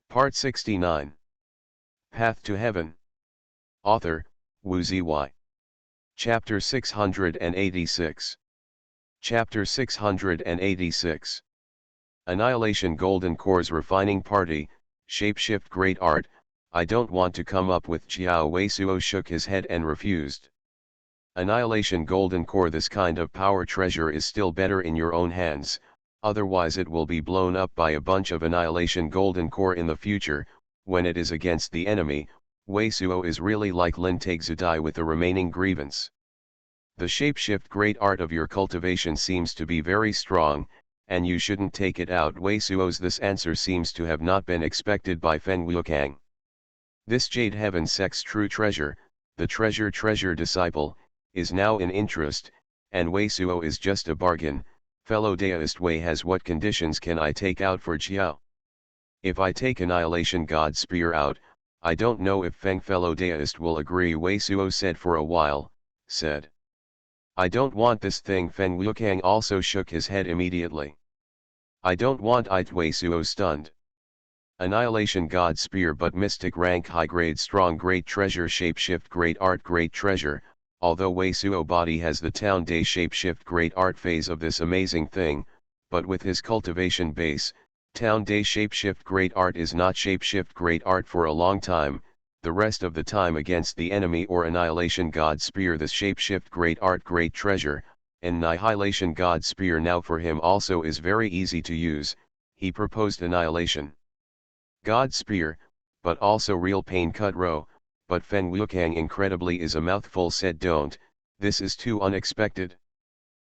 Part 69. Path to Heaven. Author, Wu Ziyi. Chapter 686. Chapter 686. Annihilation Golden Core's Refining Party, Shapeshift Great Art. I don't want to come up with Jiao Weisuo shook his head and refused. Annihilation Golden Core. This kind of power treasure is still better in your own hands, otherwise it will be blown up by a bunch of Annihilation Golden Core in the future. When it is against the enemy, Weisuo is really like Lin Taizudai with the remaining grievance. The shapeshift great art of your cultivation seems to be very strong, and you shouldn't take it out. Weisuo's this answer seems to have not been expected by Feng Wuokang. This Jade Heaven sect's true treasure, the treasure disciple, is now in interest, and Weisuo is just a bargain. Fellow Daoist Wei has what conditions can I take out for Jiao? If I take Annihilation God Spear out, I don't know if Feng fellow Daoist will agree. Weisuo said for a while, said. I don't want this thing. Feng Wuokang also shook his head immediately. I don't want it. Weisuo stunned. Annihilation God Spear but mystic rank high grade strong great treasure shapeshift great art great treasure. Although Weisuo body has the town day shapeshift great art phase of this amazing thing, but with his cultivation base, town day shapeshift great art is not shapeshift great art for a long time. The rest of the time against the enemy or Annihilation God Spear this shapeshift great art great treasure, Annihilation God Spear now for him also is very easy to use. He proposed Annihilation God Spear, but also real pain cut row. But Feng Wuokang incredibly is a mouthful said don't, this is too unexpected.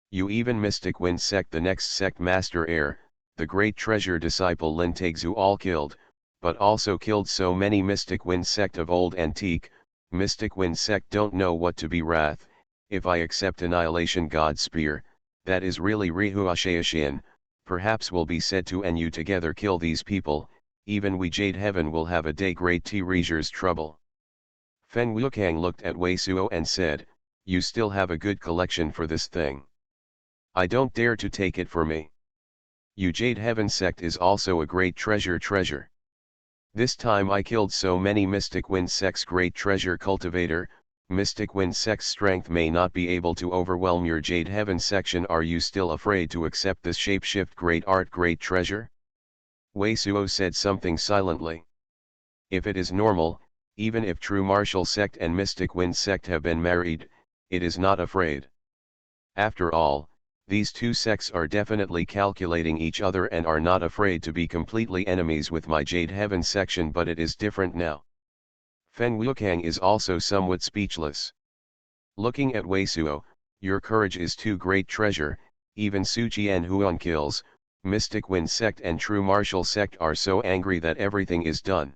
You even Mystic Wind sect the next sect master heir, the great treasure disciple Lin Taizhu all killed, but also killed so many Mystic Wind sect of old antique. Mystic Wind sect don't know what to be wrath. If I accept Annihilation God Spear, that is really Rihuashaishian, perhaps will be said to and you together kill these people, even we Jade Heaven will have a day great T-Reger's trouble. Feng Wuokang looked at Weisuo and said, you still have a good collection for this thing. I don't dare to take it for me. You Jade Heaven sect is also a great treasure. This time I killed so many Mystic Wind sect's great treasure cultivator. Mystic Wind sect's strength may not be able to overwhelm your Jade Heaven section. Are you still afraid to accept this shapeshift great art great treasure? Weisuo said something silently. If it is normal, even if True Martial sect and Mystic Wind sect have been married, it is not afraid. After all, these two sects are definitely calculating each other and are not afraid to be completely enemies with my Jade Heaven section, but it is different now. Feng Wuokang is also somewhat speechless. Looking at Weisuo, your courage is too great treasure, even Su Jianhuan kills, Mystic Wind sect and True Martial sect are so angry that everything is done.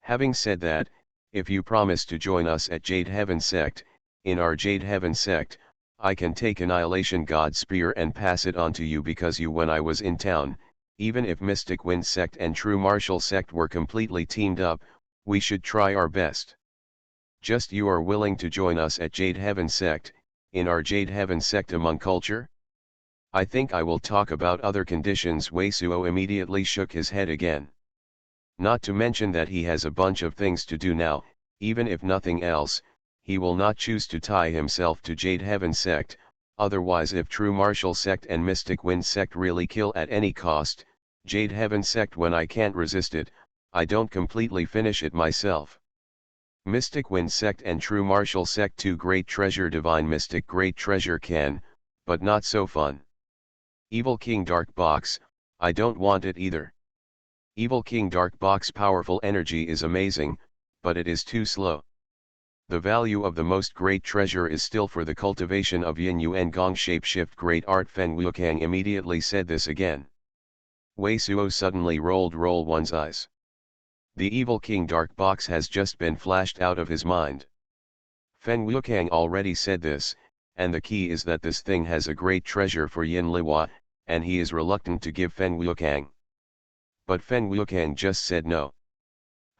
Having said that, if you promise to join us at Jade Heaven sect, in our Jade Heaven sect, I can take Annihilation God Spear and pass it on to you because you when I was in town, even if Mystic Wind sect and True Martial sect were completely teamed up, we should try our best. Just you are willing to join us at Jade Heaven sect, in our Jade Heaven sect among culture? I think I will talk about other conditions. Weisuo immediately shook his head again. Not to mention that he has a bunch of things to do now, even if nothing else, he will not choose to tie himself to Jade Heaven sect, otherwise if True Martial sect and Mystic Wind sect really kill at any cost, Jade Heaven sect when I can't resist it, I don't completely finish it myself. Mystic Wind sect and True Martial sect two great treasure divine mystic great treasure can, but not so fun. Evil King Dark Box, I don't want it either. Evil King Dark Box powerful energy is amazing, but it is too slow. The value of the most great treasure is still for the cultivation of Yin Yuan Gong shapeshift great art. Feng Wuokang immediately said this again. Weisuo suddenly rolled one's eyes. The Evil King Dark Box has just been flashed out of his mind. Feng Wuokang already said this, and the key is that this thing has a great treasure for Yin Liwa, and he is reluctant to give Feng Wuokang. But Feng Wuokang just said no.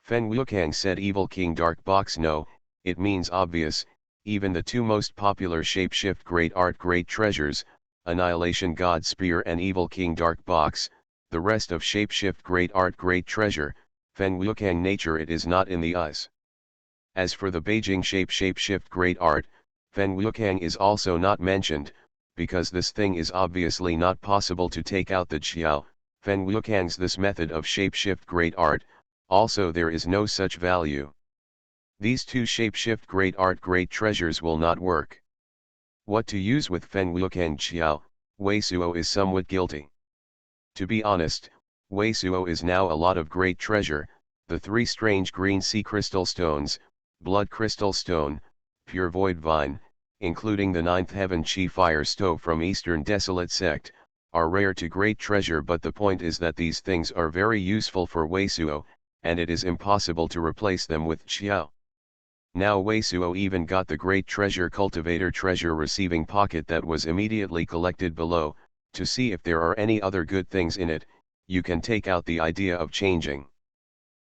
Feng Wuokang said Evil King Dark Box no, it means obvious, even the two most popular shapeshift great art great treasures, Annihilation God Spear and Evil King Dark Box, the rest of shapeshift great art great treasure, Feng Wukang nature it is not in the eyes. As for the Beijing shape-shift great art, Feng Wukang is also not mentioned, because this thing is obviously not possible to take out the Qiao, Feng Wukang's this method of shape-shift great art, also there is no such value. These two shape-shift great art great treasures will not work. What to use with Feng Wukang Qiao, Wei Suo is somewhat guilty. To be honest, Wei Suo is now a lot of great treasure, the 3 strange green sea crystal stones, blood crystal stone, pure void vine, including the 9th heaven chi fire stove from Eastern Desolate sect, are rare to great treasure, but the point is that these things are very useful for Wei Suo, and it is impossible to replace them with Qiao. Now Wei Suo even got the great treasure cultivator treasure receiving pocket that was immediately collected below, to see if there are any other good things in it. You can take out the idea of changing.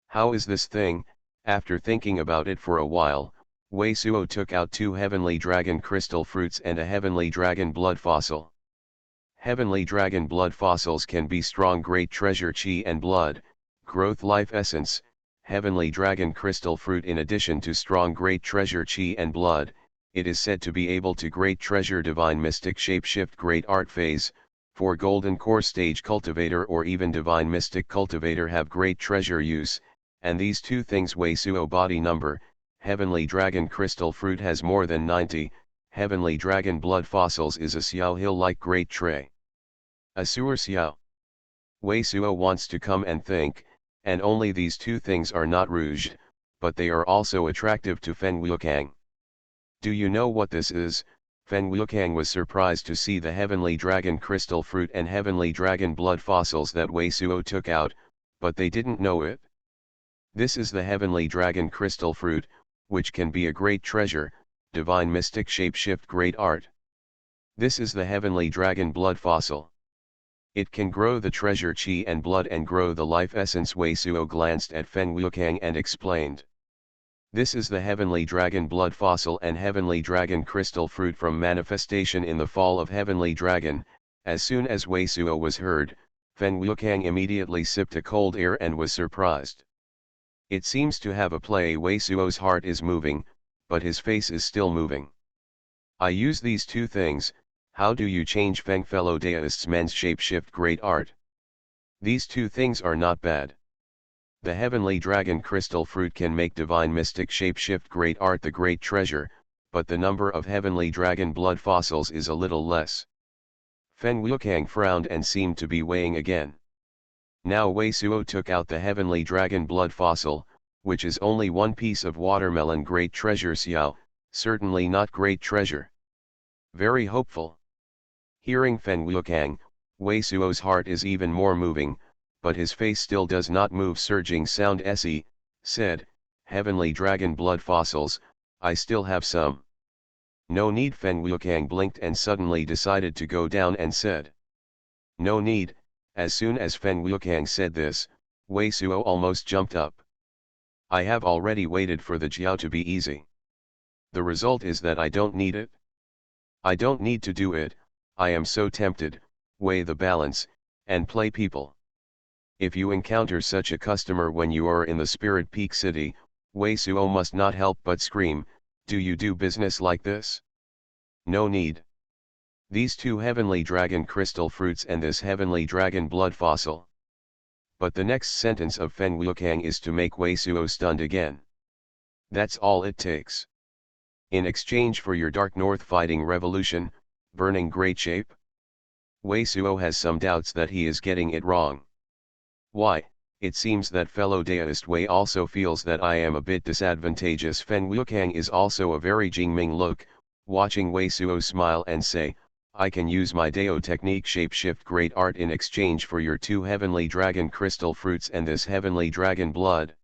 How is this thing? After thinking about it for a while, Wei Suo took out 2 heavenly dragon crystal fruits and a heavenly dragon blood fossil. Heavenly dragon blood fossils can be strong great treasure chi and blood, growth life essence. Heavenly dragon crystal fruit in addition to strong great treasure chi and blood, it is said to be able to great treasure divine mystic shapeshift great art phase, for golden core stage cultivator or even divine mystic cultivator have great treasure use, and these 2 things Wei Suo body number, heavenly dragon crystal fruit has more than 90, heavenly dragon blood fossils is a Xiao hill like great tray. A sewer Xiao. Wei Suo wants to come and think, and only these 2 things are not rouged, but they are also attractive to Feng Wukang. Do you know what this is? Feng Wukang was surprised to see the heavenly dragon crystal fruit and heavenly dragon blood fossils that Wei Suo took out, but they didn't know it. This is the heavenly dragon crystal fruit, which can be a great treasure, divine mystic shapeshift great art. This is the heavenly dragon blood fossil. It can grow the treasure chi and blood and grow the life essence. Wei Suo glanced at Feng Wukang and explained. This is the heavenly dragon blood fossil and heavenly dragon crystal fruit from manifestation in the fall of heavenly dragon. As soon as Wei Suo was heard, Feng Wukang immediately sipped a cold air and was surprised. It seems to have a play. Wei Suo's heart is moving, but his face is still moving. I use these 2 things. How do you change Feng fellow deists men's shapeshift great art? These 2 things are not bad. The heavenly dragon crystal fruit can make divine mystic shapeshift great art the great treasure, but the number of heavenly dragon blood fossils is a little less. Feng Wukang frowned and seemed to be weighing again. Now Wei Suo took out the heavenly dragon blood fossil, which is only 1 piece of watermelon great treasure Xiao, certainly not great treasure. Very hopeful. Hearing Feng Wukang, Wei Suo's heart is even more moving, but his face still does not move. Surging sound se, said, heavenly dragon blood fossils, I still have some. No need. Feng Wukang blinked and suddenly decided to go down and said. No need. As soon as Feng Wukang said this, Wei Suo almost jumped up. I have already waited for the jiao to be easy. The result is that I don't need it. I don't need to do it. I am so tempted, weigh the balance, and play people. If you encounter such a customer when you are in the Spirit Peak City, Wei Suo must not help but scream, do you do business like this? No need. These 2 heavenly dragon crystal fruits and this heavenly dragon blood fossil. But the next sentence of Feng Wukang is to make Wei Suo stunned again. That's all it takes. In exchange for your Dark North fighting revolution, burning great shape? Wei Suo has some doubts that he is getting it wrong. Why, it seems that fellow deist Wei also feels that I am a bit disadvantageous. Feng Wukang is also a very Jingming look, watching Wei Suo smile and say, I can use my Dao technique shapeshift great art in exchange for your 2 heavenly dragon crystal fruits and this heavenly dragon blood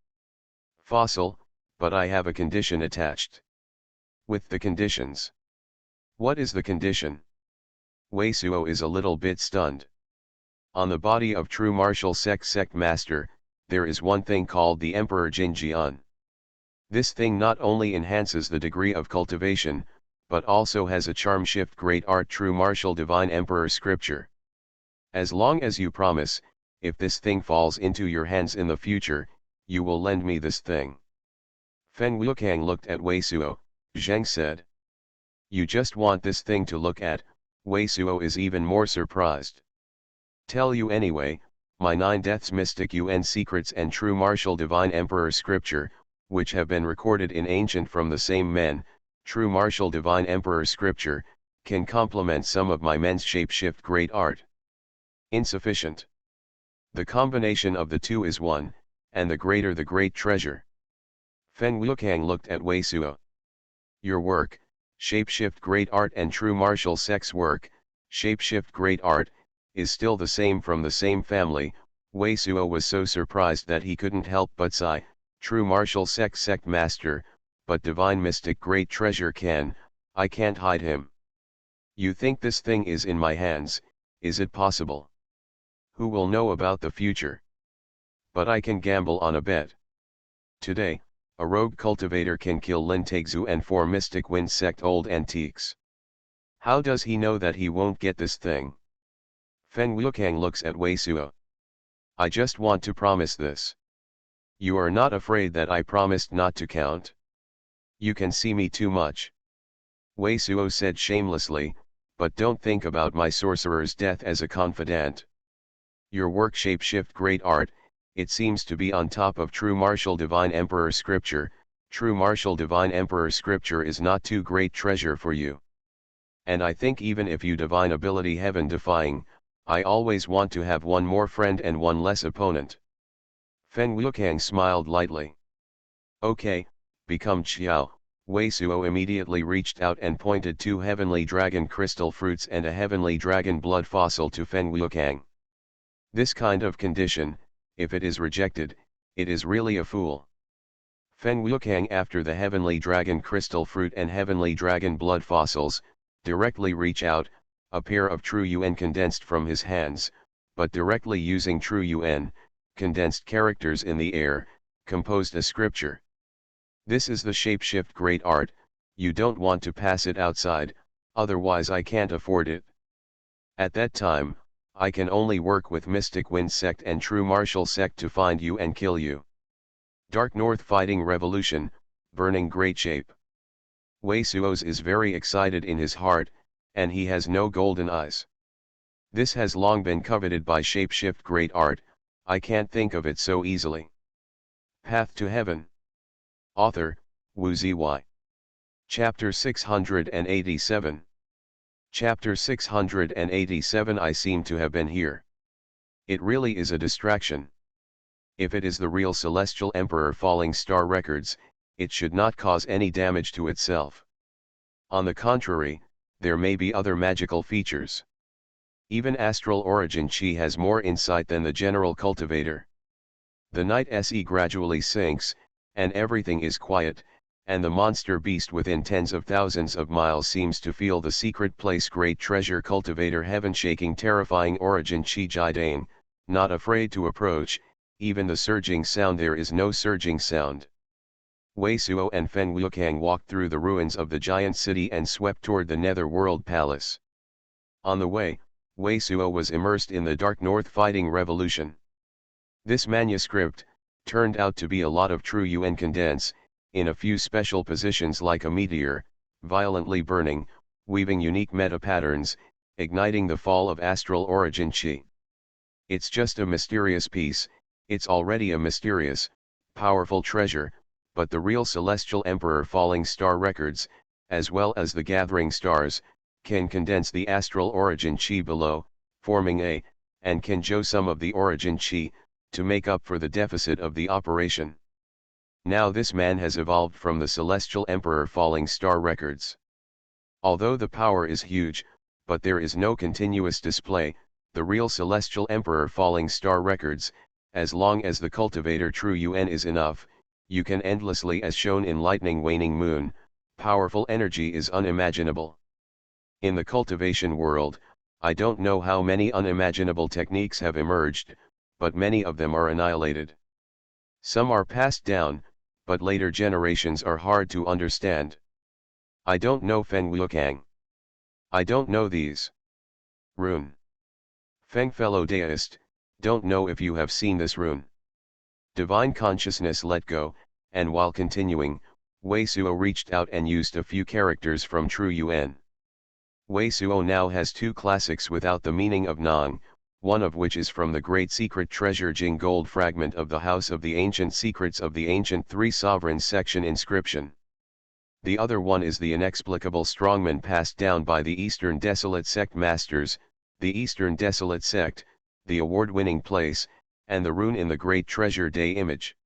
fossil, but I have a condition attached. With the conditions. What is the condition? Wei Suo is a little bit stunned. On the body of true martial sect master, there is one thing called the Emperor Jinjian. This thing not only enhances the degree of cultivation, but also has a charm shift great art true martial divine emperor scripture. As long as you promise, if this thing falls into your hands in the future, You will lend me this thing. Feng Wukang looked at Wei Suo. Zheng said. You just want this thing to look at. Wei Suo is even more surprised. Tell you anyway, my 9 deaths mystic UN secrets and true martial divine emperor scripture, which have been recorded in ancient from the same men, true martial divine emperor scripture, can complement some of my men's shapeshift great art. Insufficient. The combination of the two is one, and the greater the great treasure. Feng Wukang looked at Wei Suo. Your work, shapeshift great art and true martial sex work, shapeshift great art, is still the same from the same family. Wei Suo was so surprised that he couldn't help but sigh. True martial sex sect master, but divine mystic great treasure I can't hide him. You think this thing is in my hands, is it possible? Who will know about the future? But I can gamble on a bet. Today, a rogue cultivator can kill Lin Taixu and 4 mystic wind sect old antiques. How does he know that he won't get this thing? Feng Wukang looks at Wei Suo. I just want to promise this. You are not afraid that I promised not to count? You can see me too much. Wei Suo said shamelessly, but don't think about my sorcerer's death as a confidant. Your work shapeshift great art, it seems to be on top of true martial divine emperor scripture. True martial divine emperor scripture is not too great treasure for you. And I think even if you divine ability heaven defying, I always want to have one more friend and one less opponent. Feng Wukang smiled lightly. Okay, become Qiao. Wei Suo immediately reached out and pointed 2 heavenly dragon crystal fruits and a heavenly dragon blood fossil to Feng Wukang. This kind of condition, if it is rejected, it is really a fool. Feng Wukang, after the heavenly dragon crystal fruit and heavenly dragon blood fossils, directly reach out, a pair of true UN condensed from his hands, but directly using true UN, condensed characters in the air, composed a scripture. This is the shapeshift great art, you don't want to pass it outside, otherwise I can't afford it. At that time, I can only work with Mystic Wind sect and True Martial sect to find you and kill you. Dark North Fighting Revolution, Burning Great Shape. Wei Suo's is very excited in his heart, and he has no golden eyes. This has long been coveted by shapeshift great art, I can't think of it so easily. Path to Heaven. Author, Wu Zy. Chapter 687. Chapter 687. I seem to have been here. It really is a distraction. If it is the real Celestial Emperor Falling Star Records, it should not cause any damage to itself. On the contrary, there may be other magical features. Even Astral Origin Chi has more insight than the general cultivator. The night se gradually sinks, and everything is quiet, and the monster beast within tens of thousands of miles seems to feel the secret place great treasure cultivator heaven shaking terrifying origin chi jidane, not afraid to approach, even the surging sound there is no surging sound. Wei Suo and Feng Wukang walked through the ruins of the giant city and swept toward the Netherworld Palace. On the way, Wei Suo was immersed in the Dark North Fighting Revolution. This manuscript turned out to be a lot of true UN condense, in a few special positions like a meteor, violently burning, weaving unique meta patterns, igniting the fall of astral origin chi. It's just a mysterious piece, it's already a mysterious, powerful treasure, but the real Celestial Emperor Falling Star Records, as well as the Gathering Stars, can condense the astral origin chi below, forming and can show some of the origin chi, to make up for the deficit of the operation. Now this man has evolved from the Celestial Emperor Falling Star Records. Although the power is huge, but there is no continuous display, the real Celestial Emperor Falling Star Records, as long as the cultivator true UN is enough, you can endlessly as shown in lightning waning moon, powerful energy is unimaginable. In the cultivation world, I don't know how many unimaginable techniques have emerged, but many of them are annihilated. Some are passed down, but later generations are hard to understand. I don't know Feng Wuokang. I don't know these. Rune. Feng fellow deist, don't know if you have seen this rune. Divine consciousness let go, and while continuing, Wei Suo reached out and used a few characters from True Yuan. Wei Suo now has two classics without the meaning of Nong, one of which is from the Great Secret Treasure Jing gold fragment of the House of the Ancient Secrets of the Ancient Three Sovereigns section inscription. The other one is the inexplicable strongman passed down by the Eastern Desolate Sect Masters, the Eastern Desolate Sect, the award-winning place, and the rune in the Great Treasure Day image.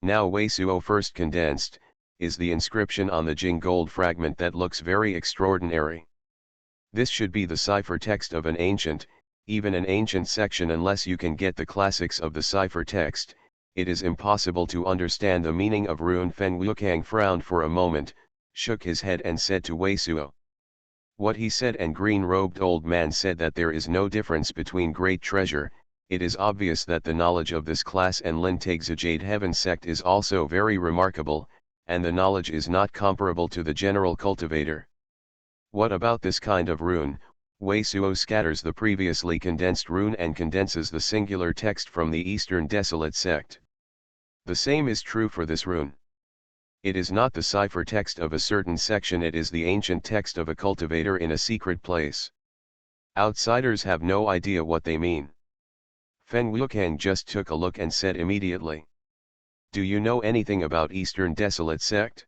Now Wei Suo first condensed, is the inscription on the Jing gold fragment that looks very extraordinary. This should be the cipher text of an ancient, even an ancient section. Unless you can get the classics of the cipher text, it is impossible to understand the meaning of rune. Feng Wuqiang frowned for a moment, shook his head and said to Wei Suo. What he said, and green-robed old man said that there is no difference between great treasure. It is obvious that the knowledge of this class and Lin Taigzi Jade Heaven sect is also very remarkable, and the knowledge is not comparable to the general cultivator. What about this kind of rune? Wei Suo scatters the previously condensed rune and condenses the singular text from the Eastern Desolate sect. The same is true for this rune. It is not the cipher text of a certain section, it is the ancient text of a cultivator in a secret place. Outsiders have no idea what they mean. Feng Wuqiang just took a look and said immediately. Do you know anything about Eastern Desolate sect?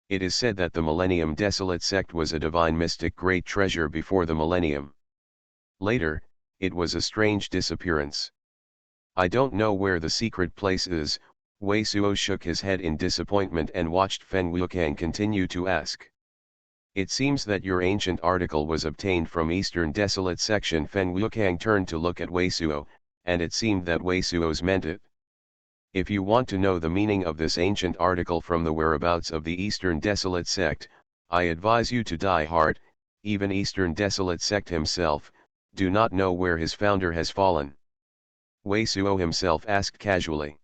It is said that the Millennium Desolate sect was a divine mystic great treasure before the millennium. Later, it was a strange disappearance. I don't know where the secret place is. Wei Suo shook his head in disappointment and watched Feng Wuqiang continue to ask. It seems that your ancient article was obtained from Eastern Desolate section. Feng Wuqiang turned to look at Wei Suo, and it seemed that Wei Suo's meant it. If you want to know the meaning of this ancient article from the whereabouts of the Eastern Desolate sect, I advise you to die hard. Even Eastern Desolate sect himself, do not know where his founder has fallen. Wei Suo himself asked casually.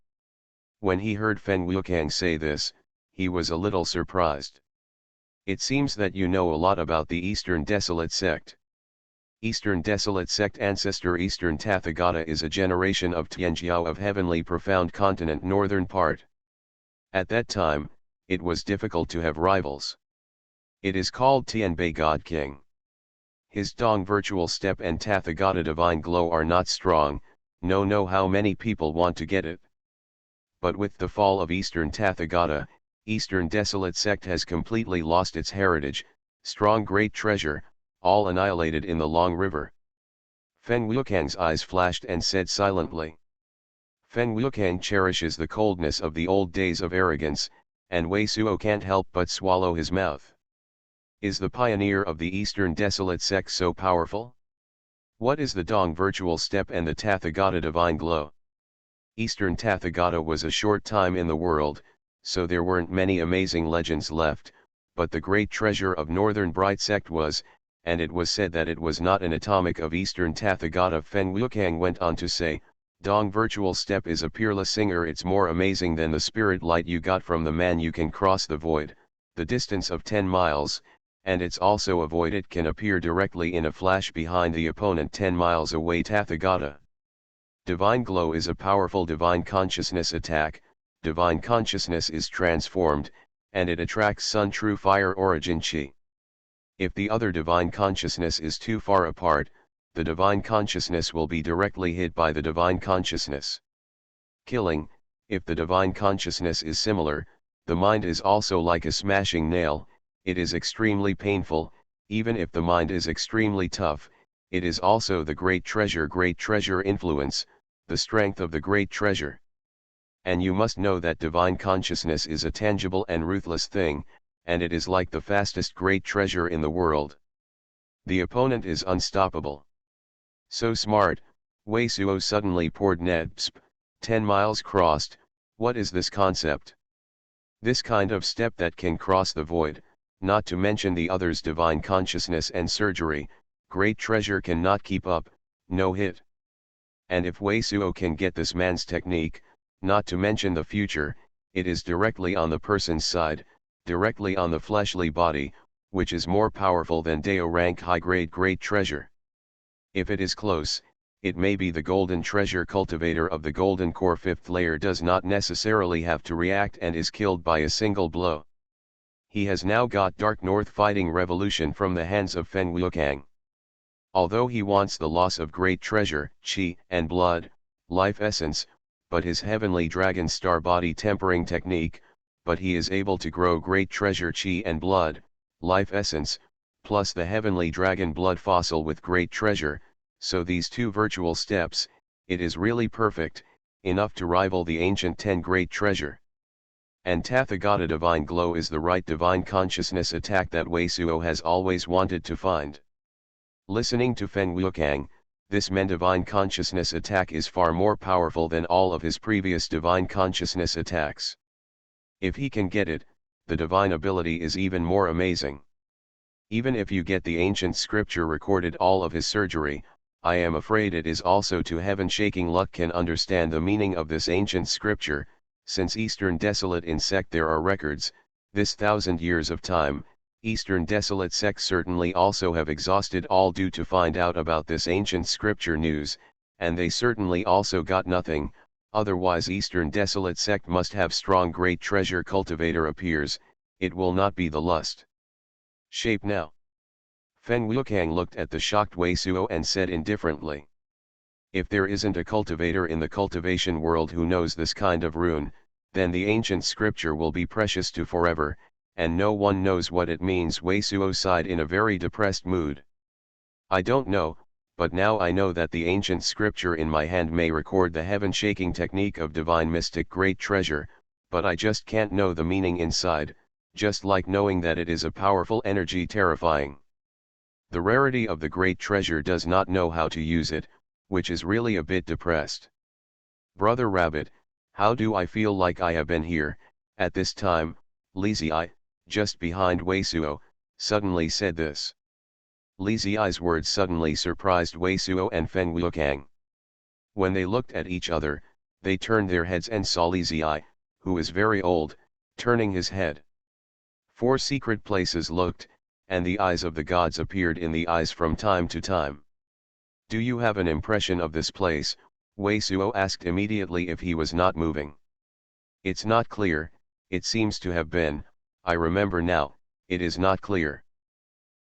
When he heard Feng Wuqiang say this, he was a little surprised. It seems that you know a lot about the Eastern Desolate sect. Eastern Desolate sect ancestor Eastern Tathagata is a generation of Tianjiao of heavenly profound continent northern part. At that time, it was difficult to have rivals. It is called Tianbei God King. His Dong virtual step and Tathagata divine glow are not strong, no how many people want to get it. But with the fall of Eastern Tathagata, Eastern Desolate sect has completely lost its heritage, strong great treasure, all annihilated in the Long River. Feng Wuqiang's eyes flashed and said silently. Feng Wuqiang cherishes the coldness of the old days of arrogance, and Wei Suo can't help but swallow his mouth. Is the pioneer of the Eastern Desolate sect so powerful? What is the Dong virtual step and the Tathagata divine glow? Eastern Tathagata was a short time in the world, so there weren't many amazing legends left, but the great treasure of Northern Bright sect was, and it was said that it was not an atomic of Eastern Tathagata. Feng Wuqiang went on to say, Dong virtual step is a peerless singer. It's more amazing than the spirit light you got from the man. You can cross the void, the distance of 10 miles, and it's also a void. It can appear directly in a flash behind the opponent 10 miles away. Tathagata divine glow is a powerful divine consciousness attack. Divine consciousness is transformed, and it attracts Sun True Fire Origin Chi. If the other divine consciousness is too far apart, the divine consciousness will be directly hit by the divine consciousness. Killing. If the divine consciousness is similar, the mind is also like a smashing nail, it is extremely painful. Even if the mind is extremely tough, it is also the great treasure influence, the strength of the great treasure. And you must know that divine consciousness is a tangible and ruthless thing, and it is like the fastest great treasure in the world. The opponent is unstoppable. So smart. Wei Suo suddenly poured Nebsp, 10 miles crossed. What is this concept? This kind of step that can cross the void, not to mention the others divine consciousness and surgery, great treasure cannot keep up, no hit. And if Wei Suo can get this man's technique, not to mention the future, it is directly on the person's side, directly on the fleshly body, which is more powerful than Dao rank high grade great treasure. If it is close, it may be the golden treasure cultivator of the golden core fifth layer does not necessarily have to react and is killed by a single blow. He has now got Dark North fighting revolution from the hands of Feng Wuokang. Although he wants the loss of great treasure, chi, and blood, life essence, but his heavenly dragon star body tempering technique, but he is able to grow great treasure chi and blood, life essence, plus the heavenly dragon blood fossil with great treasure, so these two virtual steps, it is really perfect, enough to rival the ancient 10 great treasure. And Tathagata divine glow is the right divine consciousness attack that Wei Suo has always wanted to find. Listening to Feng Wuokang, this Men divine consciousness attack is far more powerful than all of his previous divine consciousness attacks. If he can get it, the divine ability is even more amazing. Even if you get the ancient scripture recorded all of his surgery, I am afraid it is also to heaven-shaking luck can understand the meaning of this ancient scripture, since Eastern Desolate in sect there are records, this 1,000 years of time, Eastern Desolate sect certainly also have exhausted all due to find out about this ancient scripture news, and they certainly also got nothing, otherwise Eastern Desolate sect must have strong great treasure cultivator appears, it will not be the lust shape now. Feng Wuokang looked at the shocked Wei Suo and said indifferently. If there isn't a cultivator in the cultivation world who knows this kind of rune, then the ancient scripture will be precious to forever, and no one knows what it means. Wei Suo sighed in a very depressed mood. I don't know, but now I know that the ancient scripture in my hand may record the heaven-shaking technique of divine mystic great treasure, but I just can't know the meaning inside, just like knowing that it is a powerful energy terrifying. The rarity of the great treasure does not know how to use it, which is really a bit depressed. Brother Rabbit, how do I feel like I have been here, at this time? Li Ziyi, just behind Wei Suo, suddenly said this. Li Ziyi's words suddenly surprised Wei Suo and Feng Wuokang. When they looked at each other, they turned their heads and saw Li Ziyi, who is very old, turning his head. 4 secret places looked, and the eyes of the gods appeared in the eyes from time to time. Do you have an impression of this place? Wei Suo asked immediately if he was not moving. It's not clear, it seems to have been, I remember now, it is not clear.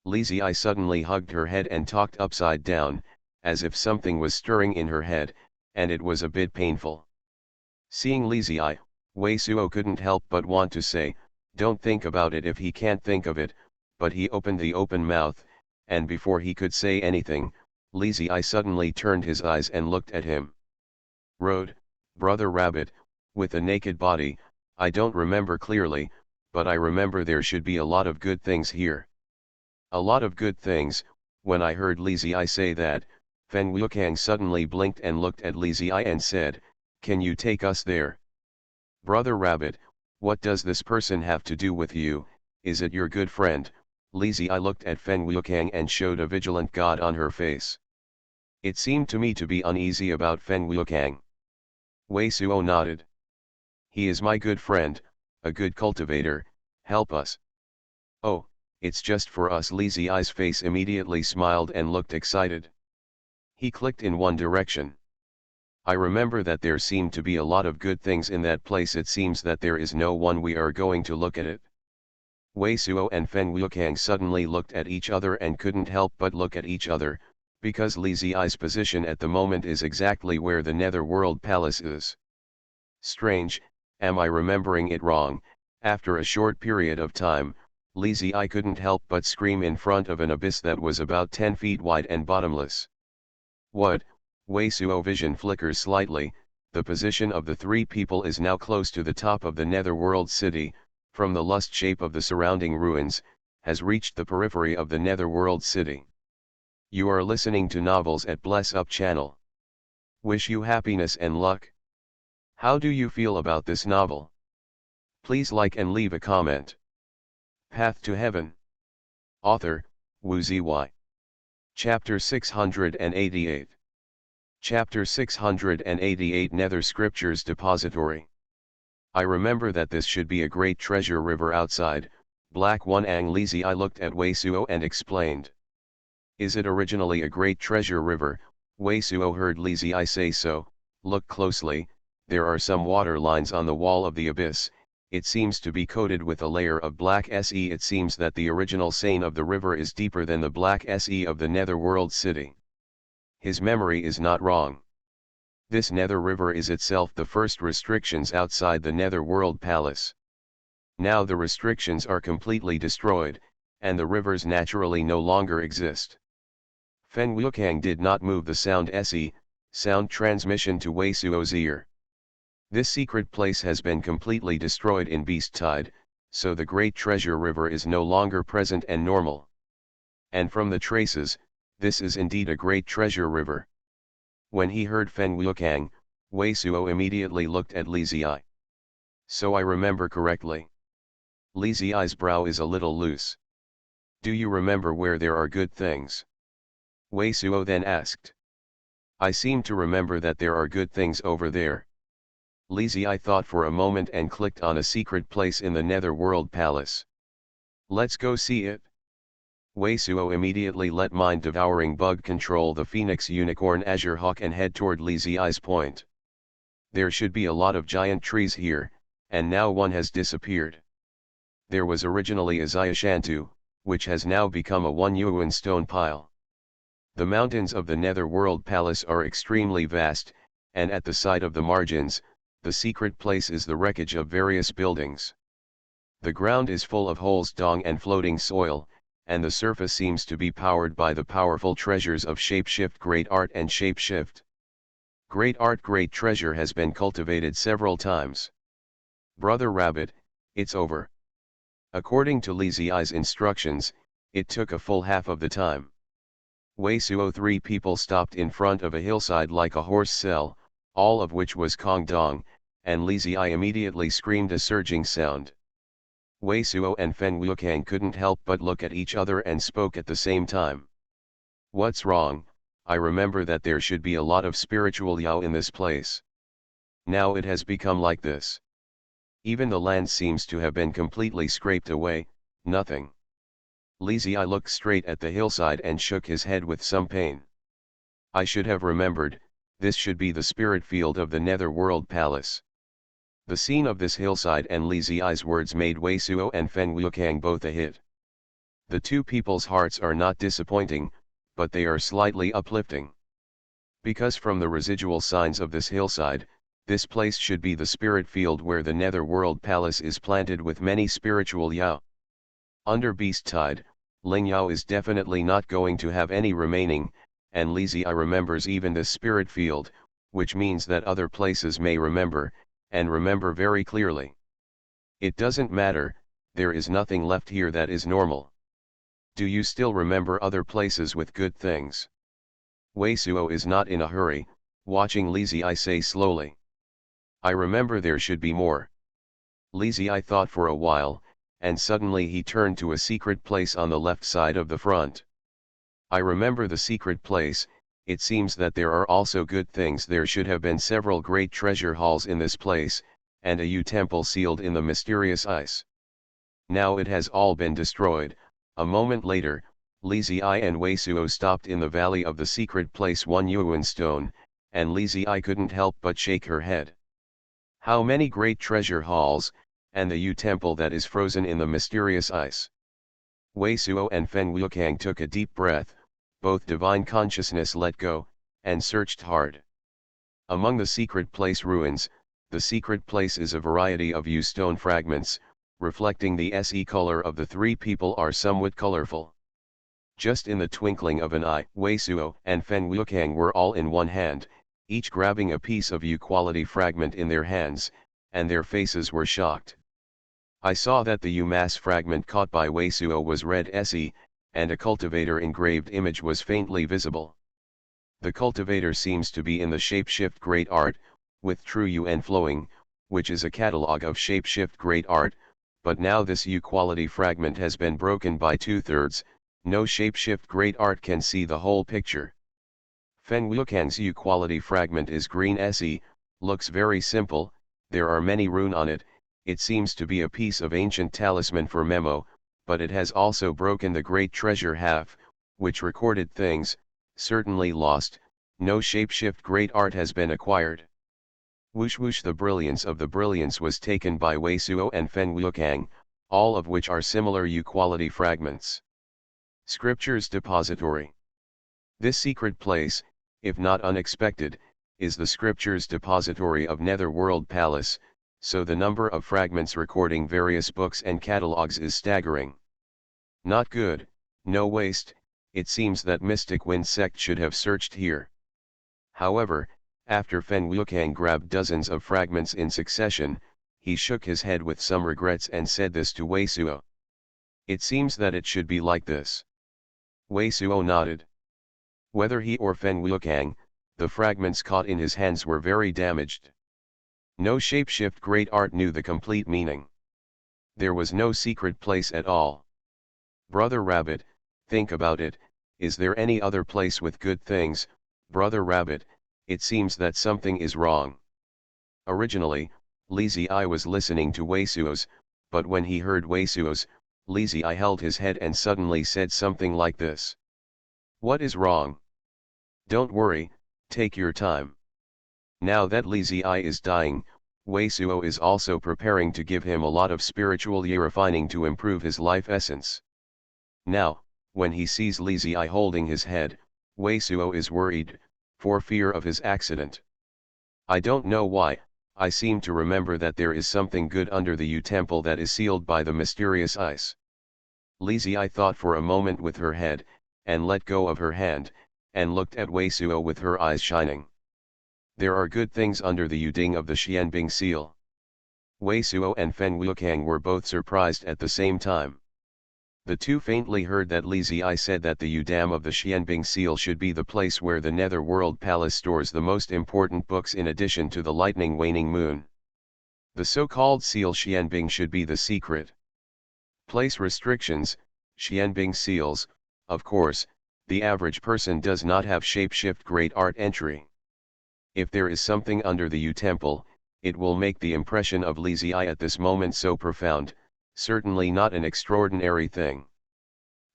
Li Ziyi suddenly hugged her head and talked upside down, as if something was stirring in her head, and it was a bit painful. Seeing Li Ziyi, Wei Suo couldn't help but want to say, don't think about it if he can't think of it, but he opened the open mouth, and before he could say anything, Li Ziyi suddenly turned his eyes and looked at him. Road, Brother Rabbit, with a naked body, I don't remember clearly, but I remember there should be a lot of good things here. A lot of good things. When I heard Li Ziyi say that, Feng Wuokang suddenly blinked and looked at Li Ziyi and said, can you take us there? Brother Rabbit, what does this person have to do with you, is it your good friend? Li Ziyi looked at Feng Wuokang and showed a vigilant god on her face. It seemed to me to be uneasy about Feng Wuokang. Wei Suo nodded. He is my good friend, a good cultivator, help us. Oh, it's just for us. Li Ziyi's face immediately smiled and looked excited. He clicked in one direction. I remember that there seemed to be a lot of good things in that place. It seems that there is no one. We are going to look at it. Wei Suo and Feng Wuokang suddenly looked at each other and couldn't help but look at each other, because Li Ziyi's position at the moment is exactly where the Netherworld Palace is. Strange, am I remembering it wrong? After a short period of time, Li Ziyi couldn't help but scream in front of an abyss that was about 10 feet wide and bottomless. What? Wei Suo vision flickers slightly. The position of the 3 people is now close to the top of the Netherworld city, from the lust shape of the surrounding ruins, has reached the periphery of the Netherworld city. You are listening to Novels at Bless Up channel. Wish you happiness and luck. How do you feel about this novel? Please like and leave a comment. Path to Heaven. Author, Wu Ziyi. Chapter 688. Chapter 688 Nether Scriptures Depository. I remember that this should be a great treasure river outside. Black Xuanhuan Li Ziyi looked at Wei Suo and explained. Is it originally a great treasure river? Wei Suo heard Li Ziyi say so. Look closely, there are some water lines on the wall of the abyss, it seems to be coated with a layer of black se. It seems that the original seine of the river is deeper than the black se of the netherworld city. His memory is not wrong. This nether river is itself the first restrictions outside the netherworld palace. Now the restrictions are completely destroyed, and the rivers naturally no longer exist. Fen Wukang did not move the sound sound transmission to Wei Suo's ear. This secret place has been completely destroyed in Beast Tide, so the great treasure river is no longer present and normal. And from the traces, this is indeed a great treasure river. When he heard Fen Wukang, Wei Suo immediately looked at Li Ziyi. So I remember correctly. Li Ziyi's brow is a little loose. Do you remember where there are good things? Wei Suo then asked. I seem to remember that there are good things over there. Li Ziyi thought for a moment and clicked on a secret place in the netherworld palace. Let's go see it. Wei Suo immediately let mind-devouring bug control the phoenix unicorn azure hawk and head toward Li Ziyi's point. There should be a lot of giant trees here, and now one has disappeared. There was originally a Xiashantu, which has now become a 1 yuan stone pile. The mountains of the netherworld palace are extremely vast, and at the side of the margins, the secret place is the wreckage of various buildings. The ground is full of holes, dong and floating soil, and the surface seems to be powered by the powerful treasures of shapeshift great art and shapeshift. Great art great treasure has been cultivated several times. Brother Rabbit, it's over. According to Li Ziyi's instructions, it took a full half of the time. Wei Suo 3 people stopped in front of a hillside like a horse cell, all of which was Kong Dong, and Li Ziyi immediately screamed a surging sound. Wei Suo and Fen Wukang couldn't help but look at each other and spoke at the same time. What's wrong? I remember that there should be a lot of spiritual Yao in this place. Now it has become like this. Even the land seems to have been completely scraped away, nothing. Li Ziyi looked straight at the hillside and shook his head with some pain. I should have remembered, this should be the spirit field of the netherworld palace. The scene of this hillside and Li Ziyi's words made Wei Suo and Fen Wukang both a hit. The two people's hearts are not disappointing, but they are slightly uplifting. Because from the residual signs of this hillside, this place should be the spirit field where the netherworld palace is planted with many spiritual Yao. Under Beast Tide, Ling Yao is definitely not going to have any remaining, and Li Ziyi remembers even this spirit field, which means that other places may remember, and remember very clearly. It doesn't matter, there is nothing left here that is normal. Do you still remember other places with good things? Wei Suo is not in a hurry, watching Li Ziyi say slowly. I remember there should be more. Li Ziyi thought for a while, and suddenly he turned to a secret place on the left side of the front. I remember the secret place. It seems that there are also good things. There should have been several great treasure halls in this place, and a Yu temple sealed in the mysterious ice. Now it has all been destroyed. A moment later, Li Ziyi and Wei Suo stopped in the valley of the secret place 1 yuan stone, and Li Ziyi couldn't help but shake her head. How many great treasure halls, and the Yu temple that is frozen in the mysterious ice. Wei Suo and Fen Wukang took a deep breath. Both divine consciousness let go, and searched hard. Among the secret place ruins, the secret place is a variety of Yu stone fragments, reflecting the se color of the 3 people are somewhat colorful. Just in the twinkling of an eye, Wei Suo and Fen Wukang were all in one hand, each grabbing a piece of Yu quality fragment in their hands, and their faces were shocked. I saw that the Yu mass fragment caught by Wei Suo was red se, and a cultivator engraved image was faintly visible. The cultivator seems to be in the shapeshift great art, with true Yu flowing, which is a catalogue of shapeshift great art, but now this Yu quality fragment has been broken by 2/3, no shapeshift great art can see the whole picture. Fen Wukang's Yu quality fragment is green se, looks very simple, there are many runes on it, it seems to be a piece of ancient talisman for memo, but it has also broken the great treasure half, which recorded things, certainly lost, No shapeshift great art has been acquired. Whoosh whoosh, the brilliance of the brilliance was taken by Wei Suo and Feng Liukang, all of which are similar U-quality fragments. Scripture's depository. This secret place, if not unexpected, is the Scripture's depository of Netherworld Palace, so the number of fragments recording various books and catalogues is staggering. Not good, no waste. It seems that Mystic Wind sect should have searched here. However, after Feng Liukang grabbed dozens of fragments in succession, he shook his head with some regrets and said this to Wei Suo. It seems that it should be like this. Wei Suo nodded. Whether he or Feng Liukang, the fragments caught in his hands were very damaged. No shapeshift great art knew the complete meaning. There was no secret place at all. Brother Rabbit, think about it, is there any other place with good things? Brother Rabbit, it seems that something is wrong. Originally, Li Ziyi was listening to Wei Suo's, but when he heard Wei Suo's, Li Ziyi held his head and suddenly said something like this. What is wrong? Don't worry, take your time. Now that Li Ziyi is dying, Wei Suo is also preparing to give him a lot of spiritual refining to improve his life essence. Now, when he sees Li Ziyi holding his head, Wei Suo is worried, for fear of his accident. I don't know why, I seem to remember that there is something good under the U temple that is sealed by the mysterious ice. Li Ziyi thought for a moment with her head, and let go of her hand, and looked at Wei Suo with her eyes shining. There are good things under the Yuding of the Xianbing seal. Wei Suo and Feng Liukang were both surprised at the same time. The two faintly heard that Li Ziyi said that the Udam of the Xianbing seal should be the place where the Netherworld Palace stores the most important books in addition to the lightning waning moon. The so-called seal Xianbing should be the secret place. Restrictions, Xianbing seals, of course, the average person does not have shapeshift great art entry. If there is something under the U temple, it will make the impression of Li Ziyi at this moment so profound, certainly not an extraordinary thing.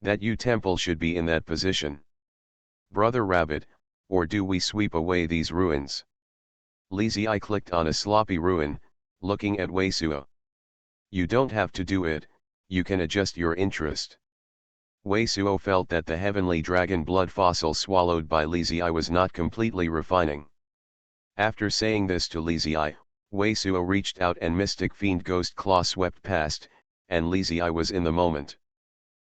That U temple should be in that position. Brother Rabbit, or do we sweep away these ruins? Li Ziyi clicked on a sloppy ruin, looking at Wei Suo. You don't have to do it, you can adjust your interest. Wei Suo felt that the heavenly dragon blood fossil swallowed by Li Ziyi was not completely refining. After saying this to Li Ziyi, Wei Suo reached out and Mystic Fiend Ghost Claw swept past, and Li Ziyi was in the moment.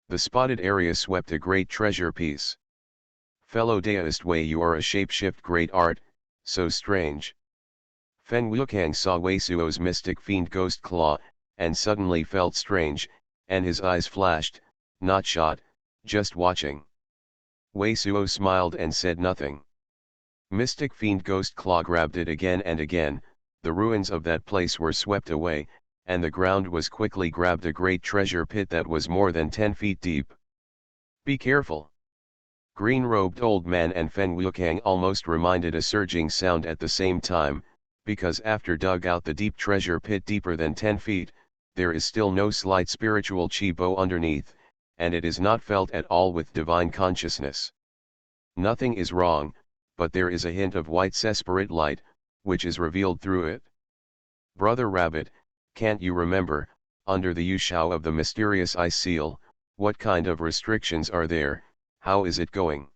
The spotted area swept a great treasure piece. Fellow Daoist Wei, you are a shapeshift great art, so strange. Feng Liukang saw Wei Suo's Mystic Fiend Ghost Claw, and suddenly felt strange, and his eyes flashed, not shot, just watching. Wei Suo smiled and said nothing. Mystic Fiend Ghost Claw grabbed it again and again, the ruins of that place were swept away, and the ground was quickly grabbed, a great treasure pit that was more than 10 feet deep. Be careful! Green-robed old man and Feng Liukang almost reminded a surging sound at the same time, because after dug out the deep treasure pit deeper than 10 feet, there is still no slight spiritual chi bo underneath, and it is not felt at all with divine consciousness. Nothing is wrong, but there is a hint of white separate light, which is revealed through it. Brother Rabbit, can't you remember, under the Yushao of the mysterious ice seal, what kind of restrictions are there, how is it going?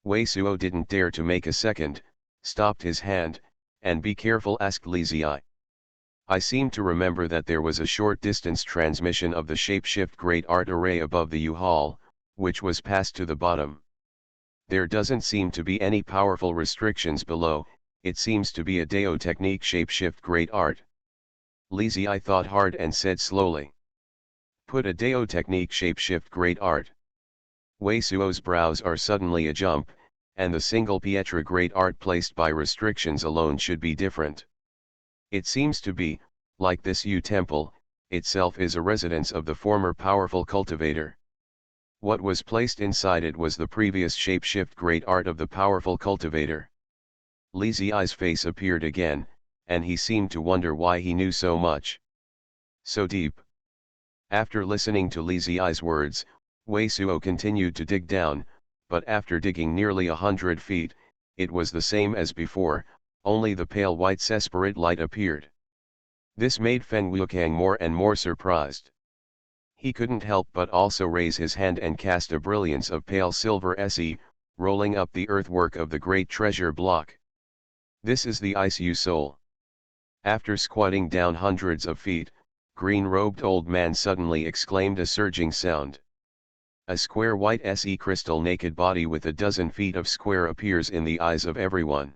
Wei Suo didn't dare to make a second, stopped his hand, and be careful, asked Li Ziyi. I seem to remember that there was a short distance transmission of the shapeshift great art array above the U-Hall, which was passed to the bottom. There doesn't seem to be any powerful restrictions below, it seems to be a Dao technique shapeshift great art. Li Ziyi thought hard and said slowly. Put a Dao technique shapeshift great art. Wei Suo's brows are suddenly a jump, and the single Pietra great art placed by restrictions alone should be different. It seems to be, like this U temple, itself is a residence of the former powerful cultivator. What was placed inside it was the previous shapeshift great art of the powerful cultivator. Li Ziyi's face appeared again, and he seemed to wonder why he knew so much. So deep. After listening to Li Ziyi's words, Wei Suo continued to dig down, but after digging nearly 100 feet, it was the same as before, only the pale white separate light appeared. This made Feng Wuqiang more and more surprised. He couldn't help but also raise his hand and cast a brilliance of pale silver se, rolling up the earthwork of the great treasure block. This is the Isu soul. After squatting down hundreds of feet, green-robed old man suddenly exclaimed a surging sound. A square white se crystal naked body with a dozen feet of square appears in the eyes of everyone.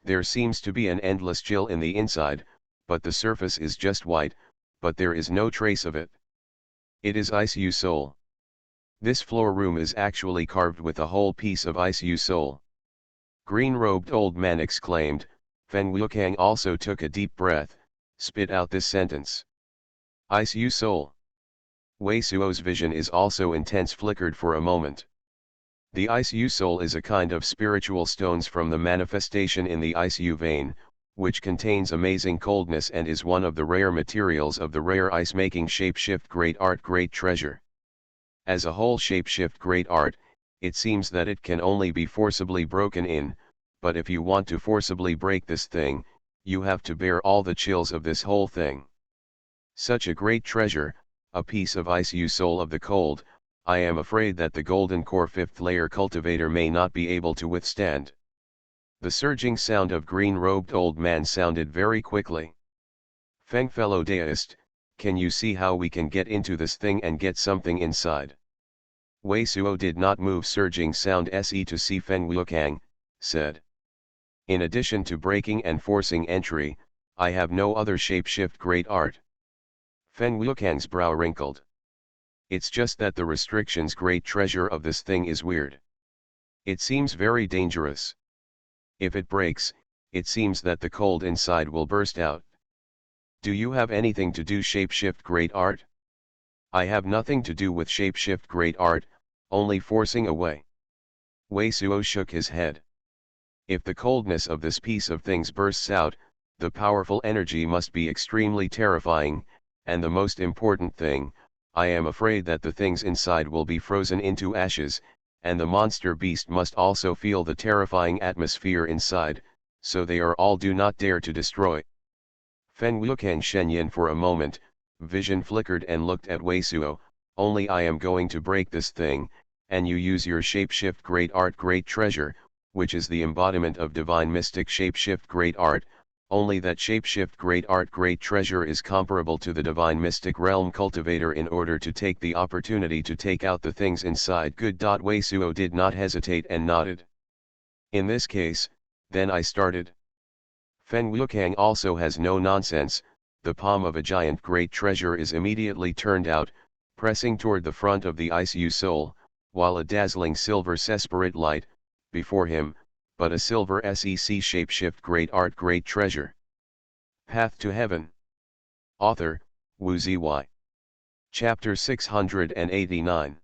There seems to be an endless chill in the inside, but the surface is just white, but there is no trace of it. It is Isu soul. This floor room is actually carved with a whole piece of Isu soul. Green-robed old man exclaimed. Feng Wuqiang also took a deep breath, spit out this sentence. Isu soul. Wei Suo's vision is also intense flickered for a moment. The Isu soul is a kind of spiritual stones from the manifestation in the Isu vein, which contains amazing coldness and is one of the rare materials of the rare ice-making shapeshift great art great treasure. As a whole shapeshift great art, it seems that it can only be forcibly broken in, but if you want to forcibly break this thing, you have to bear all the chills of this whole thing. Such a great treasure, a piece of Isu soul of the cold, I am afraid that the golden core fifth layer cultivator may not be able to withstand. The surging sound of green-robed old man sounded very quickly. Feng fellow deist, can you see how we can get into this thing and get something inside? Wei Suo did not move surging sound se to see Feng Wuqiang, said. In addition to breaking and forcing entry, I have no other shapeshift great art. Feng Wuqiang's brow wrinkled. It's just that the restrictions great treasure of this thing is weird. It seems very dangerous. If it breaks, it seems that the cold inside will burst out. Do you have anything to do shapeshift great art? I have nothing to do with shapeshift great art, only forcing away. Wei Suo shook his head. If the coldness of this piece of things bursts out, the powerful energy must be extremely terrifying, and the most important thing, I am afraid that the things inside will be frozen into ashes, and the monster beast must also feel the terrifying atmosphere inside, so they are all do not dare to destroy. Feng Wuqiang Shenyan for a moment, vision flickered and looked at Wei Suo, only I am going to break this thing, and you use your shapeshift great art great treasure, which is the embodiment of divine mystic shapeshift great art, only that shapeshift great art great treasure is comparable to the divine mystic realm cultivator in order to take the opportunity to take out the things inside good. Wei Suo did not hesitate and nodded. In this case, then I started. Feng Wuqiang also has no nonsense, the palm of a giant great treasure is immediately turned out, pressing toward the front of the Isu soul, while a dazzling silver separate light, before him, but a silver SEC shapeshift great art great treasure. Path to Heaven. Author, Wu Ziyi. Chapter 689.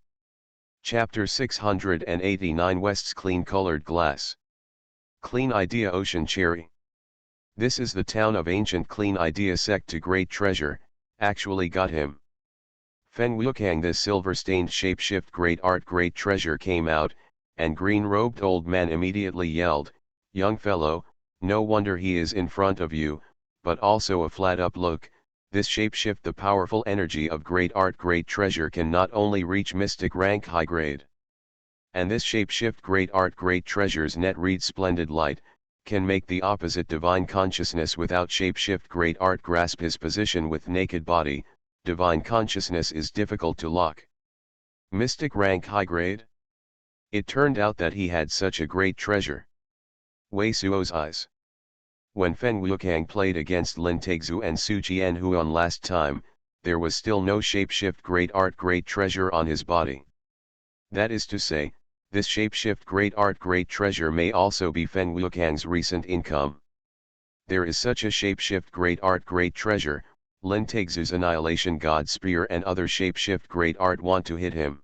Chapter 689 West's Clean Colored Glass. Clean Idea Ocean Cherry. This is the town of ancient Clean Idea sect to great treasure, actually got him. Feng Wuqiang this silver-stained shapeshift great art great treasure came out, and green-robed old man immediately yelled, young fellow, no wonder he is in front of you, but also a flat-up look, this shapeshift the powerful energy of great art great treasure can not only reach mystic rank high grade. And this shapeshift great art great treasure's net read splendid light, can make the opposite divine consciousness without shapeshift great art grasp his position with naked body, divine consciousness is difficult to lock. Mystic rank high grade? It turned out that he had such a great treasure. Wei Suo's eyes. When Feng Wuqiang played against Lin Taixu and Su Qianhuan last time, there was still no shapeshift great art great treasure on his body. That is to say, this shapeshift great art great treasure may also be Feng Wuqiang's recent income. There is such a shapeshift great art great treasure, Lin Taixu's Annihilation God Spear and other shapeshift great art want to hit him.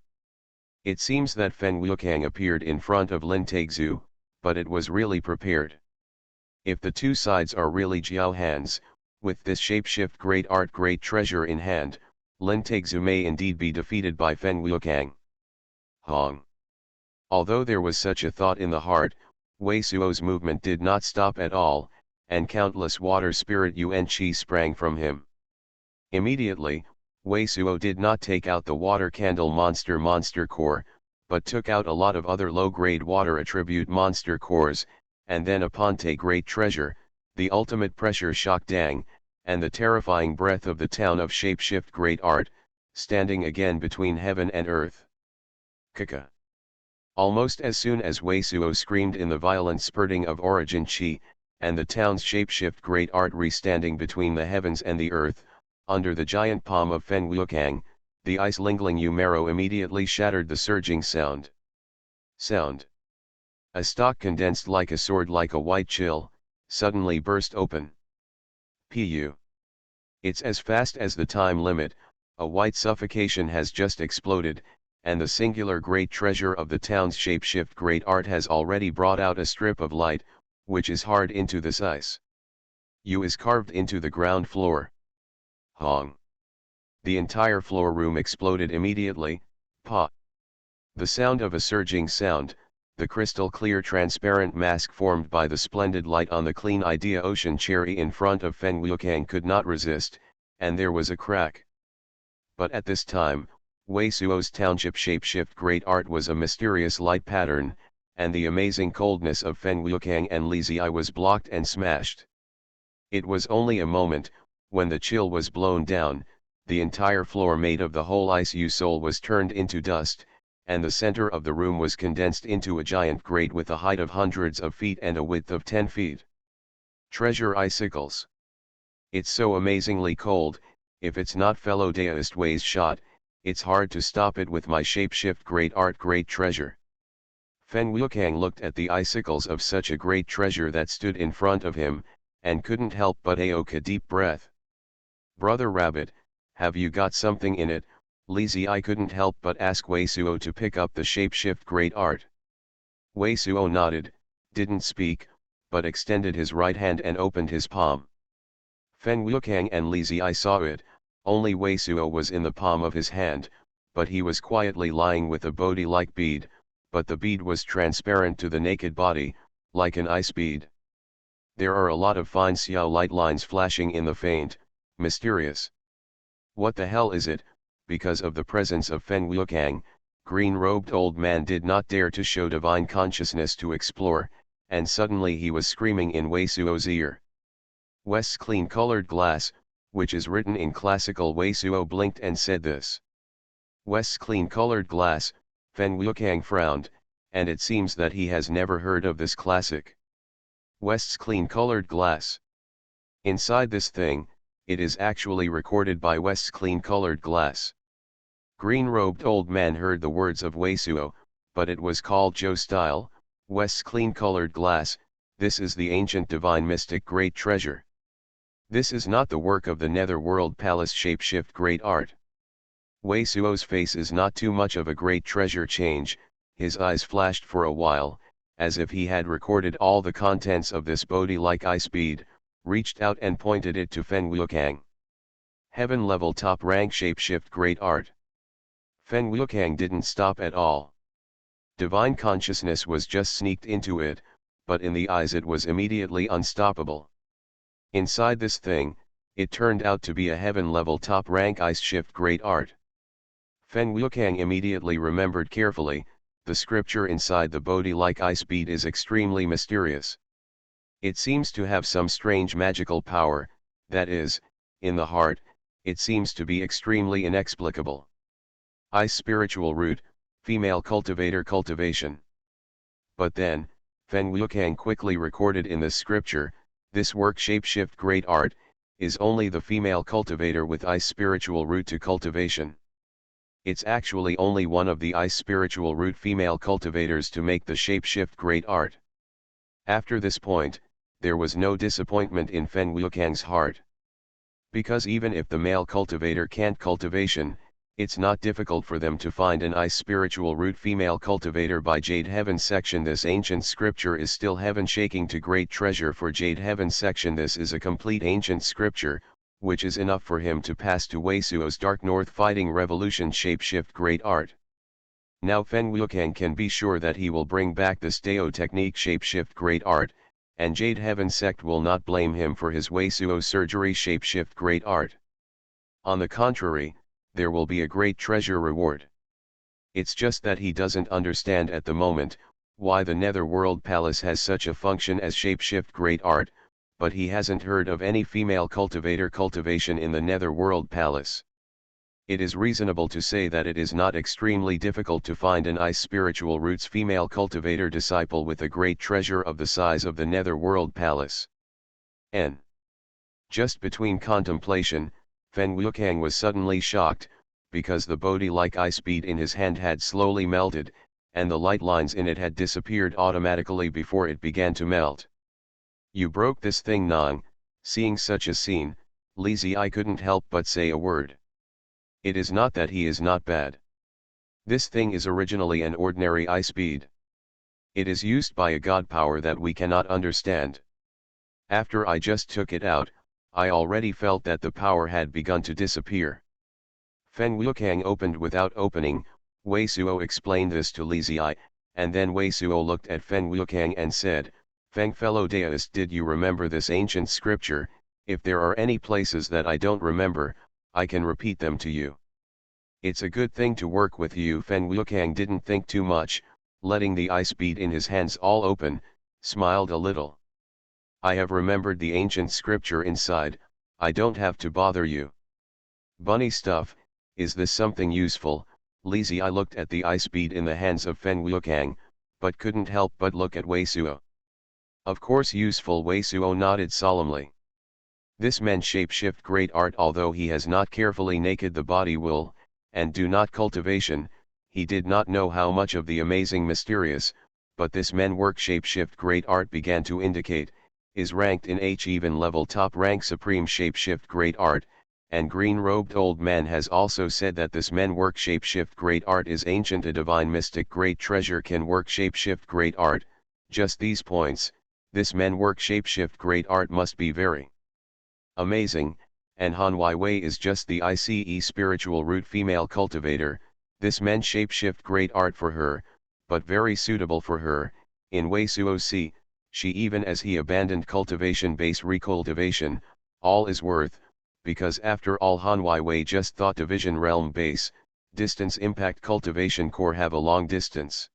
It seems that Feng Wuqiang appeared in front of Lin Taixu, but it was really prepared. If the two sides are really Jiao hands, with this shapeshift great art great treasure in hand, Lin Taixu may indeed be defeated by Feng Wuqiang. Hong. Although there was such a thought in the heart, Wei Suo's movement did not stop at all, and countless water spirit Yuan Qi sprang from him. Immediately, Wei Suo did not take out the water candle monster core, but took out a lot of other low-grade water attribute monster cores, and then Aponte great treasure, the ultimate pressure shock dang, and the terrifying breath of the town of shapeshift great art, standing again between heaven and earth. Kaka. Almost as soon as Wei Suo screamed in the violent spurting of origin chi, and the town's shapeshift great art re-standing between the heavens and the earth, under the giant palm of Fen Wuokang, the ice-lingling Umero immediately shattered the surging sound. A stalk condensed like a sword like a white chill, suddenly burst open. Pu. It's as fast as the time limit, a white suffocation has just exploded, and the singular great treasure of the town's shapeshift great art has already brought out a strip of light, which is hard into this ice. U is carved into the ground floor. Hong. The entire floor room exploded immediately, pa. The sound of a surging sound, the crystal clear transparent mask formed by the splendid light on the clean idea ocean cherry in front of Fen Wuokang could not resist, and there was a crack. But at this time, Wei Suo's township shapeshift great art was a mysterious light pattern, and the amazing coldness of Fen Wuokang and Li Ziyi was blocked and smashed. It was only a moment, when the chill was blown down, the entire floor made of the whole ice soul was turned into dust, and the center of the room was condensed into a giant grate with a height of hundreds of feet and a width of 10 feet. Treasure icicles. It's so amazingly cold, if it's not fellow Daoist Wei's shot, it's hard to stop it with my shapeshift great art great treasure. Fen Wuokang looked at the icicles of such a great treasure that stood in front of him, and couldn't help but aok a deep breath. Brother Rabbit, have you got something in it? Li Ziyi couldn't help but ask Wei Suo to pick up the shapeshift great art. Wei Suo nodded, didn't speak, but extended his right hand and opened his palm. Fen Wuokang and Li Ziyi saw it, only Wei Suo was in the palm of his hand, but he was quietly lying with a Bodhi-like bead, but the bead was transparent to the naked body, like an ice bead. There are a lot of fine xiao light lines flashing in the faint, mysterious. What the hell is it? Because of the presence of Fen Wuokang, green-robed old man did not dare to show divine consciousness to explore, and suddenly he was screaming in Wei Suo's ear. West's clean-colored glass, which is written in classical. Wei Suo blinked and said this. West's clean-colored glass, Fen Wuokang frowned, and it seems that he has never heard of this classic. West's clean-colored glass. Inside this thing, it is actually recorded by West's clean-colored glass. Green-robed old man heard the words of Wei Suo, but it was called Zhou style, West's clean-colored glass. This is the ancient divine mystic great treasure. This is not the work of the netherworld palace shapeshift great art. Wei Suo's face is not too much of a great treasure change, his eyes flashed for a while, as if he had recorded all the contents of this Bodhi-like ice bead, reached out and pointed it to Fen Wuokang. Heaven-level top-rank shapeshift great art. Fen Wuokang didn't stop at all. Divine consciousness was just sneaked into it, but in the eyes it was immediately unstoppable. Inside this thing, it turned out to be a heaven-level top-rank ice shift great art. Fen Wuokang immediately remembered carefully, the scripture inside the Bodhi-like ice bead is extremely mysterious. It seems to have some strange magical power, that is, in the heart, it seems to be extremely inexplicable. Ice spiritual root, female cultivator cultivation. But then, Fen Wuokang quickly recorded in this scripture, this work shapeshift great art, is only the female cultivator with ice spiritual root to cultivation. It's actually only one of the ice spiritual root female cultivators to make the shapeshift great art. After this point, there was no disappointment in Fen Wuokang's heart. Because even if the male cultivator can't cultivation, it's not difficult for them to find an ice spiritual root female cultivator by Jade Heaven section. This ancient scripture is still heaven shaking to great treasure for Jade Heaven section. This is a complete ancient scripture, which is enough for him to pass to Wei Suo's Dark North Fighting Revolution shapeshift great art. Now Feng Wukang can be sure that he will bring back the Stao technique shapeshift great art, and Jade Heaven sect will not blame him for his Wei Suo surgery shapeshift great art. On the contrary, there will be a great treasure reward. It's just that he doesn't understand at the moment, why the Netherworld Palace has such a function as shapeshift great art, but he hasn't heard of any female cultivator cultivation in the Netherworld Palace. It is reasonable to say that it is not extremely difficult to find an Ice Spiritual Roots female cultivator disciple with a great treasure of the size of the Netherworld Palace. N. Just between contemplation, Feng Wukang was suddenly shocked, because the Bodhi-like ice bead in his hand had slowly melted, and the light lines in it had disappeared automatically before it began to melt. "You broke this thing, Nang." Seeing such a scene, Li Ziyi couldn't help but say a word. It is not that he is not bad. This thing is originally an ordinary ice bead. It is used by a god power that we cannot understand. After I just took it out, I already felt that the power had begun to disappear. Feng Wukang opened without opening. Wei Suo explained this to Li Ziyi, and then Wei Suo looked at Feng Wukang and said, "Feng fellow deist, did you remember this ancient scripture? If there are any places that I don't remember, I can repeat them to you. It's a good thing to work with you." Feng Wukang didn't think too much, letting the ice bead in his hands all open, smiled a little. "I have remembered the ancient scripture inside, I don't have to bother you." "Bunny stuff, is this something useful?" Li Ziyi looked at the ice bead in the hands of Feng Wukang, but couldn't help but look at Wei Suo. "Of course useful." Wei Suo nodded solemnly. This meant shapeshift great art. Although he has not carefully naked the body will, and do not cultivation, he did not know how much of the amazing mysterious, but this men work shapeshift great art began to indicate, is ranked in H-even level top rank supreme shapeshift great art, and green-robed old man has also said that this men work shapeshift great art is ancient, a divine mystic great treasure can work shapeshift great art. Just these points, this men work shapeshift great art must be very amazing, and Han Wei is just the ICE spiritual root female cultivator. This men shapeshift great art for her, but very suitable for her. In Wei Suo C, she even as he abandoned cultivation base recultivation, all is worth, because after all Han Wei just thought division realm base, distance impact cultivation core have a long distance.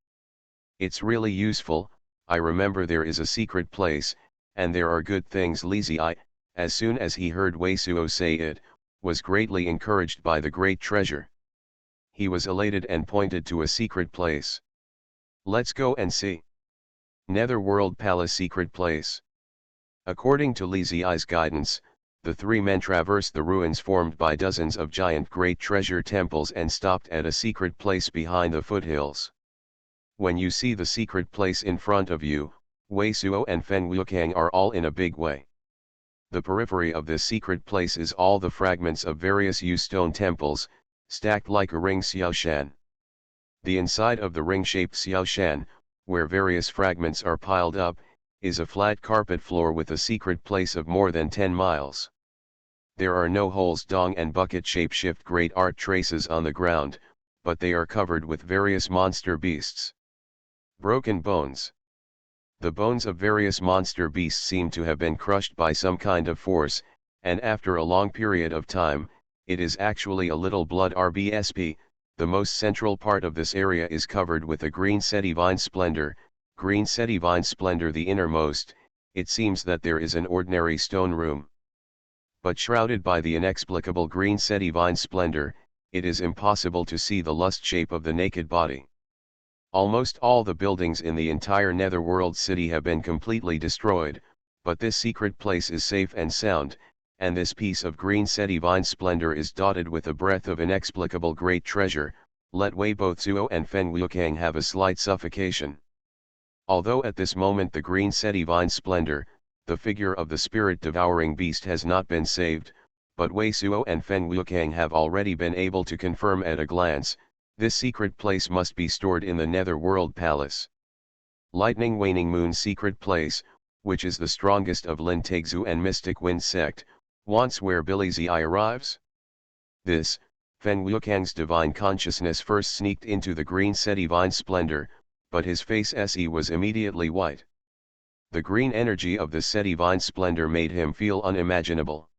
It's really useful. I remember there is a secret place, and there are good things. Li Ziyi, as soon as he heard Wei Suo say it, was greatly encouraged by the great treasure. He was elated and pointed to a secret place. "Let's go and see." Netherworld Palace secret place. According to Li Ziyi's guidance, the three men traversed the ruins formed by dozens of giant great treasure temples and stopped at a secret place behind the foothills. When you see the secret place in front of you, Wei Suo and Feng Wukang are all in a big way. The periphery of this secret place is all the fragments of various U-stone temples, stacked like a ring xiaoshan. The inside of the ring-shaped xiaoshan, where various fragments are piled up, is a flat carpet floor with a secret place of more than 10 miles. There are no holes, dong and bucket shapeshift great art traces on the ground, but they are covered with various monster beasts. Broken bones. The bones of various monster beasts seem to have been crushed by some kind of force, and after a long period of time, it is actually a little blood RBSP. The most central part of this area is covered with a green seti vine splendor, green seti vine splendor the innermost. It seems that there is an ordinary stone room. But shrouded by the inexplicable green seti vine splendor, it is impossible to see the lust shape of the naked body. Almost all the buildings in the entire Netherworld city have been completely destroyed, but this secret place is safe and sound, and this piece of green seti vine splendor is dotted with a breath of inexplicable great treasure. Let Wei both Suo and Feng Wukang have a slight suffocation. Although at this moment the green seti vine splendor, the figure of the spirit-devouring beast has not been saved, but Wei Suo and Feng Wukang have already been able to confirm at a glance, this secret place must be stored in the Netherworld Palace. Lightning Waning Moon secret place, which is the strongest of Lin Taixu and Mystic Wind sect, wants where Billy Zi arrives? This, Feng Wuchang's divine consciousness first sneaked into the green Sedivine splendor, but his face se was immediately white. The green energy of the Sedivine splendor made him feel unimaginable.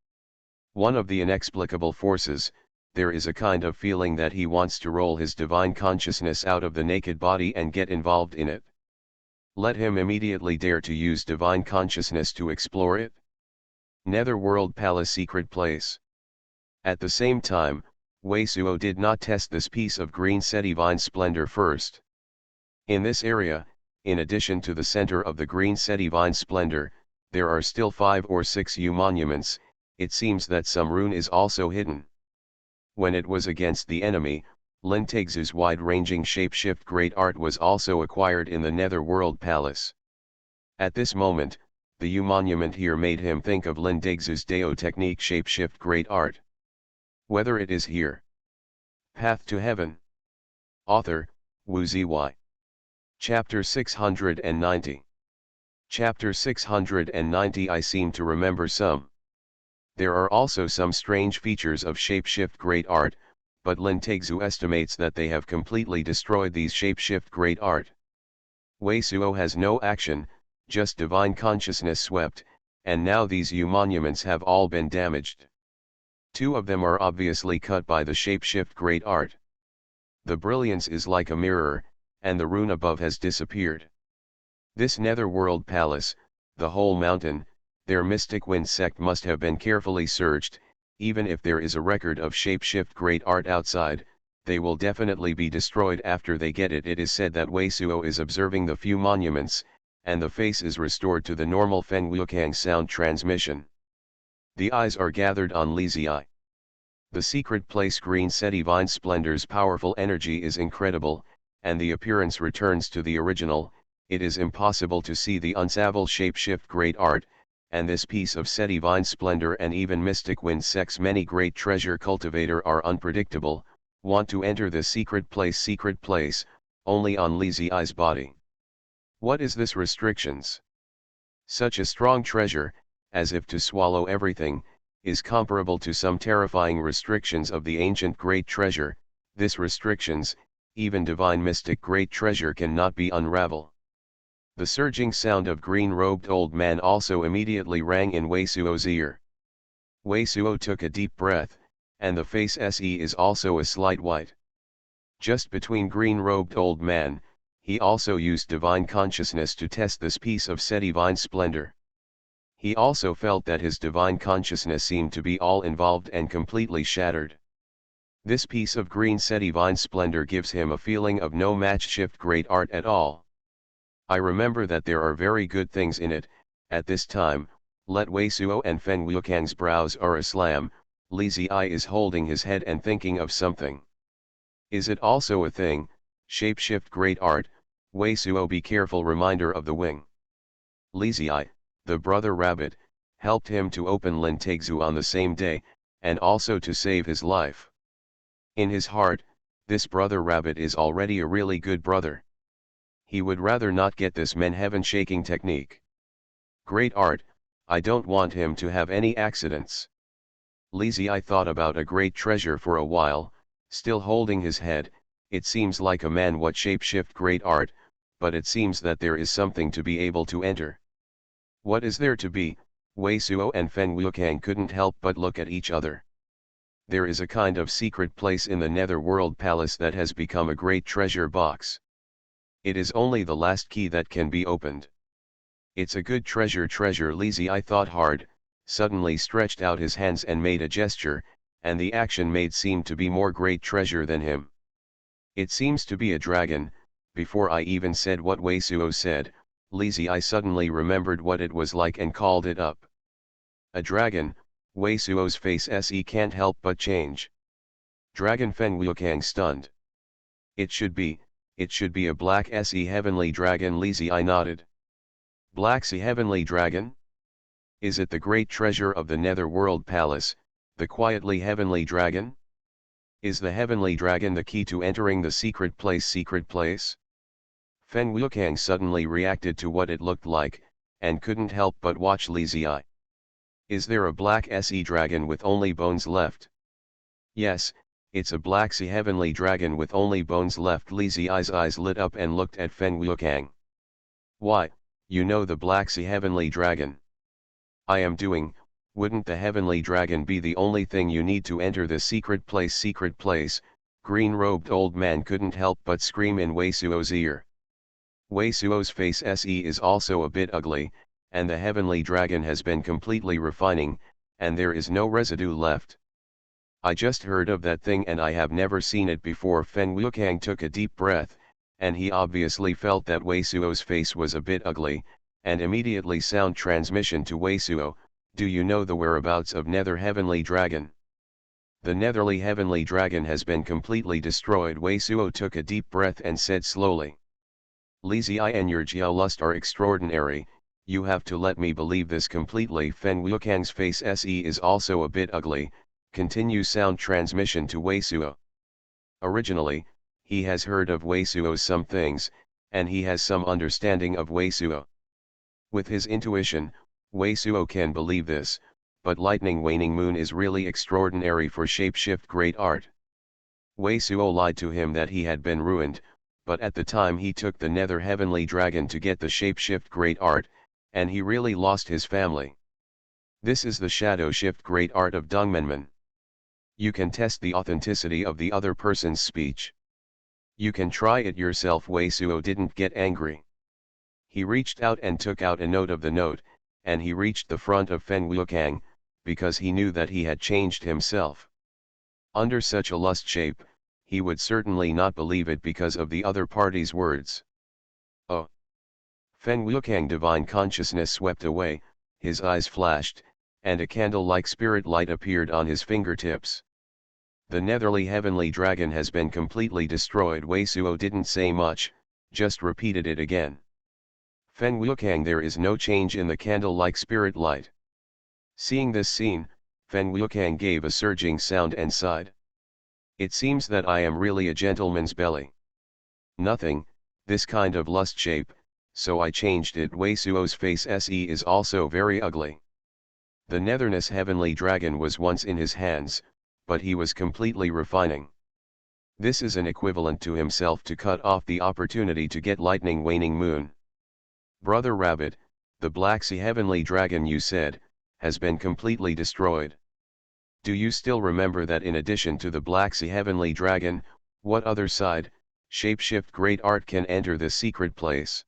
One of the inexplicable forces, there is a kind of feeling that he wants to roll his divine consciousness out of the naked body and get involved in it. Let him immediately dare to use divine consciousness to explore it. Netherworld Palace secret place. At the same time, Wei Suo did not test this piece of green Sedivine splendor first. In this area, in addition to the center of the green Sedivine splendor, there are still 5 or 6 monuments. It seems that some rune is also hidden. When it was against the enemy, Lin Tegzu's wide-ranging shapeshift great art was also acquired in the Netherworld Palace. At this moment, the monument here made him think of Lin Tegzu's Dao technique shapeshift great art. Whether it is here. Path to Heaven. Author, Wu Ziyi. Chapter 690. Chapter 690. I seem to remember some. There are also some strange features of shapeshift great art, but Lin Tegzu estimates that they have completely destroyed these shapeshift great art. Wei Suo has no action, just divine consciousness swept, and now these monuments have all been damaged. 2 of them are obviously cut by the shapeshift great art. The brilliance is like a mirror, and the rune above has disappeared. This Netherworld Palace, the whole mountain, their mystic wind sect must have been carefully searched. Even if there is a record of shapeshift great art outside, they will definitely be destroyed after they get it. It is said that Wei Suo is observing the few monuments, and the face is restored to the normal Feng Wuchang sound transmission. The eyes are gathered on Li Ziyi. The secret place green Sedivine splendor's powerful energy is incredible, and the appearance returns to the original. It is impossible to see the unsavile shapeshift great art, and this piece of Sedivine splendor and even mystic wind sect's many great treasure cultivator are unpredictable, want to enter the secret place only on Li Ziyi's body. What is this restrictions? Such a strong treasure, as if to swallow everything, is comparable to some terrifying restrictions of the ancient great treasure. This restrictions, even divine mystic great treasure cannot be unravel. The surging sound of green-robed old man also immediately rang in Wei Suo's ear. Wei Suo took a deep breath, and the face se is also a slight white. Just between green-robed old man, he also used divine consciousness to test this piece of Sedivine splendor. He also felt that his divine consciousness seemed to be all involved and completely shattered. This piece of green Sedivine splendor gives him a feeling of no match shift great art at all. I remember that there are very good things in it. At this time, let Wei Suo and Feng Wuchang's brows are aslam. Li Ziyi is holding his head and thinking of something. Is it also a thing, shapeshift great art? Wei Suo, be careful, reminder of the wing. Li Ziyi, the brother rabbit, helped him to open Lin Tegzu on the same day, and also to save his life. In his heart, this brother rabbit is already a really good brother. He would rather not get this men heaven shaking technique. Great art, I don't want him to have any accidents. Li Ziyi thought about a great treasure for a while, still holding his head. It seems like a man what shapeshift great art, but it seems that there is something to be able to enter. What is there to be? Wei Suo and Feng Wuchang couldn't help but look at each other. There is a kind of secret place in the Netherworld Palace that has become a great treasure box. It is only the last key that can be opened. It's a good treasure. Li Ziyi thought hard, suddenly stretched out his hands and made a gesture, and the action made seemed to be more great treasure than him. It seems to be a dragon. Before I even said what Wei Suo said, Li Ziyi suddenly remembered what it was like and called it up. A dragon. Wei Suo's face se can't help but change. Dragon. Feng Wuchang stunned. It should be a black se heavenly dragon. Li Ziyi nodded. Black sea heavenly dragon? Is it the great treasure of the Netherworld Palace, the quietly heavenly dragon? Is the heavenly dragon the key to entering the secret place? Feng Wuchang suddenly reacted to what it looked like, and couldn't help but watch Li Ziyi. Is there a black se dragon with only bones left? Yes, It's a black sea heavenly dragon with only bones left. Li Zi's eyes lit up and looked at Feng Wukang. Why, you know the black sea heavenly dragon. I am doing, wouldn't the heavenly dragon be the only thing you need to enter the secret place? Secret place, green-robed old man couldn't help but scream in Wei Suo's ear. Wei Suo's face se is also a bit ugly, and the heavenly dragon has been completely refining, and there is no residue left. I just heard of that thing and I have never seen it before. Feng Wukang took a deep breath, and he obviously felt that Wei Suo's face was a bit ugly, and immediately sound transmission to Wei Suo. Do you know the whereabouts of Nether Heavenly Dragon? The Netherly Heavenly Dragon has been completely destroyed. Wei Suo took a deep breath and said slowly. Li Zi and your Jiao lust are extraordinary, you have to let me believe this completely. Feng Wukang's face se is also a bit ugly, continue sound transmission to Wei Suo. Originally, he has heard of Wei Suo's some things, and he has some understanding of Wei Suo. With his intuition, Wei Suo can believe this, but lightning waning moon is really extraordinary for shapeshift great art. Wei Suo lied to him that he had been ruined, but at the time he took the Nether Heavenly Dragon to get the shapeshift great art, and he really lost his family. This is the shadow shift great art of Dongmenmen. You can test the authenticity of the other person's speech. You can try it yourself. Wei Suo didn't get angry. He reached out and took out a note of the note, and he reached the front of Feng Wukang, because he knew that he had changed himself. Under such a lust shape, he would certainly not believe it because of the other party's words. Oh! Feng Wukang divine consciousness swept away, his eyes flashed, and a candle-like spirit light appeared on his fingertips. The Netherly Heavenly Dragon has been completely destroyed. Wei Suo didn't say much, just repeated it again. Feng Wukang, there is no change in the candle-like spirit light. Seeing this scene, Feng Wukang gave a surging sound and sighed. It seems that I am really a gentleman's belly. Nothing, this kind of lust shape, so I changed it. Wei Suo's face se is also very ugly. The Netherness Heavenly Dragon was once in his hands, but he was completely refining. This is an equivalent to himself to cut off the opportunity to get lightning waning moon. Brother Rabbit, the Black Sea Heavenly Dragon you said, has been completely destroyed. Do you still remember that in addition to the Black Sea Heavenly Dragon, what other side, shapeshift great art can enter this secret place?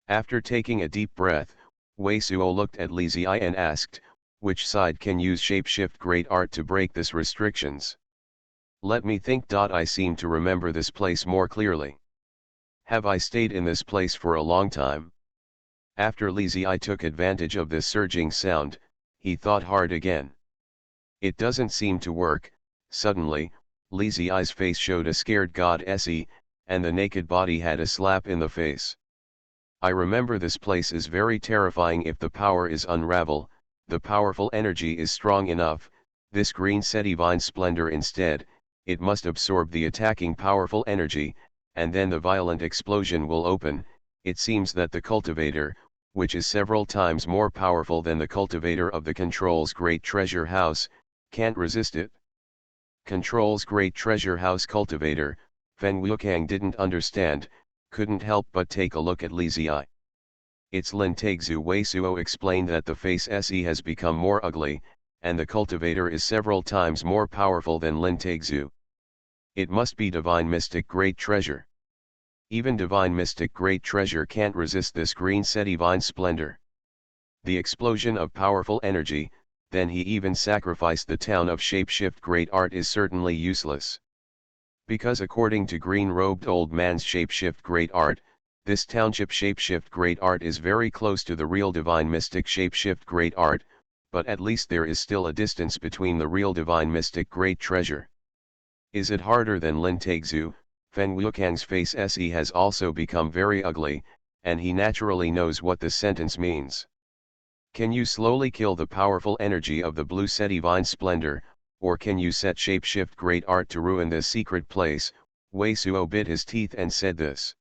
After taking a deep breath, Wei Suo looked at Li Zi and asked, which side can use shapeshift great art to break this restrictions? Let me think. I seem to remember this place more clearly. Have I stayed in this place for a long time? After Li Zi took advantage of this surging sound, he thought hard again. It doesn't seem to work. Suddenly, Li Zi's face showed a scared god se, and the naked body had a slap in the face. I remember this place is very terrifying. If the power is unravel, the powerful energy is strong enough, this green set divine splendor instead, it must absorb the attacking powerful energy, and then the violent explosion will open. It seems that the cultivator, which is several times more powerful than the cultivator of the Control's Great Treasure House, can't resist it. Control's Great Treasure House cultivator, Feng Wukang didn't understand, couldn't help but take a look at Li Zi. It's Lin Taixu. Wei Suo explained that the face se has become more ugly, and the cultivator is several times more powerful than Lin Taixu. It must be Divine Mystic Great Treasure. Even Divine Mystic Great Treasure can't resist this green set divine splendor. The explosion of powerful energy, then he even sacrificed the town of shapeshift great art, is certainly useless. Because according to green-robed old man's shapeshift great art, this township shapeshift great art is very close to the real divine mystic shapeshift great art, but at least there is still a distance between the real divine mystic great treasure. Is it harder than Lin Taixu? Feng Wukang's face se has also become very ugly, and he naturally knows what this sentence means. Can you slowly kill the powerful energy of the blue set divine splendor, or can you set shapeshift great art to ruin this secret place? Wei Suo bit his teeth and said this.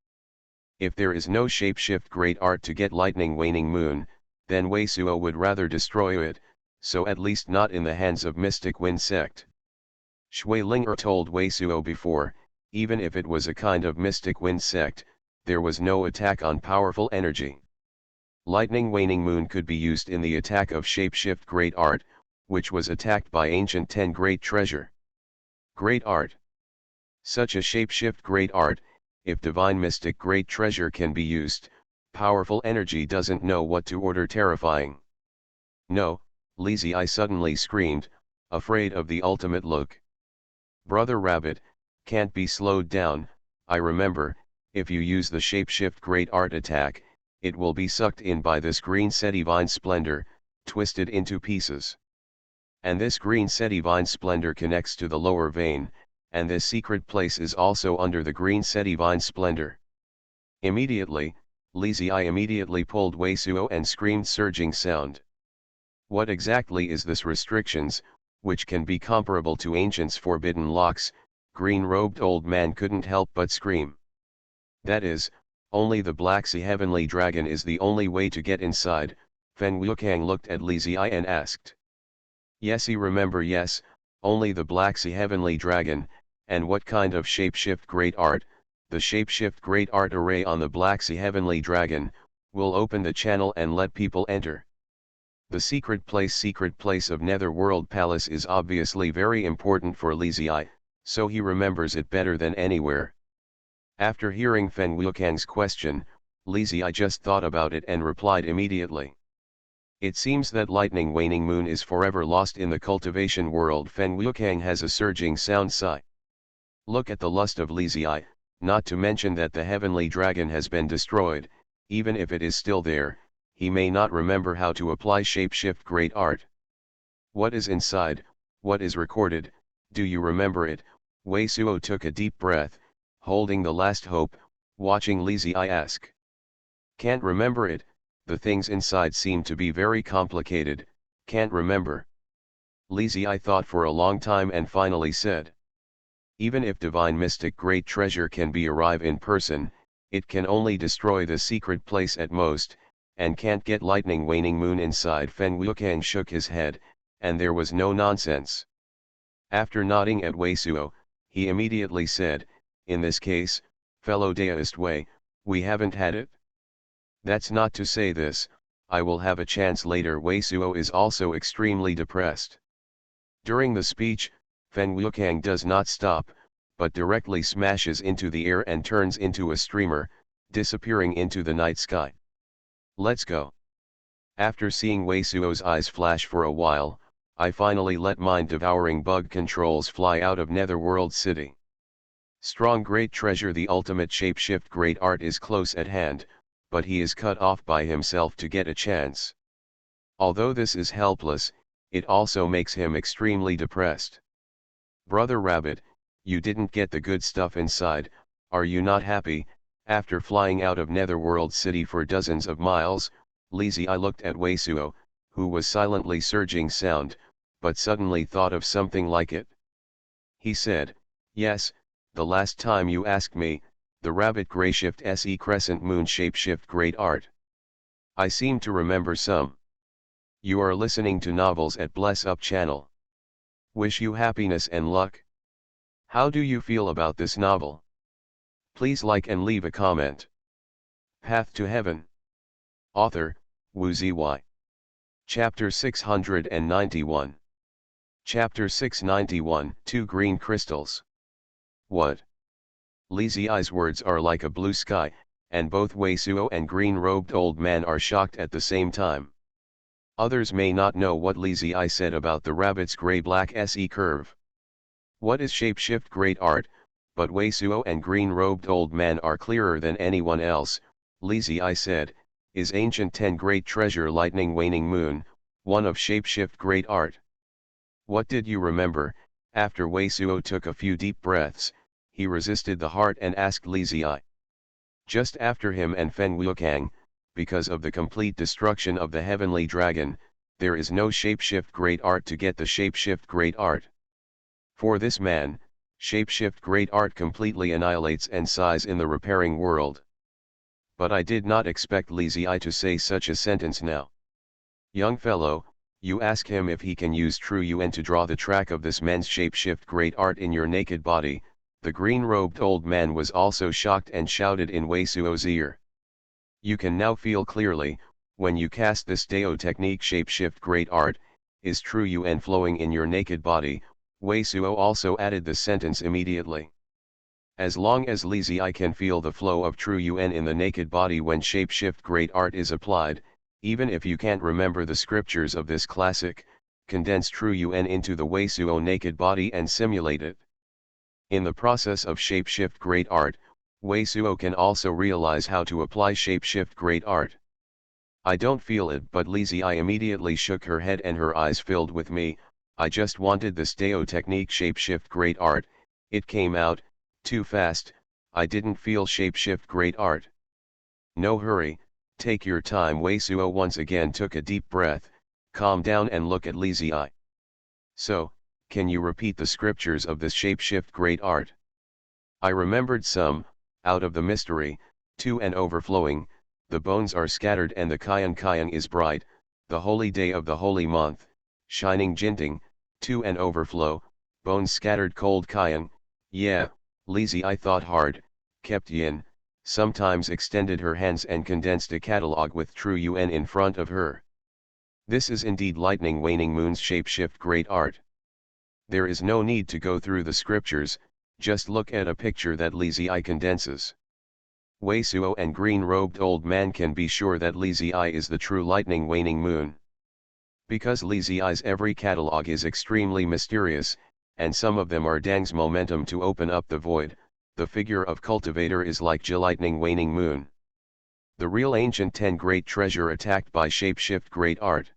If there is no shapeshift great art to get lightning waning moon, then Wei Suo would rather destroy it, so at least not in the hands of Mystic Wind sect. Shui Linger told Wei Suo before, even if it was a kind of mystic wind sect, there was no attack on powerful energy. Lightning Waning Moon could be used in the attack of Shapeshift Great Art, which was attacked by Ancient 10 Great Treasure. Great Art. Such a Shapeshift Great Art, if Divine Mystic Great Treasure can be used, powerful energy doesn't know what to order. Terrifying. No, Li Ziyi suddenly screamed, afraid of the ultimate look. Brother Rabbit, can't be slowed down. I remember, if you use the Shapeshift Great Art attack, it will be sucked in by this green Sedivine Splendor, twisted into pieces. And this green Sedivine Splendor connects to the lower vein, and this secret place is also under the green Sedivine Splendor. Immediately, Li Ziyi immediately pulled Wei Suo and screamed surging sound. What exactly is this restrictions, which can be comparable to Ancient's forbidden locks? Green-robed old man couldn't help but scream. That is, only the Black Sea Heavenly Dragon is the only way to get inside. Fen Wuqiang looked at Li Ziyi and asked. Yes, remember, yes, only the Black Sea Heavenly Dragon. And what kind of Shapeshift Great Art? The Shapeshift Great Art array on the Black Sea Heavenly Dragon will open the channel and let people enter. The secret place of Netherworld Palace is obviously very important for Li Ziyi, so he remembers it better than anywhere. After hearing Fen Wuqiang's question, Li Ziyi just thought about it and replied immediately. It seems that Lightning Waning Moon is forever lost in the cultivation world. Fen Wuqiang has a surging sound sigh. Look at the lust of Li Ziyi, not to mention that the Heavenly Dragon has been destroyed. Even if it is still there, he may not remember how to apply Shapeshift Great Art. What is inside? What is recorded? Do you remember it? Wei Suo took a deep breath, holding the last hope, watching Li Ziyi ask. Can't remember it. The things inside seem to be very complicated. Can't remember. Li Ziyi thought for a long time and finally said. Even if Divine Mystic Great Treasure can be arrive in person, it can only destroy the secret place at most, and can't get Lightning Waning Moon inside. Fen Wuqiang shook his head, and there was no nonsense. After nodding at Wei Suo, he immediately said, in this case, fellow Daoist Wei, we haven't had it? That's not to say this, I will have a chance later. Wei Suo is also extremely depressed. During the speech, Fen Wuqiang does not stop, but directly smashes into the air and turns into a streamer, disappearing into the night sky. Let's go. After seeing Wei Suo's eyes flash for a while, I finally let mind-devouring bug controls fly out of Netherworld City. Strong Great Treasure. The ultimate Shapeshift Great Art is close at hand, but he is cut off by himself to get a chance. Although this is helpless, it also makes him extremely depressed. Brother Rabbit, you didn't get the good stuff inside, are you not happy? After flying out of Netherworld City for dozens of miles, Li Ziyi looked at Wei Suo, who was silently surging sound, but suddenly thought of something like it. He said, yes, the last time you asked me, the Rabbit Greyshift SE Crescent Moon Shapeshift Great Art. I seem to remember some. You are listening to novels at Bless Up channel. Wish you happiness and luck. How do you feel about this novel? Please like and leave a comment. Path to Heaven. Author, Wu Ziyi. Chapter 691. Chapter 691. Two Green Crystals. What? Li Ziyi's words are like a blue sky, and both Wei Suo and green-robed old man are shocked at the same time. Others may not know what Li Ziyi said about the rabbit's gray-black SE curve. What is Shapeshift Great Art? But Wei Suo and green-robed old man are clearer than anyone else. Li Ziyi said, is Ancient 10 Great Treasure Lightning Waning Moon, one of Shapeshift Great Art? What did you remember? After Wei Suo took a few deep breaths, he resisted the heart and asked Li Ziyi. Just after him and Fen Wuqiang, because of the complete destruction of the Heavenly Dragon, there is no Shapeshift Great Art to get the Shapeshift Great Art. For this man, Shapeshift Great Art completely annihilates and sighs in the repairing world. But I did not expect Li Ziyi to say such a sentence now. Young fellow, You ask him if he can use True Yuan to draw the track of this men's shapeshift great art in your naked body. The green-robed old man was also shocked and shouted in Wei Suo's ear. You can now feel clearly, when you cast this Dao technique shapeshift great art, is True Yuan flowing in your naked body. Wei Suo also added the sentence immediately. As long as Li Ziyi can feel the flow of True Yuan in the naked body when shapeshift great art is applied, even if you can't remember the scriptures of this classic, condense True Yuan into the Wei Suo naked body and simulate it. In the process of shapeshift great art, Wei Suo can also realize how to apply shapeshift great art. I don't feel it, but Li Ziyi immediately shook her head and her eyes filled with me. I just wanted this Dao technique shapeshift great art. It came out too fast. I didn't feel shapeshift great art. No hurry, take your time. Wei Suo once again took a deep breath, calm down and look at Li Ziyi. So, can you repeat the scriptures of this shapeshift great art? I remembered some. Out of the mystery, to and overflowing, the bones are scattered and the Kian is bright, the holy day of the holy month, shining Jinting, to and overflow, bones scattered cold Kian. Yeah, Li Ziyi thought hard, kept yin, sometimes extended her hands and condensed a catalogue with True Yuan in front of her. This is indeed lightning waning moon's shapeshift great art. There is no need to go through the scriptures, just look at a picture that Li Ziyi condenses. Wei Suo and green-robed old man can be sure that Li Ziyi is the true lightning waning moon. Because Li Ziyi's every catalogue is extremely mysterious, and some of them are Dang's momentum to open up the void, the figure of cultivator is like lightning waning moon. The real ancient 10 great treasure attacked by shapeshift great art.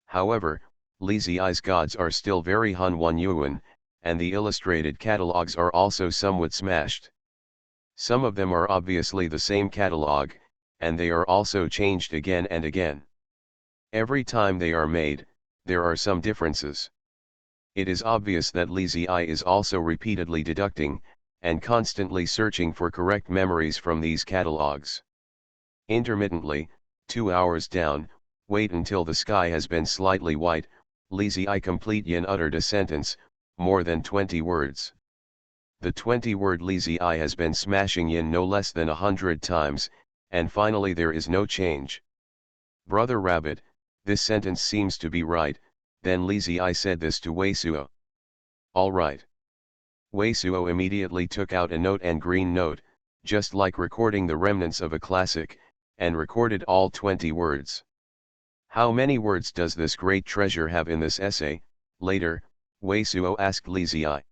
However, Li Ziyi's gods are still very Xuanhuan, and the illustrated catalogues are also somewhat smashed. Some of them are obviously the same catalogue, and they are also changed again and again. Every time they are made, there are some differences. It is obvious that Li Ziyi is also repeatedly deducting, and constantly searching for correct memories from these catalogues. Intermittently, 2 hours down, wait until the sky has been slightly white, Li Ziyi complete yin uttered a sentence, more than 20 words. The 20-word Li Ziyi has been smashing yin no less than 100 times, and finally there is no change. Brother Rabbit, this sentence seems to be right. Then Li Ziyi said this to Wei Suo. All right. Wei Suo immediately took out a note and green note, just like recording the remnants of a classic, and recorded all 20 words. How many words does this great treasure have in this essay? Later, Wei Suo asked Li Ziyi.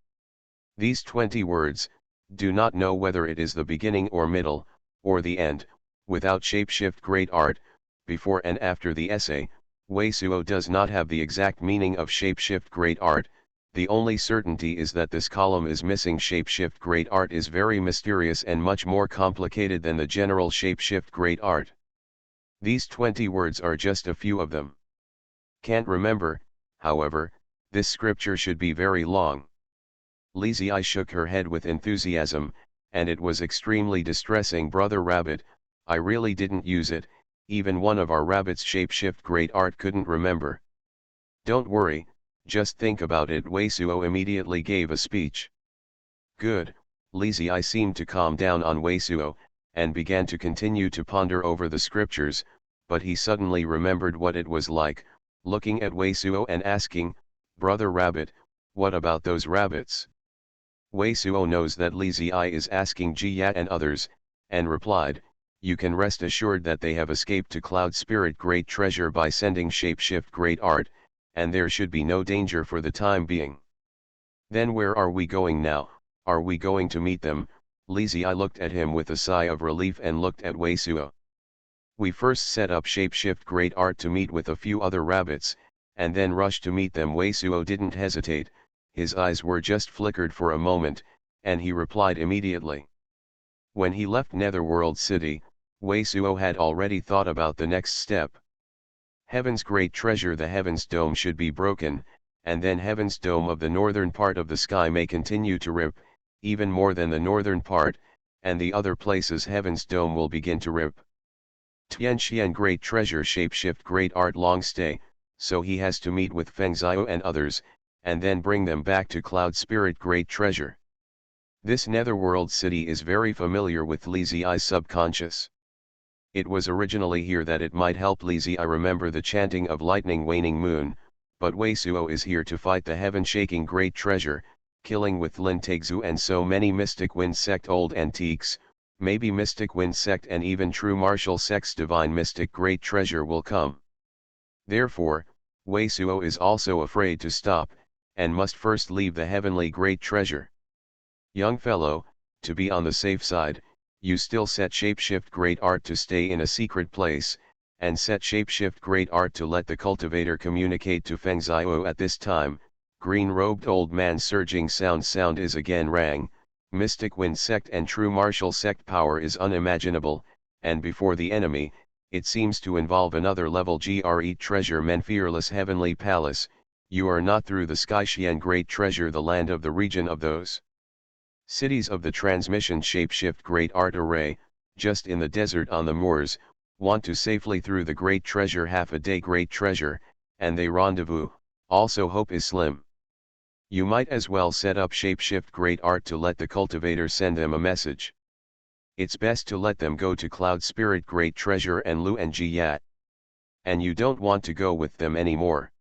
These 20 words, do not know whether it is the beginning or middle, or the end. Without shapeshift great art, before and after the essay, Wei Suo does not have the exact meaning of shapeshift great art. The only certainty is that this column is missing. Shapeshift great art is very mysterious and much more complicated than the general shapeshift great art. These 20 words are just a few of them. Can't remember, however, this scripture should be very long. Li Ziyi shook her head with enthusiasm, and it was extremely distressing. Brother Rabbit, I really didn't use it, even one of our rabbits shapeshift great art couldn't remember. Don't worry, just think about it. Wei Suo immediately gave a speech. Good, Li Ziyi seemed to calm down on Wei Suo, and began to continue to ponder over the scriptures, but he suddenly remembered what it was like, looking at Wei Suo and asking, Brother Rabbit, what about those rabbits? Wei Suo knows that Li Ziyi is asking Ji Yat and others, and replied, you can rest assured that they have escaped to Cloud Spirit Great Treasure by sending shapeshift great art, and there should be no danger for the time being. Then where are we going now? Are we going to meet them? Li Ziyi looked at him with a sigh of relief and looked at Wei Suo. We first set up shapeshift great art to meet with a few other rabbits, and then rush to meet them. Wei Suo didn't hesitate, his eyes were just flickered for a moment, and he replied immediately. When he left Netherworld City, Wei Suo had already thought about the next step. Heaven's great treasure, the Heaven's Dome, should be broken, and then Heaven's Dome of the northern part of the sky may continue to rip, even more than the northern part, and the other places Heaven's Dome will begin to rip. Tianxian great treasure shapeshift great art long stay, so he has to meet with Feng Xiao and others, and then bring them back to Cloud Spirit Great Treasure. This netherworld city is very familiar with Li Zi's subconscious. It was originally here that it might help Li Zi remember the chanting of lightning waning moon, but Wei Suo is here to fight the heaven-shaking great treasure, killing with Lin Taixu and so many Mystic Wind Sect old antiques, maybe Mystic Wind Sect and even true martial sect's divine mystic great treasure will come. Therefore, Wei Suo is also afraid to stop, and must first leave the heavenly great treasure. Young fellow, to be on the safe side, you still set Shapeshift Great Art to stay in a secret place, and set Shapeshift Great Art to let the cultivator communicate to Feng Xiao at this time. Green-robed old man surging sound is again rang, Mystic Wind Sect and true martial sect power is unimaginable, and before the enemy, it seems to involve another level GRE treasure men fearless heavenly palace, you are not through the Sky Xian Great Treasure the land of the region of those cities of the transmission Shapeshift Great Art Array, just in the desert on the moors, want to safely through the Great Treasure half a day Great Treasure, and they rendezvous, also hope is slim. You might as well set up Shapeshift Great Art to let the cultivator send them a message. It's best to let them go to Cloud Spirit Great Treasure and Lu and Ji Yat. And you don't want to go with them anymore.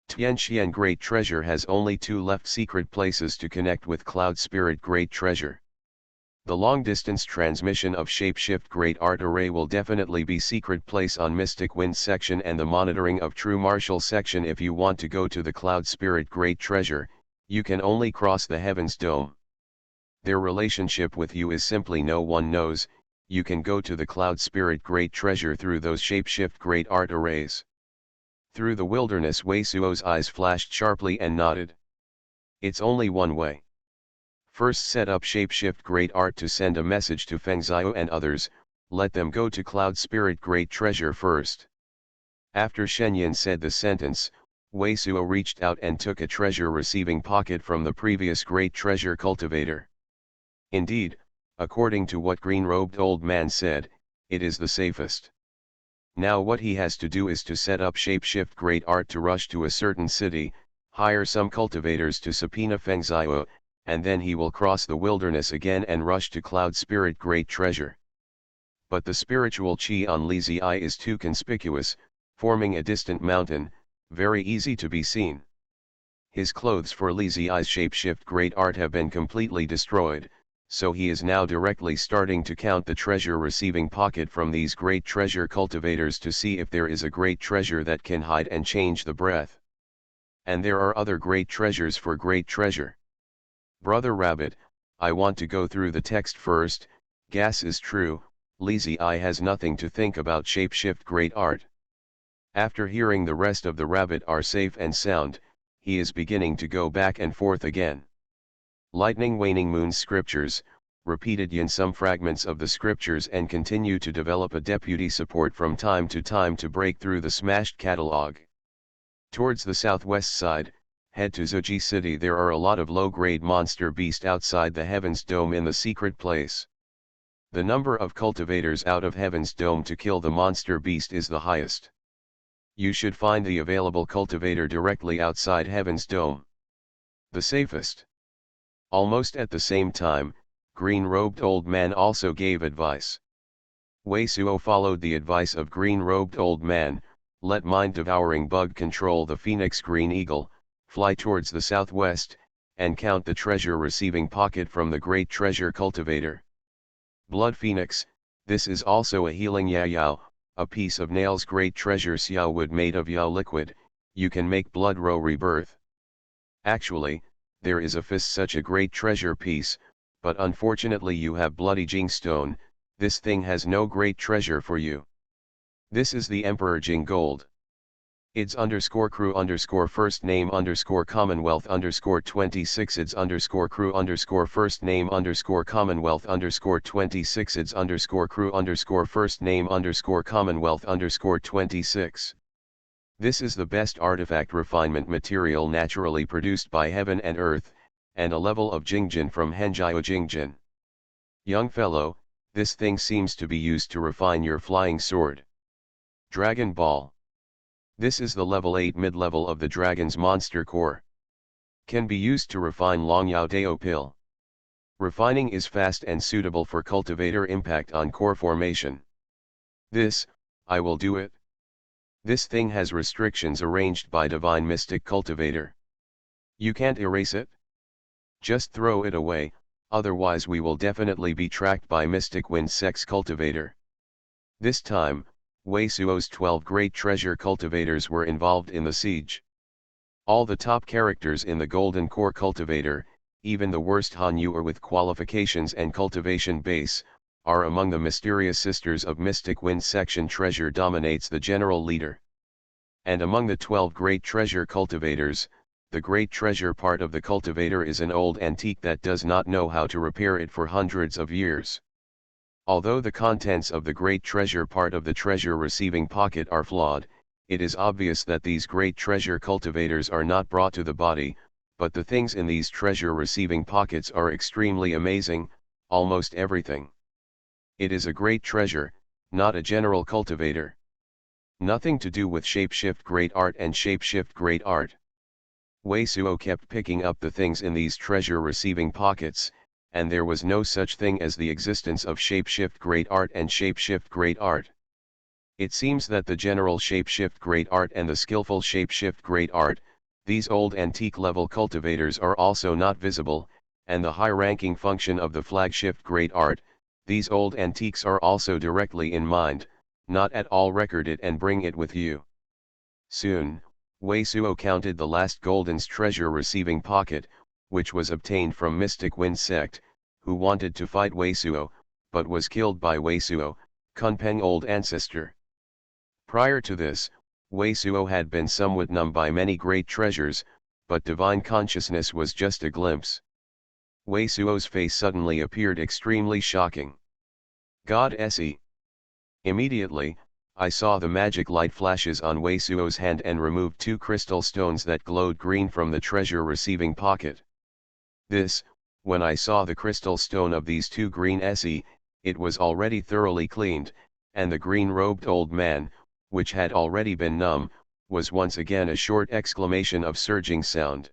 Tianxian Great Treasure has only 2 left secret places to connect with Cloud Spirit Great Treasure. The long-distance transmission of Shapeshift Great Art Array will definitely be secret place on Mystic Wind section and the monitoring of True Martial section. If you want to go to the Cloud Spirit Great Treasure, you can only cross the Heaven's Dome. Their relationship with you is simply no one knows, you can go to the Cloud Spirit Great Treasure through those Shapeshift Great Art Arrays. Through the wilderness Wei Suo's eyes flashed sharply and nodded. It's only one way. First set up Shapeshift Great Art to send a message to Feng Xiao and others, let them go to Cloud Spirit Great Treasure first. After Shenyan said the sentence, Wei Suo reached out and took a treasure receiving pocket from the previous Great Treasure cultivator. Indeed, according to what green-robed old man said, it is the safest. Now what he has to do is to set up Shapeshift Great Art to rush to a certain city, hire some cultivators to subpoena Feng Xiao, and then he will cross the wilderness again and rush to Cloud Spirit Great Treasure. But the spiritual chi on Li Zi is too conspicuous, forming a distant mountain, very easy to be seen. His clothes for Li Zi's Shapeshift Great Art have been completely destroyed, so he is now directly starting to count the treasure receiving pocket from these great treasure cultivators to see if there is a great treasure that can hide and change the breath. And there are other great treasures for great treasure. Brother Rabbit, I want to go through the text first. Gas is true, Li Zi has nothing to think about Shapeshift Great Art. After hearing the rest of the rabbit are safe and sound, he is beginning to go back and forth again. Lightning waning moon scriptures, repeated in some fragments of the scriptures and continue to develop a deputy support from time to break through the smashed catalog. Towards the southwest side, head to Zuji City. There are a lot of low-grade monster beast outside the Heaven's Dome in the secret place. The number of cultivators out of Heaven's Dome to kill the monster beast is the highest. You should find the available cultivator directly outside Heaven's Dome. The safest. Almost at the same time, green-robed old man also gave advice. Wei Suo followed the advice of green-robed old man, let mind-devouring bug control the phoenix green eagle, fly towards the southwest, and count the treasure receiving pocket from the great treasure cultivator. Blood phoenix, this is also a healing yao, a piece of nails great treasure xiao wood made of yao liquid, you can make blood row rebirth. Actually, there is a fist such a great treasure piece, but unfortunately you have bloody Jing stone, this thing has no great treasure for you. This is the Emperor Jing gold. IDS _crew first name Commonwealth 26 IDS crew first name Commonwealth 26 IDS crew first name Commonwealth 26. This is the best artifact refinement material naturally produced by heaven and earth, and a level of Jingjin from Henjiao Jingjin. Young fellow, this thing seems to be used to refine your flying sword. Dragon Ball. This is the level 8 mid-level of the dragon's monster core. Can be used to refine Long Yao Dao pill. Refining is fast and suitable for cultivator impact on core formation. This, I will do it. This thing has restrictions arranged by Divine Mystic Cultivator. You can't erase it? Just throw it away, otherwise we will definitely be tracked by Mystic Wind Sex Cultivator. This time, Wei Suo's 12 great treasure cultivators were involved in the siege. All the top characters in the Golden Core Cultivator, even the worst Han Yuer with qualifications and cultivation base, are among the mysterious sisters of Mystic Wind Section Treasure dominates the general leader. And among the 12 great treasure cultivators, the great treasure part of the cultivator is an old antique that does not know how to repair it for hundreds of years. Although the contents of the great treasure part of the treasure receiving pocket are flawed, it is obvious that these great treasure cultivators are not brought to the body, but the things in these treasure receiving pockets are extremely amazing, almost everything. It is a great treasure, not a general cultivator. Nothing to do with shapeshift great art and shapeshift great art. Wei Suo kept picking up the things in these treasure receiving pockets, and there was no such thing as the existence of shapeshift great art and shapeshift great art. It seems that the general shapeshift great art and the skillful shapeshift great art, these old antique level cultivators are also not visible, and the high-ranking function of the flagship great art, these old antiques are also directly in mind, not at all record it and bring it with you. Soon, Wei Suo counted the last Golden's treasure receiving pocket, which was obtained from Mystic Wind Sect, who wanted to fight Wei Suo, but was killed by Wei Suo, Kunpeng old ancestor. Prior to this, Wei Suo had been somewhat numbed by many great treasures, but divine consciousness was just a glimpse. Wei Suo's face suddenly appeared extremely shocking. God se. Immediately, I saw the magic light flashes on Wei Suo's hand and removed 2 crystal stones that glowed green from the treasure receiving pocket. This, when I saw the crystal stone of these 2 green se, it was already thoroughly cleaned, and the green-robed old man, which had already been numb, was once again a short exclamation of surging sound.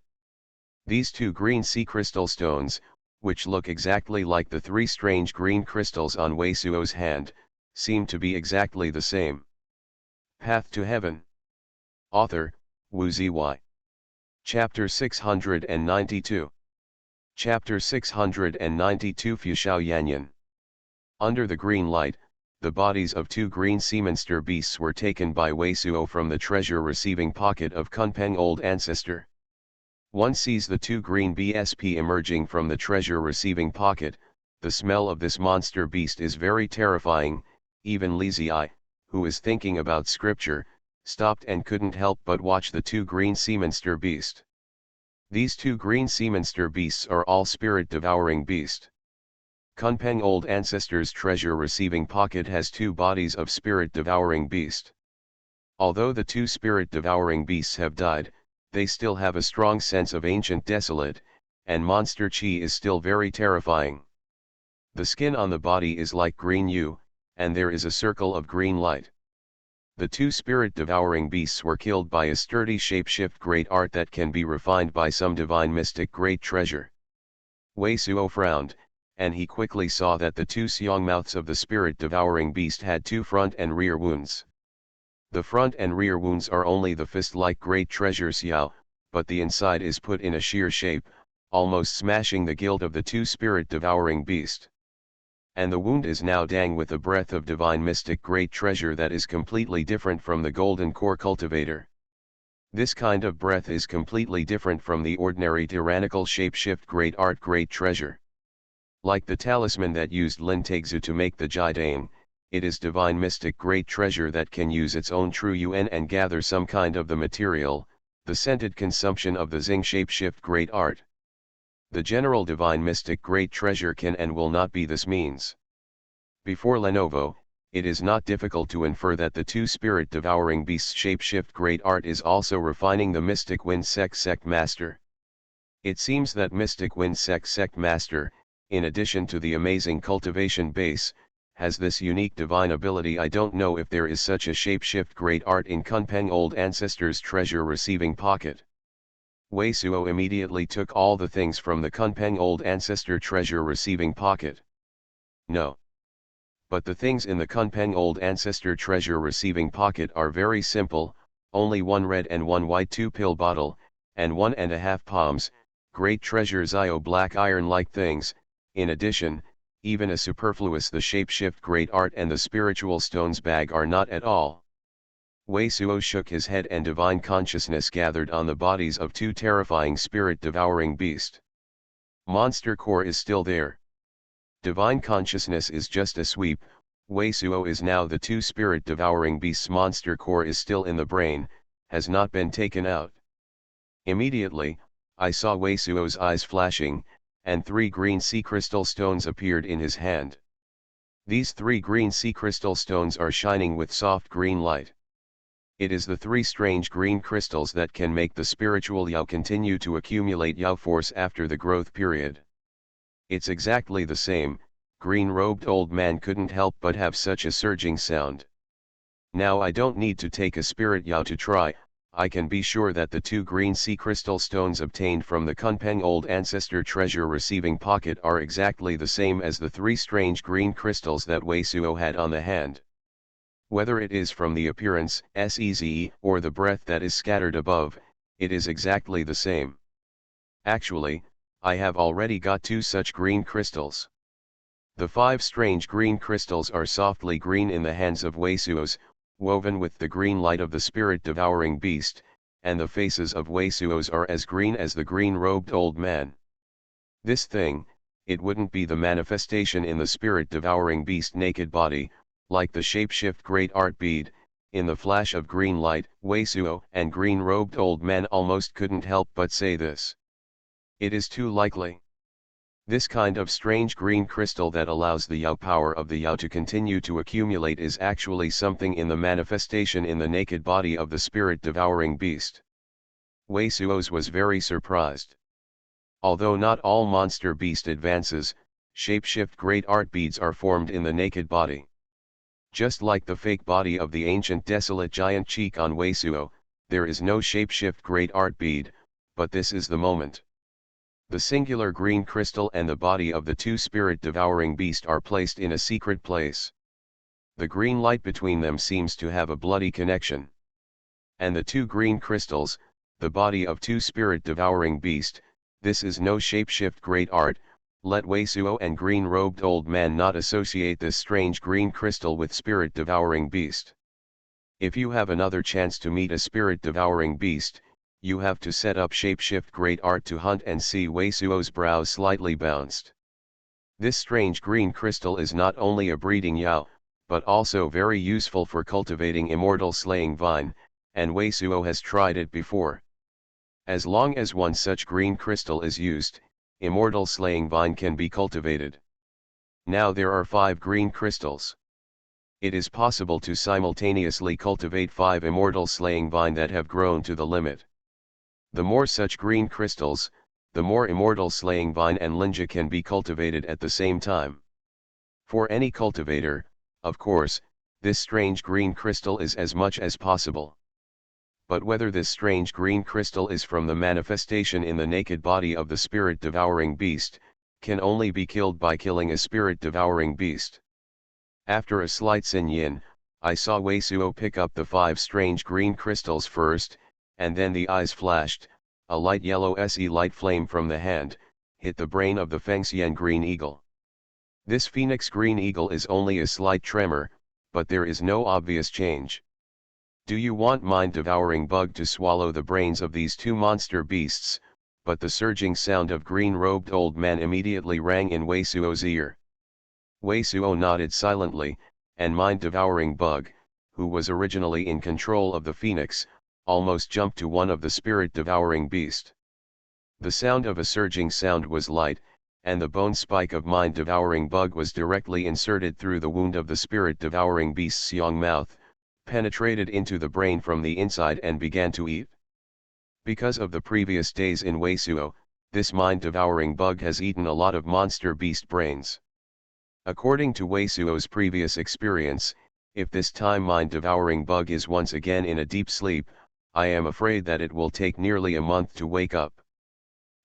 These 2 green sea crystal stones, which look exactly like the 3 strange green crystals on Wei Suo's hand, seem to be exactly the same. Path to Heaven. Author, Wu Ziyi. Chapter 692. Chapter 692 Fuxiao Yanyan. Under the green light, the bodies of 2 green seamonster beasts were taken by Wei Suo from the treasure receiving pocket of Kunpeng old ancestor. One sees the 2 green BSP emerging from the treasure receiving pocket. The smell of this monster beast is very terrifying. Even Li Ziyi, who is thinking about scripture, stopped and couldn't help but watch the 2 green seamonster beast. These 2 green seamonster beasts are all spirit-devouring beast. Kunpeng old ancestor's treasure receiving pocket has 2 bodies of spirit-devouring beast. Although the 2 spirit-devouring beasts have died, they still have a strong sense of ancient desolate, and monster chi is still very terrifying. The skin on the body is like green yew, and there is a circle of green light. The 2 spirit-devouring beasts were killed by a sturdy shapeshift great art that can be refined by some divine mystic great treasure. Wei Suo frowned, and he quickly saw that the 2 xiong mouths of the spirit-devouring beast had 2 front and rear wounds. The front and rear wounds are only the fist-like great treasure xiao, but the inside is put in a sheer shape, almost smashing the guild of the 2 spirit-devouring beast. And the wound is now dang with a breath of divine mystic great treasure that is completely different from the golden core cultivator. This kind of breath is completely different from the ordinary tyrannical shapeshift great art great treasure. Like the talisman that used Lin Taixu to make the Jidaing, it is divine mystic great treasure that can use its own true yuan and gather some kind of the material, the scented consumption of the Xing shapeshift great art. The general divine mystic great treasure can and will not be this means. Before Lenovo, it is not difficult to infer that the 2 spirit-devouring beasts shapeshift great art is also refining the Mystic Wind Sect Master. It seems that Mystic Wind Sect Master, in addition to the amazing cultivation base, has this unique divine ability. I don't know if there is such a shapeshift great art in Kunpeng old ancestors treasure receiving pocket. Wei Suo immediately took all the things from the Kunpeng old ancestor treasure receiving pocket. No. But the things in the Kunpeng old ancestor treasure receiving pocket are very simple, only one red and one white 2-pill bottle, and 1.5 palms, great treasure Zio black iron-like things. In addition, even a superfluous the shapeshift great art and the spiritual stones bag are not at all. Wei Suo shook his head and divine consciousness gathered on the bodies of 2 terrifying spirit-devouring beasts. Monster core is still there. Divine consciousness is just a sweep. Wei Suo is now the 2 spirit-devouring beasts. Monster core is still in the brain, has not been taken out. Immediately, I saw Wei Suo's eyes flashing, and 3 green sea crystal stones appeared in his hand. These 3 green sea crystal stones are shining with soft green light. It is the 3 strange green crystals that can make the spiritual Yao continue to accumulate Yao force after the growth period. It's exactly the same. Green-robed old man couldn't help but have such a surging sound. Now I don't need to take a spirit Yao to try. I can be sure that the 2 green sea crystal stones obtained from the Kunpeng old ancestor treasure receiving pocket are exactly the same as the 3 strange green crystals that Wei Suo had on the hand. Whether it is from the appearance, SEZE, or the breath that is scattered above, it is exactly the same. Actually, I have already got 2 such green crystals. The 5 strange green crystals are softly green in the hands of Wei Suo's, woven with the green light of the spirit-devouring beast, and the faces of Wei Suo's are as green as the green-robed old man. This thing, it wouldn't be the manifestation in the spirit-devouring beast naked body, like the shapeshift great art bead. In the flash of green light, Wei Suo and green-robed old man almost couldn't help but say this. It is too likely. This kind of strange green crystal that allows the Yao power of the Yao to continue to accumulate is actually something in the manifestation in the naked body of the spirit-devouring beast. Wei Suo's was very surprised. Although not all monster beast advances, shapeshift great art beads are formed in the naked body. Just like the fake body of the ancient desolate giant cheek on Wei Suo, there is no shapeshift great art bead, but this is the moment. The singular green crystal and the body of the 2 spirit-devouring beast are placed in a secret place. The green light between them seems to have a bloody connection. And the 2 green crystals, the body of 2 spirit-devouring beast, this is no shapeshift great art. Let Wei Suo and green-robed old man not associate this strange green crystal with spirit-devouring beast. If you have another chance to meet a spirit-devouring beast, you have to set up shapeshift great art to hunt and see. Wei Suo's brows slightly bounced. This strange green crystal is not only a breeding Yao, but also very useful for cultivating immortal slaying vine, and Wei Suo has tried it before. As long as one such green crystal is used, immortal slaying vine can be cultivated. Now there are 5 green crystals. It is possible to simultaneously cultivate 5 immortal slaying vine that have grown to the limit. The more such green crystals, the more immortal slaying vine and linja can be cultivated at the same time. For any cultivator, of course, this strange green crystal is as much as possible. But whether this strange green crystal is from the manifestation in the naked body of the spirit-devouring beast, can only be killed by killing a spirit-devouring beast. After a slight sin-yin, I saw Wei Suo pick up the 5 strange green crystals first, and then the eyes flashed, a light yellow se light flame from the hand, hit the brain of the Fengxian green eagle. This phoenix green eagle is only a slight tremor, but there is no obvious change. Do you want mind-devouring bug to swallow the brains of these 2 monster beasts? But the surging sound of green-robed old man immediately rang in Wei Suo's ear. Wei Suo nodded silently, and mind-devouring bug, who was originally in control of the phoenix, almost jumped to one of the spirit-devouring beast. The sound of a surging sound was light, and the bone spike of mind-devouring bug was directly inserted through the wound of the spirit-devouring beast's young mouth, penetrated into the brain from the inside and began to eat. Because of the previous days in Wei Suo, this mind-devouring bug has eaten a lot of monster beast brains. According to Wei Suo's previous experience, if this time mind-devouring bug is once again in a deep sleep, I am afraid that it will take nearly a month to wake up.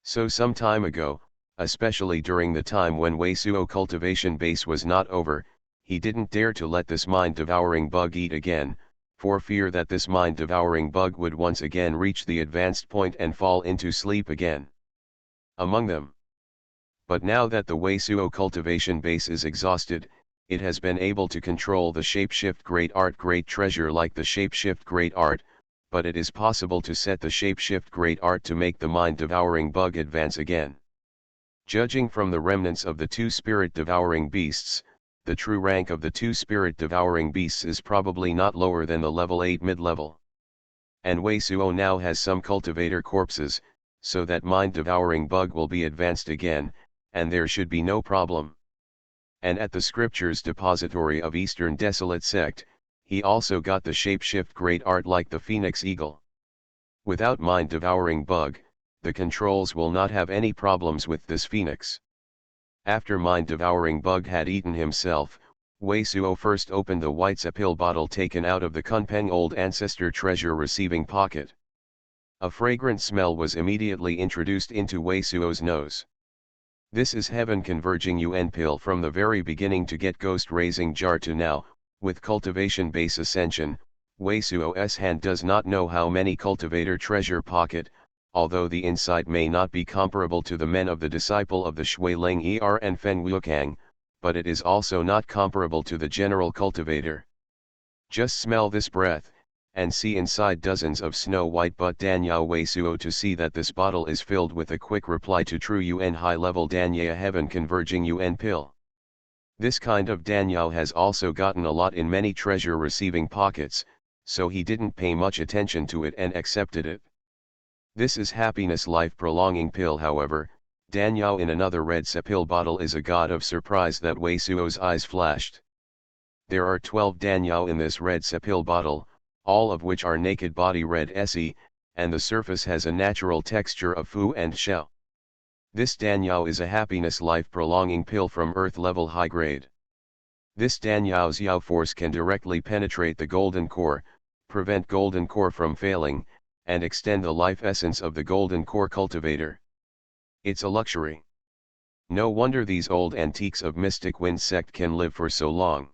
So some time ago, especially during the time when Wei Suo cultivation base was not over, he didn't dare to let this mind-devouring bug eat again, for fear that this mind-devouring bug would once again reach the advanced point and fall into sleep again. Among them. But now that the Wei Suo cultivation base is exhausted, it has been able to control the shapeshift great art great treasure like the shapeshift great art, but it is possible to set the shapeshift great art to make the mind-devouring bug advance again. Judging from the remnants of the two spirit-devouring beasts, the true rank of the two spirit-devouring beasts is probably not lower than the level 8 mid-level. And Wei Suo now has some cultivator corpses, so that mind-devouring bug will be advanced again, and there should be no problem. And at the scriptures depository of Eastern Desolate Sect, he also got the shapeshift great art like the phoenix eagle. Without mind-devouring bug, the controls will not have any problems with this phoenix. After mind-devouring bug had eaten himself, Wei Suo first opened the white sapil bottle taken out of the Kunpeng Old Ancestor treasure receiving pocket. A fragrant smell was immediately introduced into Wei Suo's nose. This is heaven converging Yuan pill from the very beginning to get ghost raising jar to now, with cultivation base ascension. Wei Suo's hand does not know how many cultivator treasure pocket, although the insight may not be comparable to the men of the disciple of the Shui Ling Er and Feng Wukang, but it is also not comparable to the general cultivator. Just smell this breath, and see inside dozens of snow white but Danyao Wei Suo to see that this bottle is filled with a quick reply to true Yuan high level Danya heaven converging Yuan pill. This kind of Danyao has also gotten a lot in many treasure receiving pockets, so he didn't pay much attention to it and accepted it. This is happiness life prolonging pill. However, Danyao in another red sapil bottle is a god of surprise that Wei Suo's eyes flashed. There are 12 Danyao in this red sapil bottle, all of which are naked body red se, and the surface has a natural texture of fu and shell. This Danyao is a happiness life prolonging pill from earth level high grade. This Danyao's Yao force can directly penetrate the golden core, prevent golden core from failing, and extend the life essence of the golden core cultivator. It's a luxury. No wonder these old antiques of Mystic Wind sect can live for so long.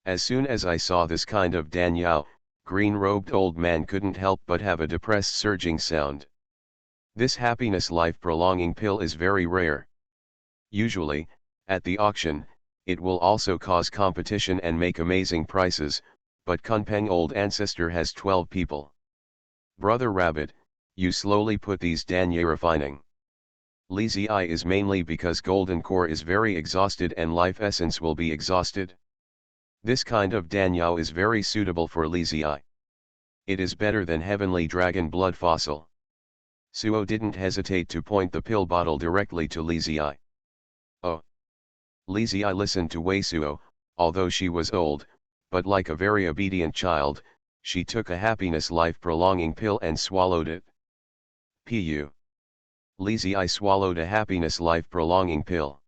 As soon as I saw this kind of Danyao, green-robed old man couldn't help but have a depressed surging sound. This happiness life-prolonging pill is very rare. Usually, at the auction, it will also cause competition and make amazing prices, but Kunpeng Old Ancestor has 12 people. Brother Rabbit, you slowly put these Danya refining. Lazy eye is mainly because golden core is very exhausted and life essence will be exhausted. This kind of Danyao is very suitable for lazy eye. It is better than heavenly dragon blood fossil. Suo didn't hesitate to point the pill bottle directly to lazy eye. Oh. Lazy eye listened to Wei Suo, although she was old, but like a very obedient child, she took a happiness life prolonging pill and swallowed it. Pu. Lazy eye swallowed a happiness life prolonging pill.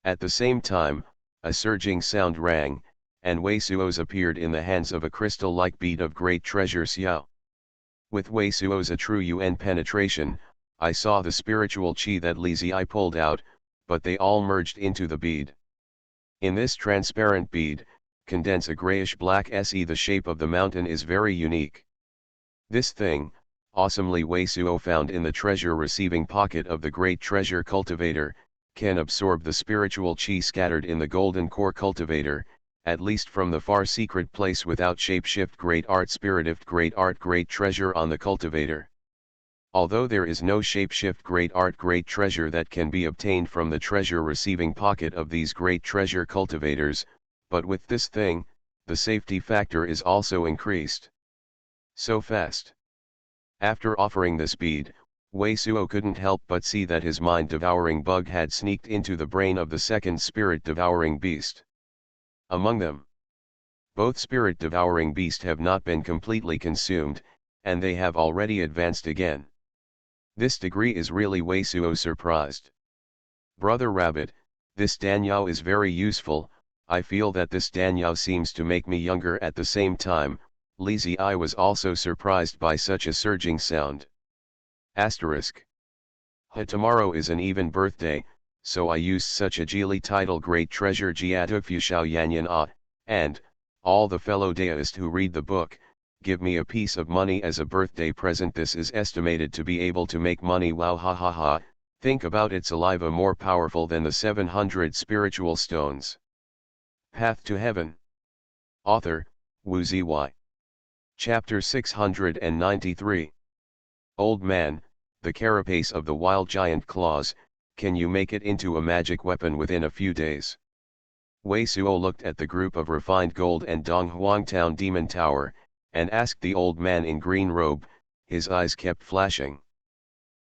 At the same time, a surging sound rang, and Wei Suo's appeared in the hands of a crystal-like bead of great treasure Xiao. With Wei Suo's a true Yuan penetration, I saw the spiritual chi that Lazy eye pulled out, but they all merged into the bead. In this transparent bead, condense a grayish-black se. The shape of the mountain is very unique. This thing, awesomely Wei Suo found in the treasure receiving pocket of the great treasure cultivator, can absorb the spiritual chi scattered in the golden core cultivator, at least from the far secret place without shapeshift great art great treasure on the cultivator. Although there is no shapeshift great art great treasure that can be obtained from the treasure receiving pocket of these great treasure cultivators, but with this thing, the safety factor is also increased. So fast. After offering this bead, Wei Suo couldn't help but see that his mind-devouring bug had sneaked into the brain of the second spirit-devouring beast. Among them, both spirit-devouring beast have not been completely consumed, and they have already advanced again. This degree is really Wei Suo surprised. Brother Rabbit, This danyao is very useful. I feel that this danyao seems to make me younger at the same time. Lazy I was also surprised by such a surging sound. Asterisk. Tomorrow is an even birthday, so I used such a geely title Great Treasure Jiatuk Fu Shao Yanyan Ah, and, all the fellow daists who read the book, give me a piece of money as a birthday present. This is estimated to be able to make money. Wow, ha ha ha. Think about it, saliva more powerful than the 700 spiritual stones. Path to Heaven. Author, Wu Zy. Chapter 693. Old man, the carapace of the wild giant claws, can you make it into a magic weapon within a few days? Wei Suo looked at the group of refined gold and Donghuang Town Demon Tower, and asked the old man in green robe. His eyes kept flashing.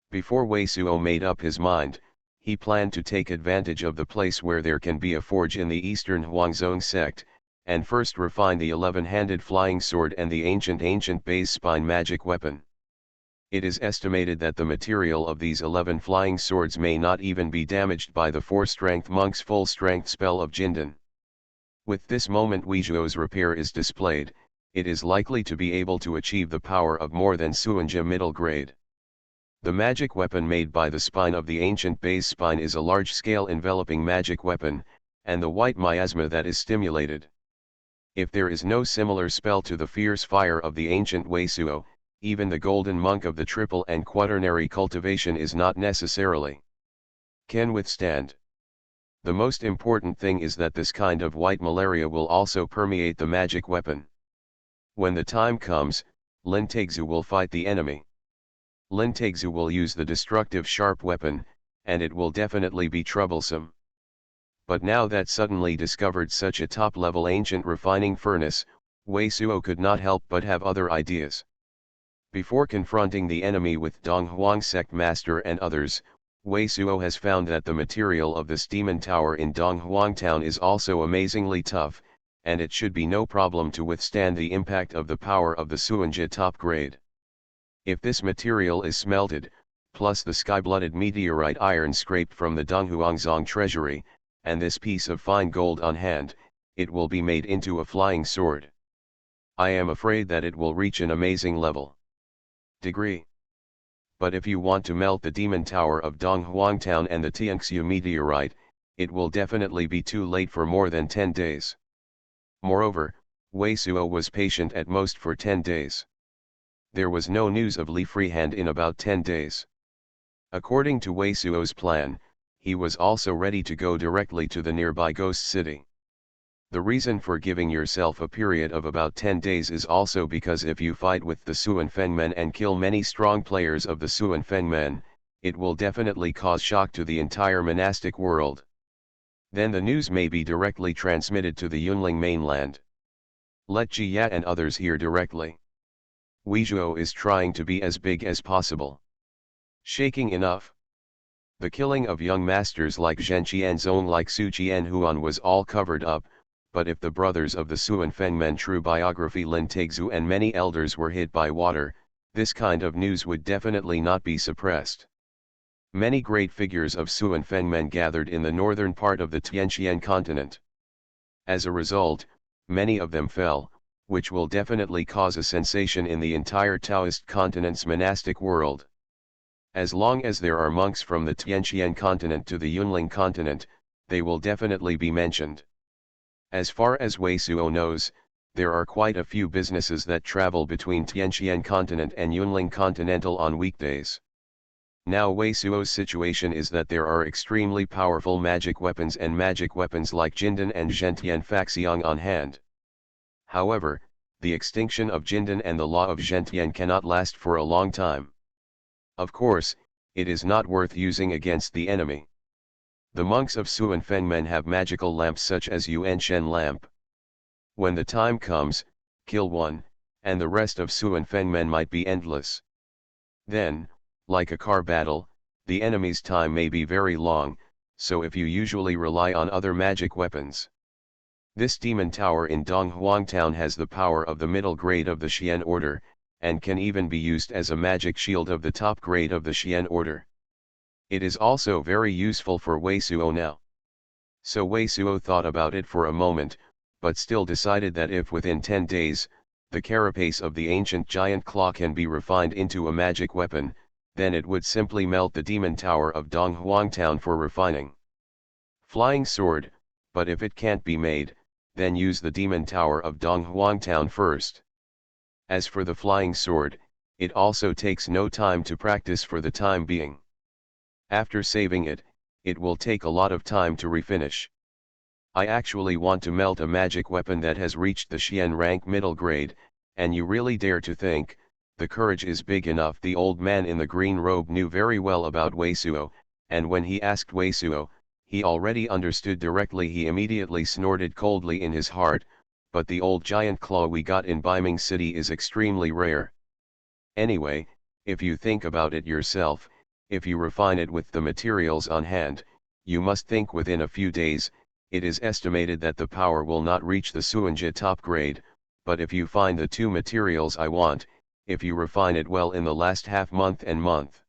Before Wei Suo made up his mind, he planned to take advantage of the place where there can be a forge in the eastern Huangzong sect, and first refine the 11-handed flying sword and the ancient base spine magic weapon. It is estimated that the material of these 11 flying swords may not even be damaged by the 4-strength monk's full-strength spell of Jindan. With this moment Weizhuo's repair is displayed, it is likely to be able to achieve the power of more than Xuanhuan middle grade. The magic weapon made by the spine of the ancient base spine is a large-scale enveloping magic weapon, and the white miasma that is stimulated. If there is no similar spell to the fierce fire of the ancient Wei Suo, even the golden monk of the triple and quaternary cultivation is not necessarily can withstand. The most important thing is that this kind of white malaria will also permeate the magic weapon. When the time comes, Lin Taixu will fight the enemy. Lin Taixu will use the destructive sharp weapon, and it will definitely be troublesome. But now that suddenly discovered such a top-level ancient refining furnace, Wei Suo could not help but have other ideas. Before confronting the enemy with Donghuang sect master and others, Wei Suo has found that the material of this demon tower in Donghuang town is also amazingly tough, and it should be no problem to withstand the impact of the power of the Xuanjia top grade. If this material is smelted, plus the sky-blooded meteorite iron scraped from the Donghuangzong treasury, and this piece of fine gold on hand, it will be made into a flying sword. I am afraid that it will reach an amazing level. Degree. But if you want to melt the demon tower of Donghuang town and the Tianxiu meteorite, it will definitely be too late for more than 10 days. Moreover, Wei Suo was patient at most for 10 days. There was no news of Li Freehand in about 10 days. According to Wei Suo's plan, he was also ready to go directly to the nearby ghost city. The reason for giving yourself a period of about 10 days is also because if you fight with the Suan Fengmen and kill many strong players of the Suan Fengmen, it will definitely cause shock to the entire monastic world. Then the news may be directly transmitted to the Yunling mainland. Let Jia and others hear directly. Weizhuo is trying to be as big as possible. Shaking enough. The killing of young masters like Zhen Qianzong like Su Qianhuan was all covered up, but if the brothers of the Suan Fengmen true biography Lin Taixu and many elders were hit by water, this kind of news would definitely not be suppressed. Many great figures of Suan Fengmen gathered in the northern part of the Tianxian continent. As a result, many of them fell, which will definitely cause a sensation in the entire Taoist continent's monastic world. As long as there are monks from the Tianxian continent to the Yunling continent, they will definitely be mentioned. As far as Wei Suo knows, there are quite a few businesses that travel between Tianxian continent and Yunling continental on weekdays. Now Wei Suo's situation is that there are extremely powerful magic weapons and magic weapons like Jindan and Zhentian Faxiang on hand. However, the extinction of Jindan and the law of Zhentian cannot last for a long time. Of course, it is not worth using against the enemy. The monks of Suan Fengmen have magical lamps such as Yuan Shen lamp. When the time comes, kill one, and the rest of Suan Fengmen might be endless. Then, like a car battle, the enemy's time may be very long, so if you usually rely on other magic weapons. This demon tower in Donghuang town has the power of the middle grade of the Xian order, and can even be used as a magic shield of the top grade of the Xian order. It is also very useful for Wei Suo now. So Wei Suo thought about it for a moment, but still decided that if within 10 days, the carapace of the ancient giant claw can be refined into a magic weapon, then it would simply melt the demon tower of Donghuang Town for refining. Flying sword, but if it can't be made, then use the demon tower of Donghuang Town first. As for the flying sword, it also takes no time to practice for the time being. After saving it, it will take a lot of time to refinish. I actually want to melt a magic weapon that has reached the Xian rank middle grade, and you really dare to think, the courage is big enough. The old man in the green robe knew very well about Wei Suo, and when he asked Wei Suo, he already understood directly. He immediately snorted coldly in his heart, but the old giant claw we got in Beiming City is extremely rare. Anyway, if you think about it yourself, if you refine it with the materials on hand, you must think within a few days. It is estimated that the power will not reach the Xuanji top grade, but if you find the two materials I want, if you refine it well in the last half month and month.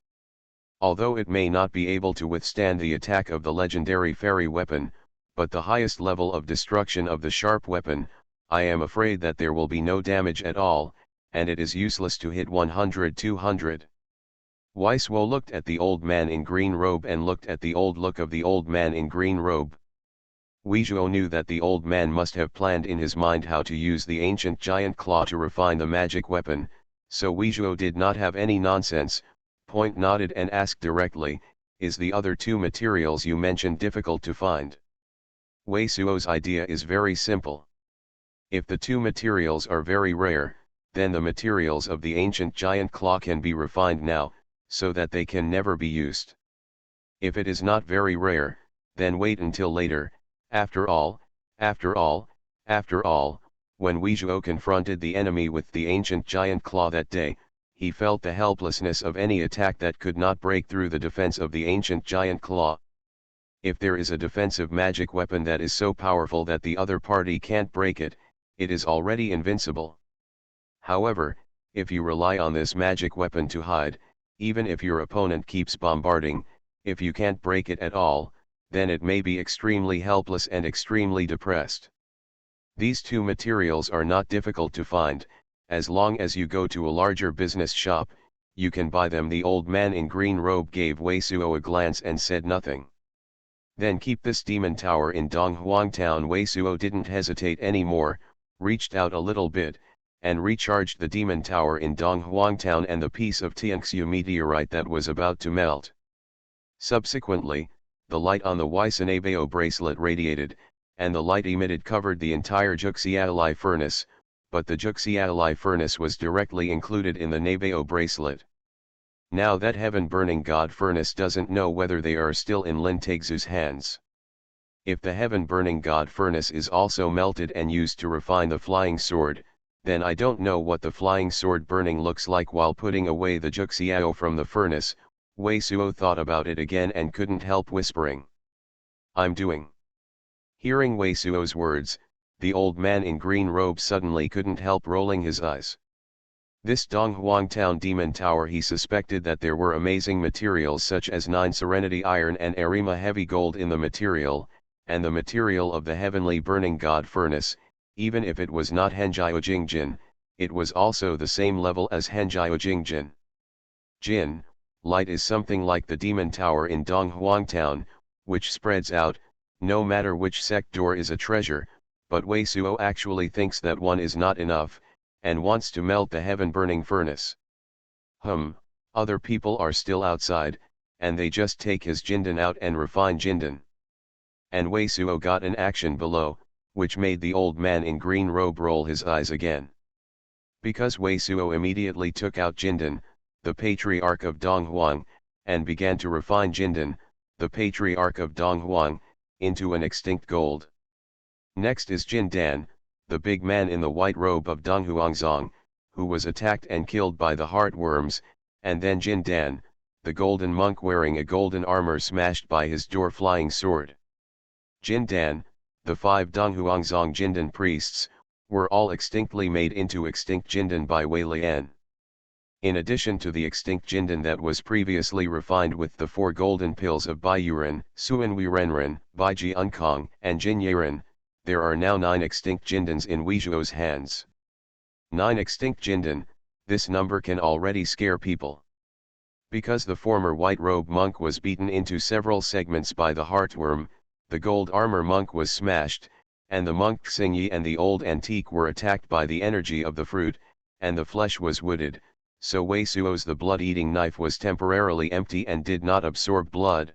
Although it may not be able to withstand the attack of the legendary fairy weapon, but the highest level of destruction of the sharp weapon, I am afraid that there will be no damage at all, and it is useless to hit 100-200. Wei Suo looked at the old man in green robe and looked at the old look of the old man in green robe. Wei Suo knew that the old man must have planned in his mind how to use the ancient giant claw to refine the magic weapon, so Wei Suo did not have any nonsense, nodded and asked directly, "Is the other two materials you mentioned difficult to find?" Wei Suo's idea is very simple. If the two materials are very rare, then the materials of the ancient giant claw can be refined now, so that they can never be used. If it is not very rare, then wait until later. After all, when Wei Suo confronted the enemy with the ancient giant claw that day, he felt the helplessness of any attack that could not break through the defense of the ancient giant claw. If there is a defensive magic weapon that is so powerful that the other party can't break it, it is already invincible. However, if you rely on this magic weapon to hide, even if your opponent keeps bombarding, if you can't break it at all, then it may be extremely helpless and extremely depressed. These two materials are not difficult to find. As long as you go to a larger business shop, you can buy them. The old man in green robe gave Wei Suo a glance and said nothing. Then keep this demon tower in Donghuang Town. Wei Suo didn't hesitate anymore, reached out a little bit, and recharged the demon tower in Donghuang Town and the piece of Tianxiu meteorite that was about to melt. Subsequently, the light on the Weisanabeo bracelet radiated, and the light emitted covered the entire Juxiaoli furnace, but the Juxiaoli furnace was directly included in the Nabeo bracelet. Now that heaven-burning god furnace doesn't know whether they are still in Lin Tegzu's hands. If the heaven-burning god furnace is also melted and used to refine the flying sword, then I don't know what the flying sword burning looks like while putting away the Juxiao from the furnace. Wei Suo thought about it again and couldn't help whispering, "I'm doing." Hearing Wei Suo's words, the old man in green robe suddenly couldn't help rolling his eyes. This Donghuang Town demon tower, he suspected that there were amazing materials such as 9 serenity iron and Arima heavy gold in the material, and the material of the heavenly burning god furnace, even if it was not Henjiao Jingjin, it was also the same level as Henjiao Jingjin. Jin, light is something like the demon tower in Donghuang Town, which spreads out, no matter which sector is a treasure, but Wei Suo actually thinks that one is not enough, and wants to melt the heaven-burning furnace. Other people are still outside, and they just take his Jindan out and refine Jindan. And Wei Suo got an action below, which made the old man in green robe roll his eyes again. Because Wei Suo immediately took out Jindan, the patriarch of Donghuang, and began to refine Jindan, the patriarch of Donghuang, into an extinct gold. Next is Jindan, the big man in the white robe of Donghuangzong, who was attacked and killed by the heartworms, and then Jindan, the golden monk wearing a golden armor smashed by his door flying sword. Jindan, the 5 Donghuangzong Jindan priests, were all extinctly made into extinct Jindan by Wei Lian. In addition to the extinct Jindan that was previously refined with the 4 golden pills of Baiyuran, Xuanhuan, Baiji Unkong, and Jinyaran, there are now 9 extinct Jindans in Weizhuo's hands. 9 extinct Jindan, this number can already scare people. Because the former white robe monk was beaten into several segments by the heartworm, the gold armor monk was smashed, and the monk Xingyi and the old antique were attacked by the energy of the fruit, and the flesh was wooded, so Wei Suo's the blood-eating knife was temporarily empty and did not absorb blood.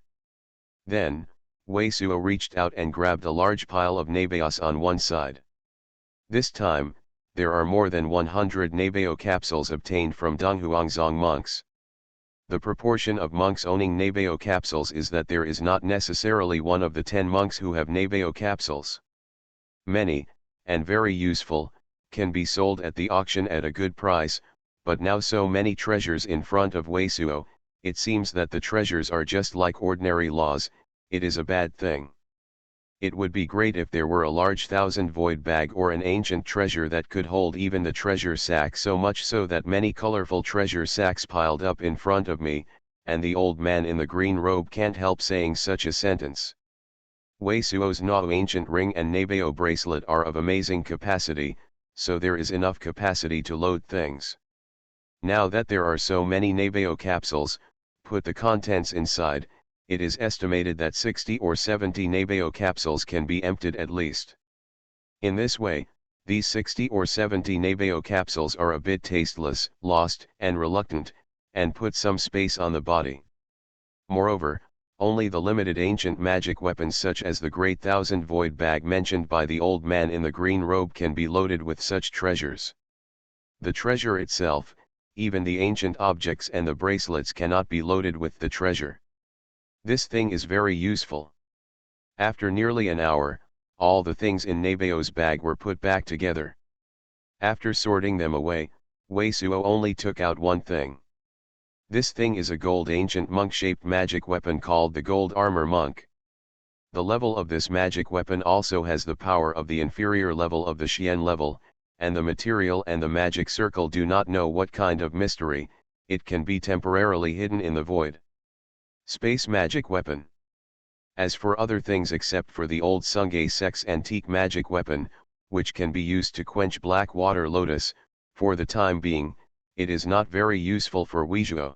Then, Wei Suo reached out and grabbed a large pile of Nabeos on one side. This time, there are more than 100 Nabeo capsules obtained from Donghuangzong monks. The proportion of monks owning Nabeo capsules is that there is not necessarily one of the 10 monks who have Nabeo capsules. Many, and very useful, can be sold at the auction at a good price, but now so many treasures in front of Wei Suo, it seems that the treasures are just like ordinary laws. It is a bad thing. It would be great if there were a large 1,000 void bag or an ancient treasure that could hold even the treasure sack, so much so that many colorful treasure sacks piled up in front of me, and the old man in the green robe can't help saying such a sentence. Wei Suo's Nao ancient ring and Nabeo bracelet are of amazing capacity, so there is enough capacity to load things. Now that there are so many Nabeo capsules, put the contents inside. It is estimated that 60 or 70 Nabeo capsules can be emptied at least. In this way, these 60 or 70 Nabeo capsules are a bit tasteless, lost, and reluctant, and put some space on the body. Moreover, only the limited ancient magic weapons such as the great 1,000 void bag mentioned by the old man in the green robe can be loaded with such treasures. The treasure itself, even the ancient objects and the bracelets cannot be loaded with the treasure. This thing is very useful. After nearly an hour, all the things in Nabeo's bag were put back together. After sorting them away, Wei Suo only took out one thing. This thing is a gold ancient monk-shaped magic weapon called the Gold Armor Monk. The level of this magic weapon also has the power of the inferior level of the Xian level, and the material and the magic circle do not know what kind of mystery. It can be temporarily hidden in the void. Space magic weapon. As for other things except for the old Sungay Sex antique magic weapon, which can be used to quench black water lotus, for the time being, it is not very useful for Weizhuo.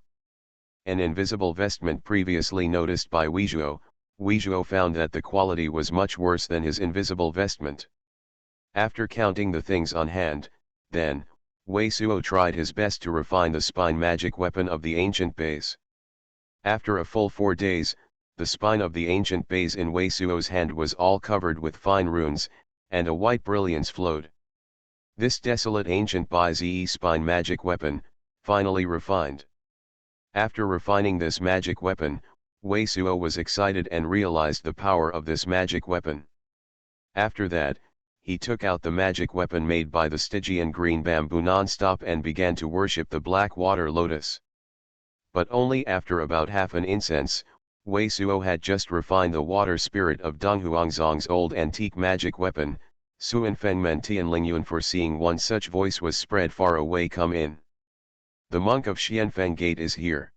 An invisible vestment previously noticed by Weizhuo found that the quality was much worse than his invisible vestment. After counting the things on hand, then, Wei Suo tried his best to refine the spine magic weapon of the ancient base. After a full 4 days, the spine of the ancient base in Wei Suo's hand was all covered with fine runes, and a white brilliance flowed. This desolate ancient Bai-Ze spine magic weapon, finally refined. After refining this magic weapon, Wei Suo was excited and realized the power of this magic weapon. After that, he took out the magic weapon made by the Stygian green bamboo non-stop and began to worship the black water lotus. But only after about half an incense, Wei Suo had just refined the water spirit of Donghuangzong's old antique magic weapon. Xuanfeng Men Tianlingyuan, foreseeing one such voice was spread far away, come in. The monk of Xianfeng Gate is here.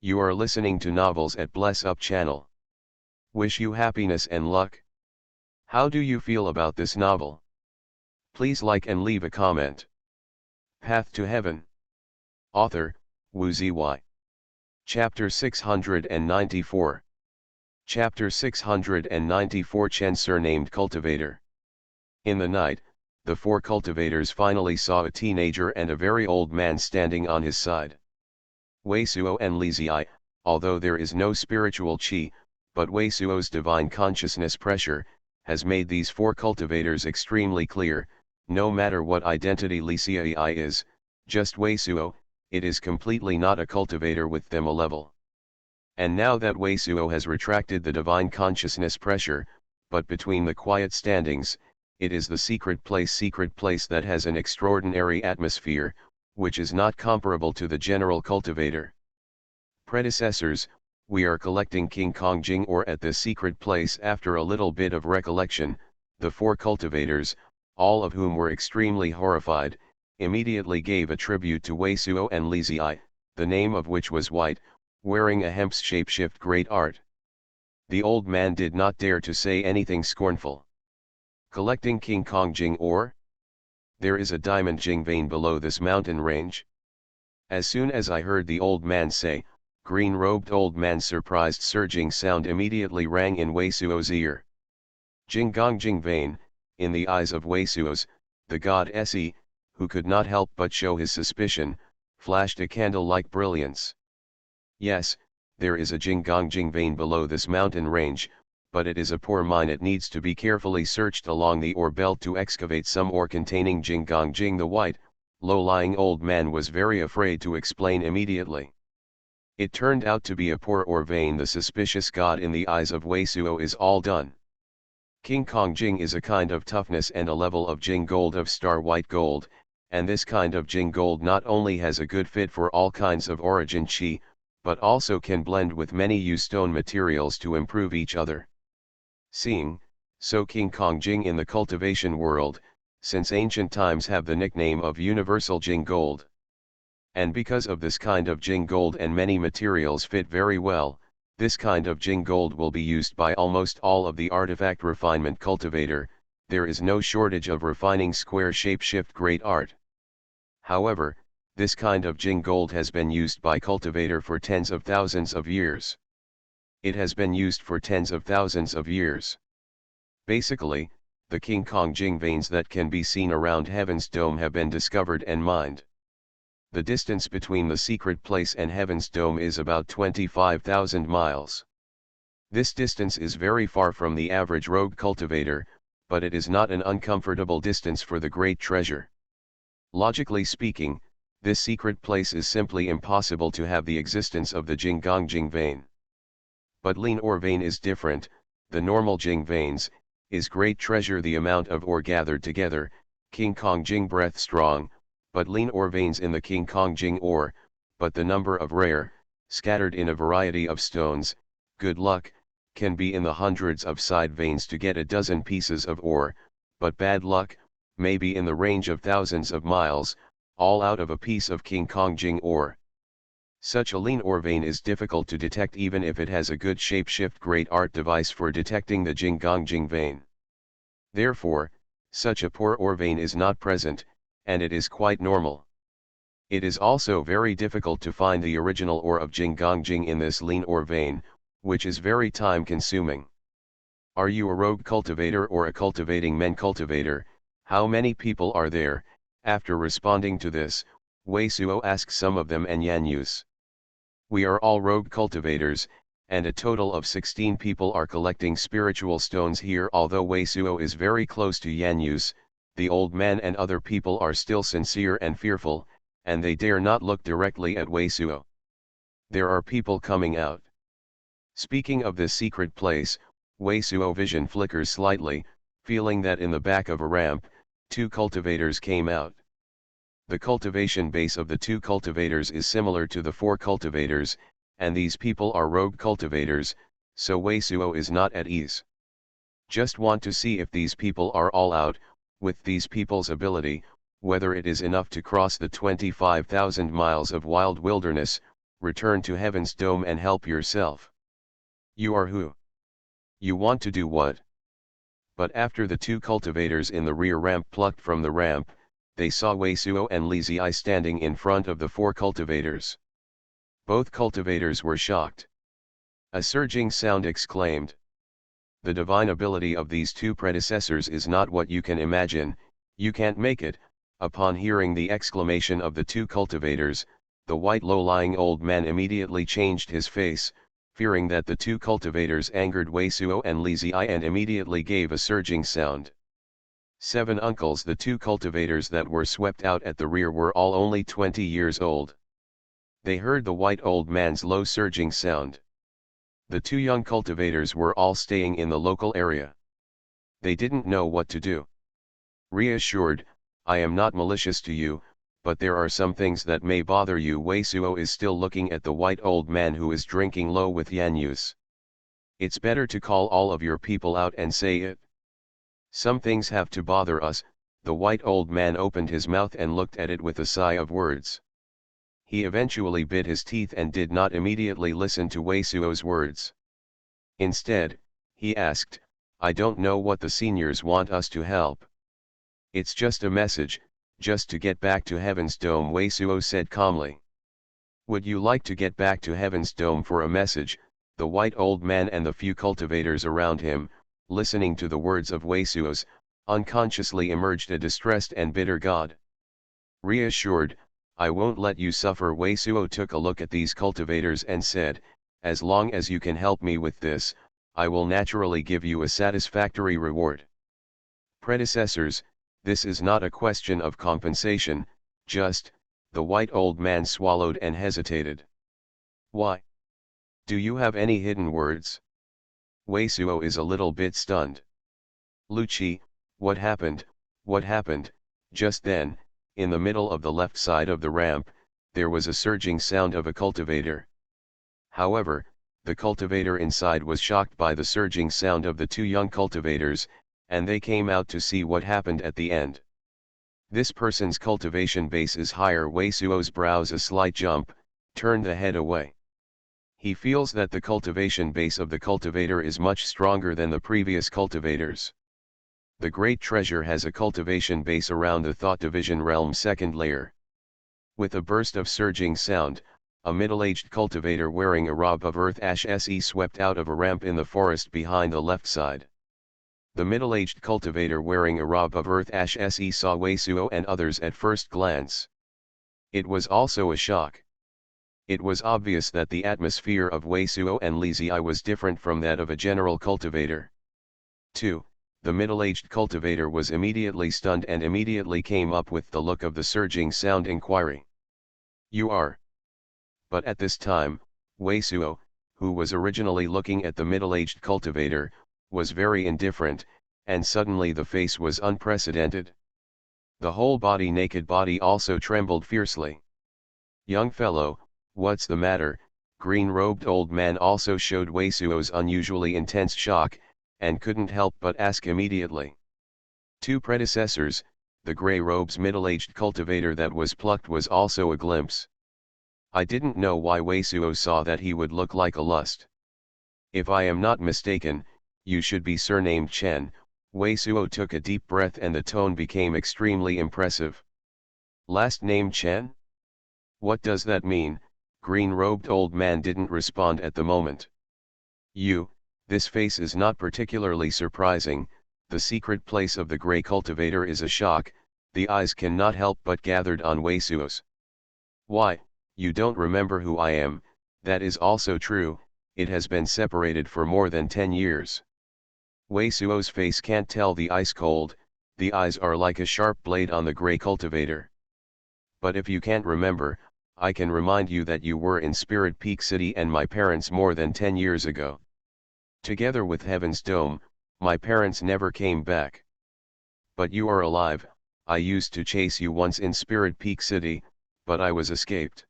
You are listening to novels at Bless Up channel. Wish you happiness and luck. How do you feel about this novel? Please like and leave a comment. Path to Heaven. Author, Wu Zy. Chapter 694. Chapter 694. Chen surnamed Cultivator. In the night, the 4 cultivators finally saw a teenager and a very old man standing on his side. Wei Suo and Li Zi, although there is no spiritual qi, but Wei Suo's divine consciousness pressure, has made these 4 cultivators extremely clear. No matter what identity Li Zi is, just Wei Suo, it is completely not a cultivator with them a level. And now that Wei Suo has retracted the divine consciousness pressure, but between the quiet standings, it is the secret place that has an extraordinary atmosphere, which is not comparable to the general cultivator. Predecessors, we are collecting King Kong Jing ore at this secret place. After a little bit of recollection, the 4 cultivators, all of whom were extremely horrified, immediately gave a tribute to Wei Suo and Li Ziyi, the name of which was White, wearing a hemp's shapeshift great art. The old man did not dare to say anything scornful. Collecting King Kong Jing ore? There is a diamond Jing vein below this mountain range. As soon as I heard the old man say, green-robed old man's surprised surging sound immediately rang in Wei Suo's ear. Jinggong Jing vein, in the eyes of Wei Suo's, the god Se, who could not help but show his suspicion, flashed a candle-like brilliance. Yes, there is a Jinggong Jing vein below this mountain range, but it is a poor mine. It needs to be carefully searched along the ore belt to excavate some ore containing Jinggong Jing. The white, low-lying old man was very afraid to explain immediately. It turned out to be a poor ore vein. The suspicious god in the eyes of Wei Suo is all done. King Kong Jing is a kind of toughness and a level of Jing gold of star white gold, and this kind of Jing gold not only has a good fit for all kinds of origin qi, but also can blend with many stone materials to improve each other. Seeing, so King Kong Jing in the cultivation world, since ancient times have the nickname of universal Jing gold. And because of this kind of Jing gold and many materials fit very well, this kind of Jing gold will be used by almost all of the artifact refinement cultivator. There is no shortage of refining square shape-shift great art. However, this kind of Jing gold has been used by cultivator for tens of thousands of years. It has been used for tens of thousands of years. Basically, the King Kong Jing veins that can be seen around Heaven's Dome have been discovered and mined. The distance between the secret place and Heaven's Dome is about 25,000 miles. This distance is very far from the average rogue cultivator, but it is not an uncomfortable distance for the great treasure. Logically speaking, this secret place is simply impossible to have the existence of the Jinggong Jing vein. But lean ore vein is different. The normal Jing veins, is great treasure. The amount of ore gathered together, King Kong Jing breath strong, but lean ore veins in the King Kong Jing ore, but the number of rare, scattered in a variety of stones, good luck, can be in the hundreds of side veins to get a dozen pieces of ore, but bad luck, may be in the range of thousands of miles, all out of a piece of King Kong Jing ore. Such a lean ore vein is difficult to detect even if it has a good shapeshift great art device for detecting the Jinggong Jing vein. Therefore, such a poor ore vein is not present, and it is quite normal. It is also very difficult to find the original ore of Jinggong Jing in this lean ore vein, which is very time consuming. Are you a rogue cultivator or a cultivating men cultivator? How many people are there? After responding to this, Wei Suo asks some of them and Yan Yus. We are all rogue cultivators, and a total of 16 people are collecting spiritual stones here. Although Wei Suo is very close to Yan Yus, the old man and other people are still sincere and fearful, and they dare not look directly at Wei Suo. There are people coming out. Speaking of this secret place, Wei Suo vision flickers slightly, feeling that in the back of a ramp, 2 cultivators came out. The cultivation base of the 2 cultivators is similar to the 4 cultivators, and these people are rogue cultivators, so Wei Suo is not at ease. Just want to see if these people are all out, with these people's ability, whether it is enough to cross the 25,000 miles of wild wilderness, return to Heaven's Dome and help yourself. You are who? You want to do what? But after the 2 cultivators in the rear ramp plucked from the ramp, they saw Wei Suo and Li Ziyi standing in front of the 4 cultivators. Both cultivators were shocked. A surging sound exclaimed. The divine ability of these 2 predecessors is not what you can imagine, you can't make it. Upon hearing the exclamation of the 2 cultivators, the white low-lying old man immediately changed his face, fearing that the 2 cultivators angered Wei Suo and Li Ziyi, and immediately gave a surging sound. 7 uncles. The 2 cultivators that were swept out at the rear were all only 20 years old. They heard the white old man's low surging sound. The 2 young cultivators were all staying in the local area. They didn't know what to do. Reassured, I am not malicious to you, but there are some things that may bother you. Wei Suo is still looking at the white old man who is drinking low with Yan Yus. It's better to call all of your people out and say it. Some things have to bother us, The white old man opened his mouth and looked at it with a sigh of words. He eventually bit his teeth and did not immediately listen to Wei Suo's words. Instead, he asked, "I don't know what the seniors want us to help." "It's just a message, just to get back to Heaven's Dome," Wei Suo said calmly. "Would you like to get back to Heaven's Dome for a message?" The white old man and the few cultivators around him, listening to the words of Wei Suo's, unconsciously emerged a distressed and bitter god. Reassured, "I won't let you suffer," Wei Suo took a look at these cultivators and said, "As long as you can help me with this, I will naturally give you a satisfactory reward." "Predecessors, this is not a question of compensation, just," the white old man swallowed and hesitated. "Why? Do you have any hidden words?" Wei Suo is a little bit stunned. "Luchi, what happened, what happened?" Just then, in the middle of the left side of the ramp, there was a surging sound of a cultivator. However, the cultivator inside was shocked by the surging sound of the two young cultivators, and they came out to see what happened at the end. "This person's cultivation base is higher." Wei Suo's brows a slight jump, turned the head away. He feels that the cultivation base of the cultivator is much stronger than the previous cultivators. The great treasure has a cultivation base around the thought division realm second layer. With a burst of surging sound, a middle-aged cultivator wearing a robe of earth ash se swept out of a ramp in the forest behind the left side. The middle-aged cultivator wearing a robe of earth ash se saw Wei Suo and others at first glance. It was also a shock. It was obvious that the atmosphere of Wei Suo and Li Ziyi was different from that of a general cultivator. 2. The middle-aged cultivator was immediately stunned and immediately came up with the look of the surging sound inquiry. "You are?" But at this time, Wei Suo, who was originally looking at the middle-aged cultivator, was very indifferent, and suddenly the face was unprecedented. The whole naked body also trembled fiercely. "Young fellow, what's the matter?" Green-robed old man also showed Wei Suo's unusually intense shock, and couldn't help but ask immediately. "Two predecessors," the grey robe's middle-aged cultivator that was plucked was also a glimpse. "I didn't know why Wei Suo saw that he would look like a lust. If I am not mistaken, you should be surnamed Chen." Wei Suo took a deep breath and the tone became extremely impressive. "Last name Chen? What does that mean?" Green-robed old man didn't respond at the moment. This face is not particularly surprising. The secret place of the grey cultivator is a shock. The eyes cannot help but gathered on Wei Suo's. "Why, you don't remember who I am?" "That is also true, it has been separated for more than 10 years. Wei Suo's face can't tell the ice cold, the eyes are like a sharp blade on the grey cultivator. "But if you can't remember, I can remind you that you were in Spirit Peak City and my parents more than 10 years ago. Together with Heaven's Dome, my parents never came back. But you are alive. I used to chase you once in Spirit Peak City, but I was escaped."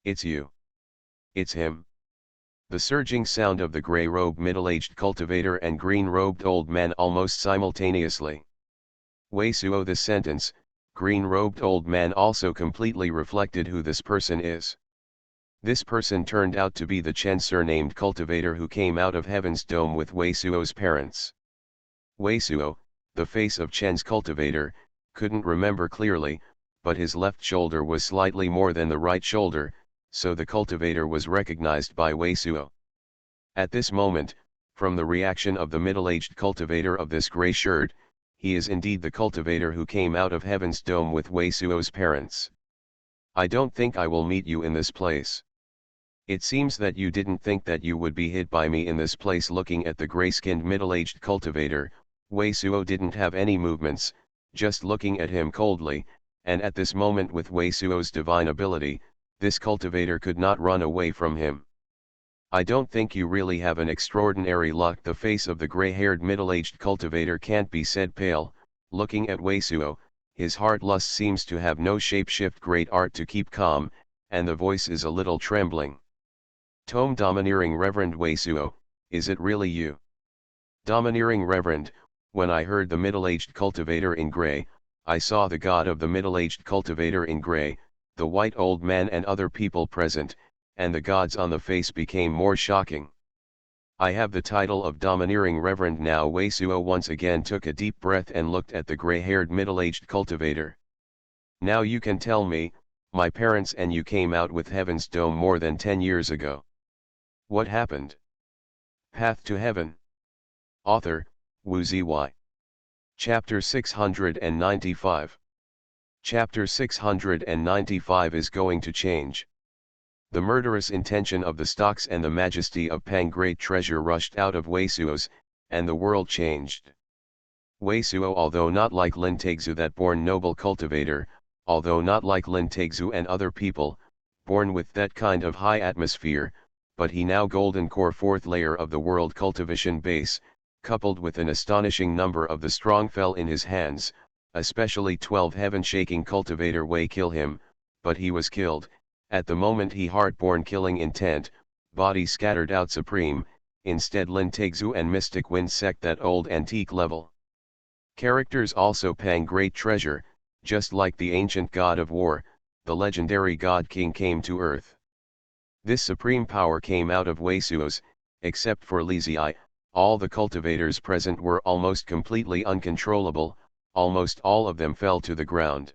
"It's you. It's him." The surging sound of the grey-robed middle-aged cultivator and green-robed old man almost simultaneously. Wei Suo this sentence, green-robed old man also completely reflected who this person is. This person turned out to be the Chen surnamed cultivator who came out of Heaven's Dome with Wei Suo's parents. Wei Suo, the face of Chen's cultivator, couldn't remember clearly, but his left shoulder was slightly more than the right shoulder, so the cultivator was recognized by Wei Suo. At this moment, from the reaction of the middle-aged cultivator of this grey shirt, he is indeed the cultivator who came out of Heaven's Dome with Wei Suo's parents. "I don't think I will meet you in this place. It seems that you didn't think that you would be hit by me in this place." Looking at the grey-skinned middle-aged cultivator, Wei Suo didn't have any movements, just looking at him coldly, and at this moment with Wei Suo's divine ability, this cultivator could not run away from him. "I don't think you really have an extraordinary luck." The face of the grey-haired middle-aged cultivator can't be said pale, looking at Wei Suo, his heart lust seems to have no shape-shift great art to keep calm, and the voice is a little trembling. "Tome Domineering Reverend Wei Suo, is it really you?" "Domineering Reverend," when I heard the middle-aged cultivator in grey, I saw the god of the middle-aged cultivator in gray, the white old man and other people present, and the gods on the face became more shocking. I have the title of domineering reverend now. Wei Suo once again took a deep breath and looked at the gray-haired middle-aged cultivator. Now you can tell me, my parents and you came out with Heaven's Dome more than 10 years ago. What happened? Path to Heaven. Author, Wu Zy. Chapter 695. Chapter 695 is going to change. The murderous intention of the stocks and the majesty of Pang great treasure rushed out of Wei Suo's, and the world changed. Wei Suo, although not like Lin Taixu, that born noble cultivator, although not like Lin Taixu and other people, born with that kind of high atmosphere, but he now golden core fourth layer of the world cultivation base, coupled with an astonishing number of the strong fell in his hands, especially 12 heaven-shaking cultivator Wei kill him, but he was killed, at the moment he heart-born killing intent, body scattered out supreme, instead Lin Taixu and mystic wind sect that old antique level. Characters also Pang great treasure, just like the ancient god of war, the legendary god king came to earth. This supreme power came out of Wei Suo's, except for Li Zi. All the cultivators present were almost completely uncontrollable, almost all of them fell to the ground.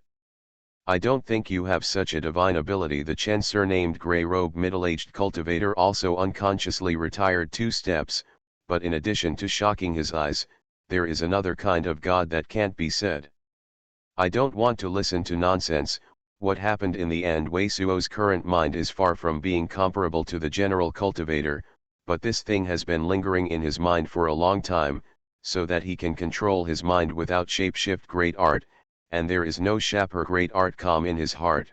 I don't think you have such a divine ability. The Chen surnamed gray-robed middle-aged cultivator also unconsciously retired 2 steps, but in addition to shocking his eyes, there is another kind of God that can't be said. I don't want to listen to nonsense. What happened in the end? Wei Suo's current mind is far from being comparable to the general cultivator, but this thing has been lingering in his mind for a long time, so that he can control his mind without shapeshift great art, and there is no shaper great art calm in his heart.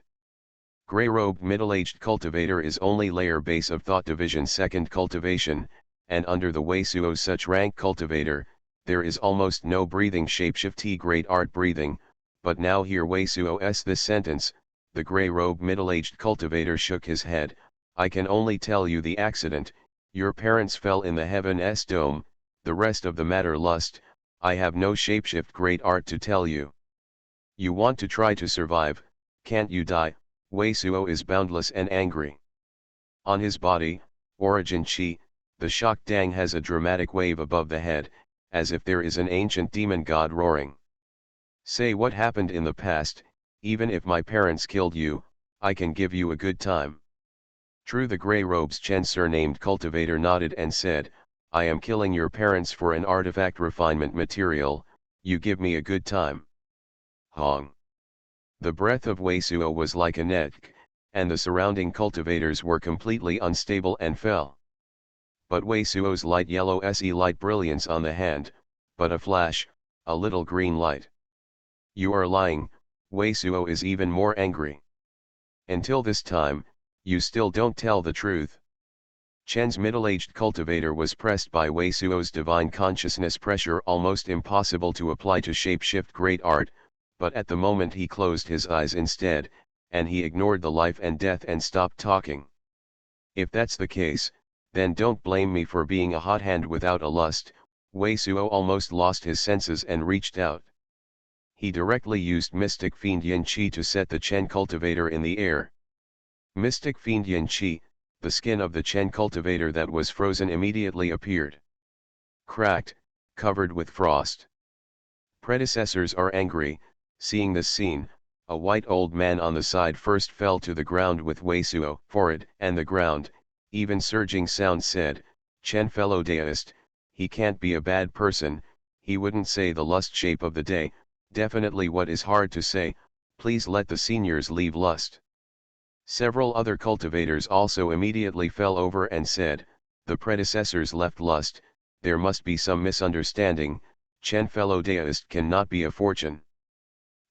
Gray-robed middle-aged cultivator is only layer base of thought division second cultivation, and under the Wei Suo such rank cultivator, there is almost no breathing shapeshifty great art breathing, but now hear Wei Suo's this sentence. The gray-robed middle-aged cultivator shook his head. I can only tell you the accident. Your parents fell in the Heaven's Dome, the rest of the matter lust. I have no shapeshift great art to tell you. You want to try to survive, can't you die? Wei Suo is boundless and angry. On his body, origin chi, the shock dang has a dramatic wave above the head, as if there is an ancient demon god roaring. Say what happened in the past. Even if my parents killed you, I can give you a good time. True. The gray robes Chen surnamed cultivator nodded and said, I am killing your parents for an artifact refinement material, you give me a good time. Hong. The breath of Wei Suo was like a net, and the surrounding cultivators were completely unstable and fell. But Wei Suo's light yellow se light brilliance on the hand, but a flash, a little green light. You are lying. Wei Suo is even more angry. Until this time, you still don't tell the truth. Chen's middle-aged cultivator was pressed by Wei Suo's divine consciousness pressure almost impossible to apply to shapeshift great art, but at the moment he closed his eyes instead, and he ignored the life and death and stopped talking. If that's the case, then don't blame me for being a hot hand without a lust. Wei Suo almost lost his senses and reached out. He directly used Mystic Fiend Yin Qi to set the Chen cultivator in the air. Mystic Fiend Yin Qi, the skin of the Chen cultivator that was frozen immediately appeared. Cracked, covered with frost. Predecessors are angry. Seeing this scene, a white old man on the side first fell to the ground with Wei Suo forehead and the ground. Even surging sound said, Chen fellow deist, he can't be a bad person, he wouldn't say the lust shape of the day. Definitely what is hard to say, please let the seniors leave lust. Several other cultivators also immediately fell over and said, the predecessors left lust, there must be some misunderstanding, Chen fellow deist cannot be a fortune.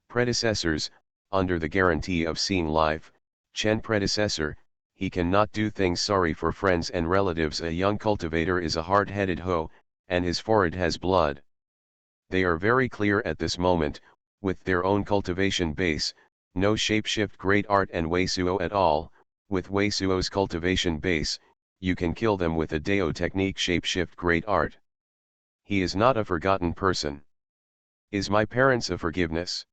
Predecessors, under the guarantee of seeing life, Chen predecessor, he cannot do things. Sorry for friends and relatives. A young cultivator is a hard-headed hoe, and his forehead has blood. They are very clear at this moment, with their own cultivation base, no shapeshift great art and Wei Suo at all. With Wei Suo's cultivation base, you can kill them with a Dao technique shapeshift great art. He is not a forgotten person. Is my parents a forgiveness?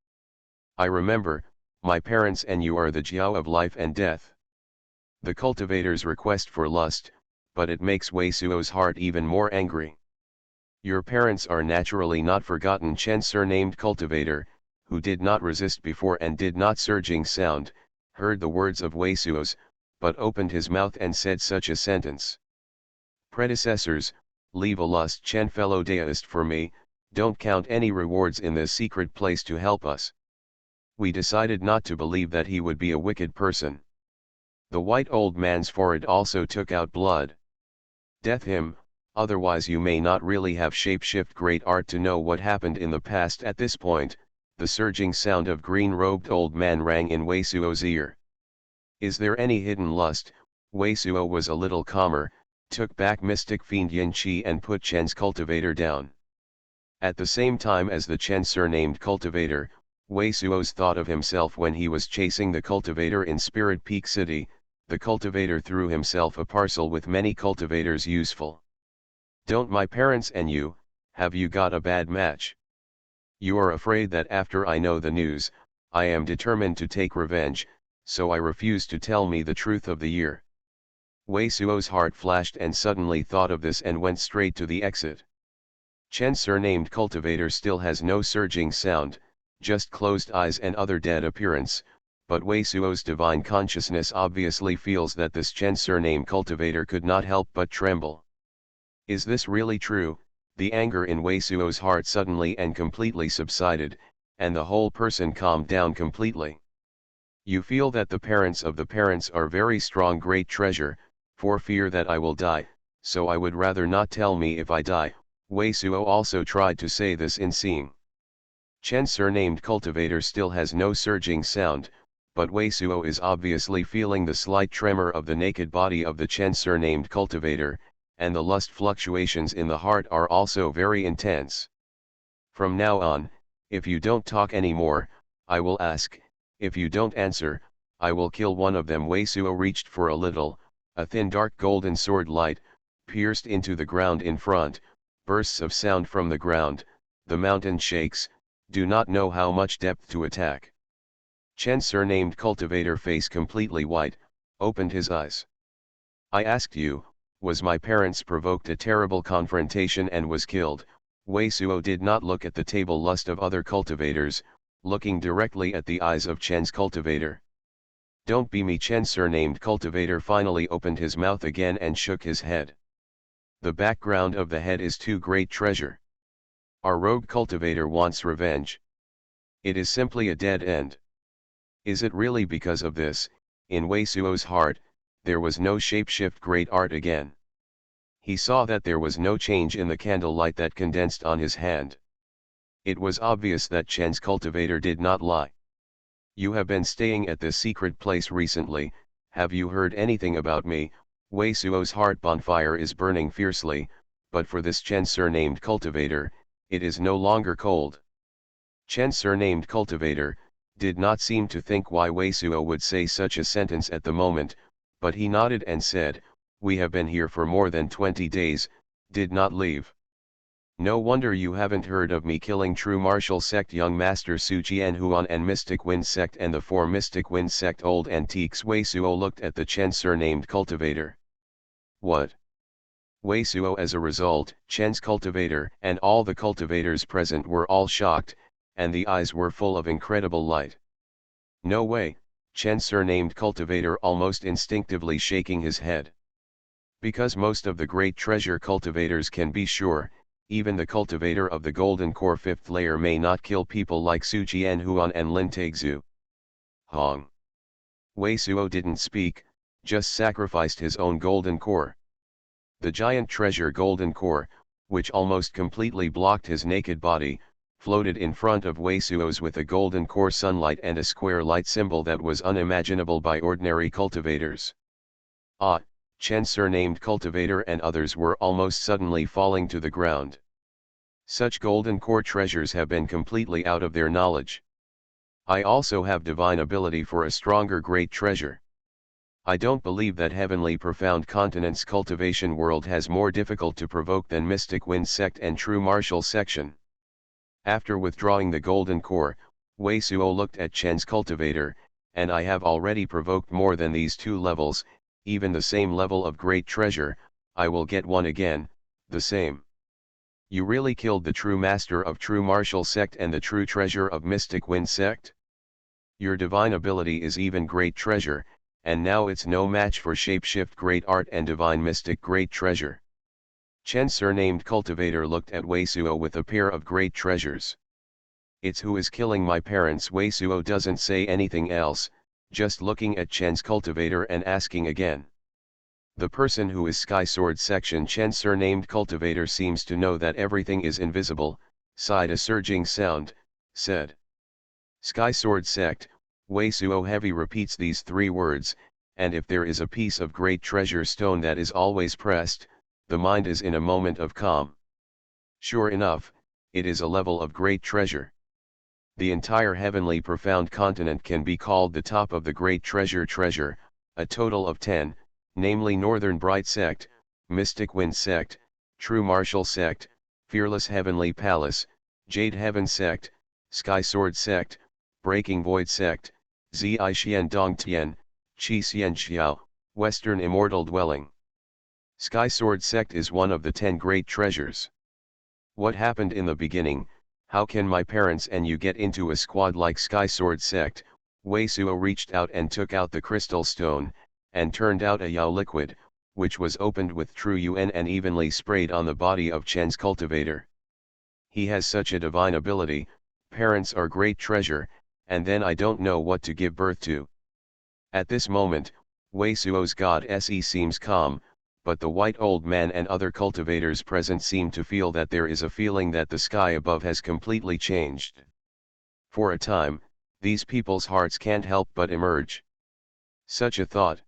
I remember, my parents and you are the jiao of life and death. The cultivator's request for lust, but it makes Wei Suo's heart even more angry. Your parents are naturally not forgotten. Chen surnamed cultivator, who did not resist before and did not surging sound, heard the words of Wei Suo's, but opened his mouth and said such a sentence. Predecessors, leave a lust Chen fellow deist for me, don't count any rewards in this secret place to help us. We decided not to believe that he would be a wicked person. The white old man's forehead also took out blood. Death him, otherwise you may not really have shapeshift great art to know what happened in the past. At this point, the surging sound of green-robed old man rang in Wei Suo's ear. Is there any hidden lust? Wei Suo was a little calmer, took back mystic fiend Yin Qi and put Chen's cultivator down. At the same time as the Chen surnamed cultivator, Wei Suo's thought of himself when he was chasing the cultivator in Spirit Peak City. The cultivator threw himself a parcel with many cultivators useful. Don't my parents and you, have you got a bad match? You are afraid that after I know the news, I am determined to take revenge, so I refuse to tell me the truth of the year. Wei Suo's heart flashed and suddenly thought of this and went straight to the exit. Chen surnamed cultivator still has no surging sound, just closed eyes and other dead appearance. But Wei Suo's divine consciousness obviously feels that this Chen surname cultivator could not help but tremble. Is this really true? The anger in Wei Suo's heart suddenly and completely subsided, and the whole person calmed down completely. You feel that the parents of the parents are very strong great treasure, for fear that I will die, so I would rather not tell me if I die. Wei Suo also tried to say this in seeing. Chen surnamed cultivator still has no surging sound, but Wei Suo is obviously feeling the slight tremor of the naked body of the Chen surnamed cultivator, and the lust fluctuations in the heart are also very intense. From now on, if you don't talk anymore, I will ask, if you don't answer, I will kill one of them. Wei Suo reached for a thin dark golden sword light, pierced into the ground in front, bursts of sound from the ground, the mountain shakes, do not know how much depth to attack. Chen surnamed cultivator face completely white, opened his eyes. I asked you, was my parents provoked a terrible confrontation and was killed? Wei Suo did not look at the table lust of other cultivators, looking directly at the eyes of Chen's cultivator. Don't be me. Chen surnamed cultivator finally opened his mouth again and shook his head. The background of the head is too great treasure. Our rogue cultivator wants revenge. It is simply a dead end. Is it really because of this? In Wei Suo's heart, there was no shapeshift great art again. He saw that there was no change in the candlelight that condensed on his hand. It was obvious that Chen's cultivator did not lie. You have been staying at this secret place recently, have you heard anything about me? Wei Suo's heart bonfire is burning fiercely, but for this Chen surnamed cultivator, it is no longer cold. Chen surnamed cultivator did not seem to think why Wei Suo would say such a sentence at the moment, but he nodded and said, we have been here for more than 20 days, did not leave. No wonder you haven't heard of me killing true martial sect young master Su Xuanhuan and mystic wind sect and the 4 mystic wind sect old antiques. Wei Suo looked at the Chen surnamed cultivator. What? Wei Suo. As a result, Chen's cultivator and all the cultivators present were all shocked, and the eyes were full of incredible light. No way, Chen surnamed cultivator almost instinctively shaking his head. Because most of the great treasure cultivators can be sure, even the cultivator of the golden core 5th layer may not kill people like Su Jianhuan and Lin Taixu. Hong. Wei Suo didn't speak, just sacrificed his own golden core. The giant treasure golden core, which almost completely blocked his naked body, floated in front of Wei Suo's with a golden core sunlight and a square light symbol that was unimaginable by ordinary cultivators. Ah, Chen surnamed cultivator and others were almost suddenly falling to the ground. Such golden core treasures have been completely out of their knowledge. I also have divine ability for a stronger great treasure. I don't believe that heavenly profound continent's cultivation world has more difficult to provoke than mystic wind sect and true martial section. After withdrawing the golden core, Wei Suo looked at Chen's cultivator, and I have already provoked more than these two levels, even the same level of great treasure, I will get one again, the same. You really killed the true master of true martial sect and the true treasure of mystic wind sect? Your divine ability is even great treasure, and now it's no match for shapeshift great art and divine mystic great treasure. Chen's surnamed cultivator looked at Wei Suo with a pair of great treasures. It's who is killing my parents. Wei Suo doesn't say anything else, just looking at Chen's cultivator and asking again. The person who is Sky Sword section Chen's surnamed cultivator seems to know that everything is invisible, sighed a surging sound, said. Sky Sword sect, Wei Suo heavy repeats these three words, and if there is a piece of great treasure stone that is always pressed, the mind is in a moment of calm. Sure enough, it is a level of great treasure. The entire heavenly profound continent can be called the top of the great treasure, a total of 10, namely Northern Bright Sect, Mystic Wind Sect, True Martial Sect, Fearless Heavenly Palace, Jade Heaven Sect, Sky Sword Sect, Breaking Void Sect, Zi Xian Dong Tian, Qi Xian Xiao, Western Immortal Dwelling. Sky Sword Sect is one of the 10 great treasures. What happened in the beginning? How can my parents and you get into a squad like Sky Sword Sect? Wei Suo reached out and took out the crystal stone, and turned out a Yao liquid, which was opened with true Yuan and evenly sprayed on the body of Chen's cultivator. He has such a divine ability, parents are great treasure, and then I don't know what to give birth to. At this moment, Wei Suo's god Se seems calm, but the white old man and other cultivators present seem to feel that there is a feeling that the sky above has completely changed. For a time, these people's hearts can't help but emerge. Such a thought.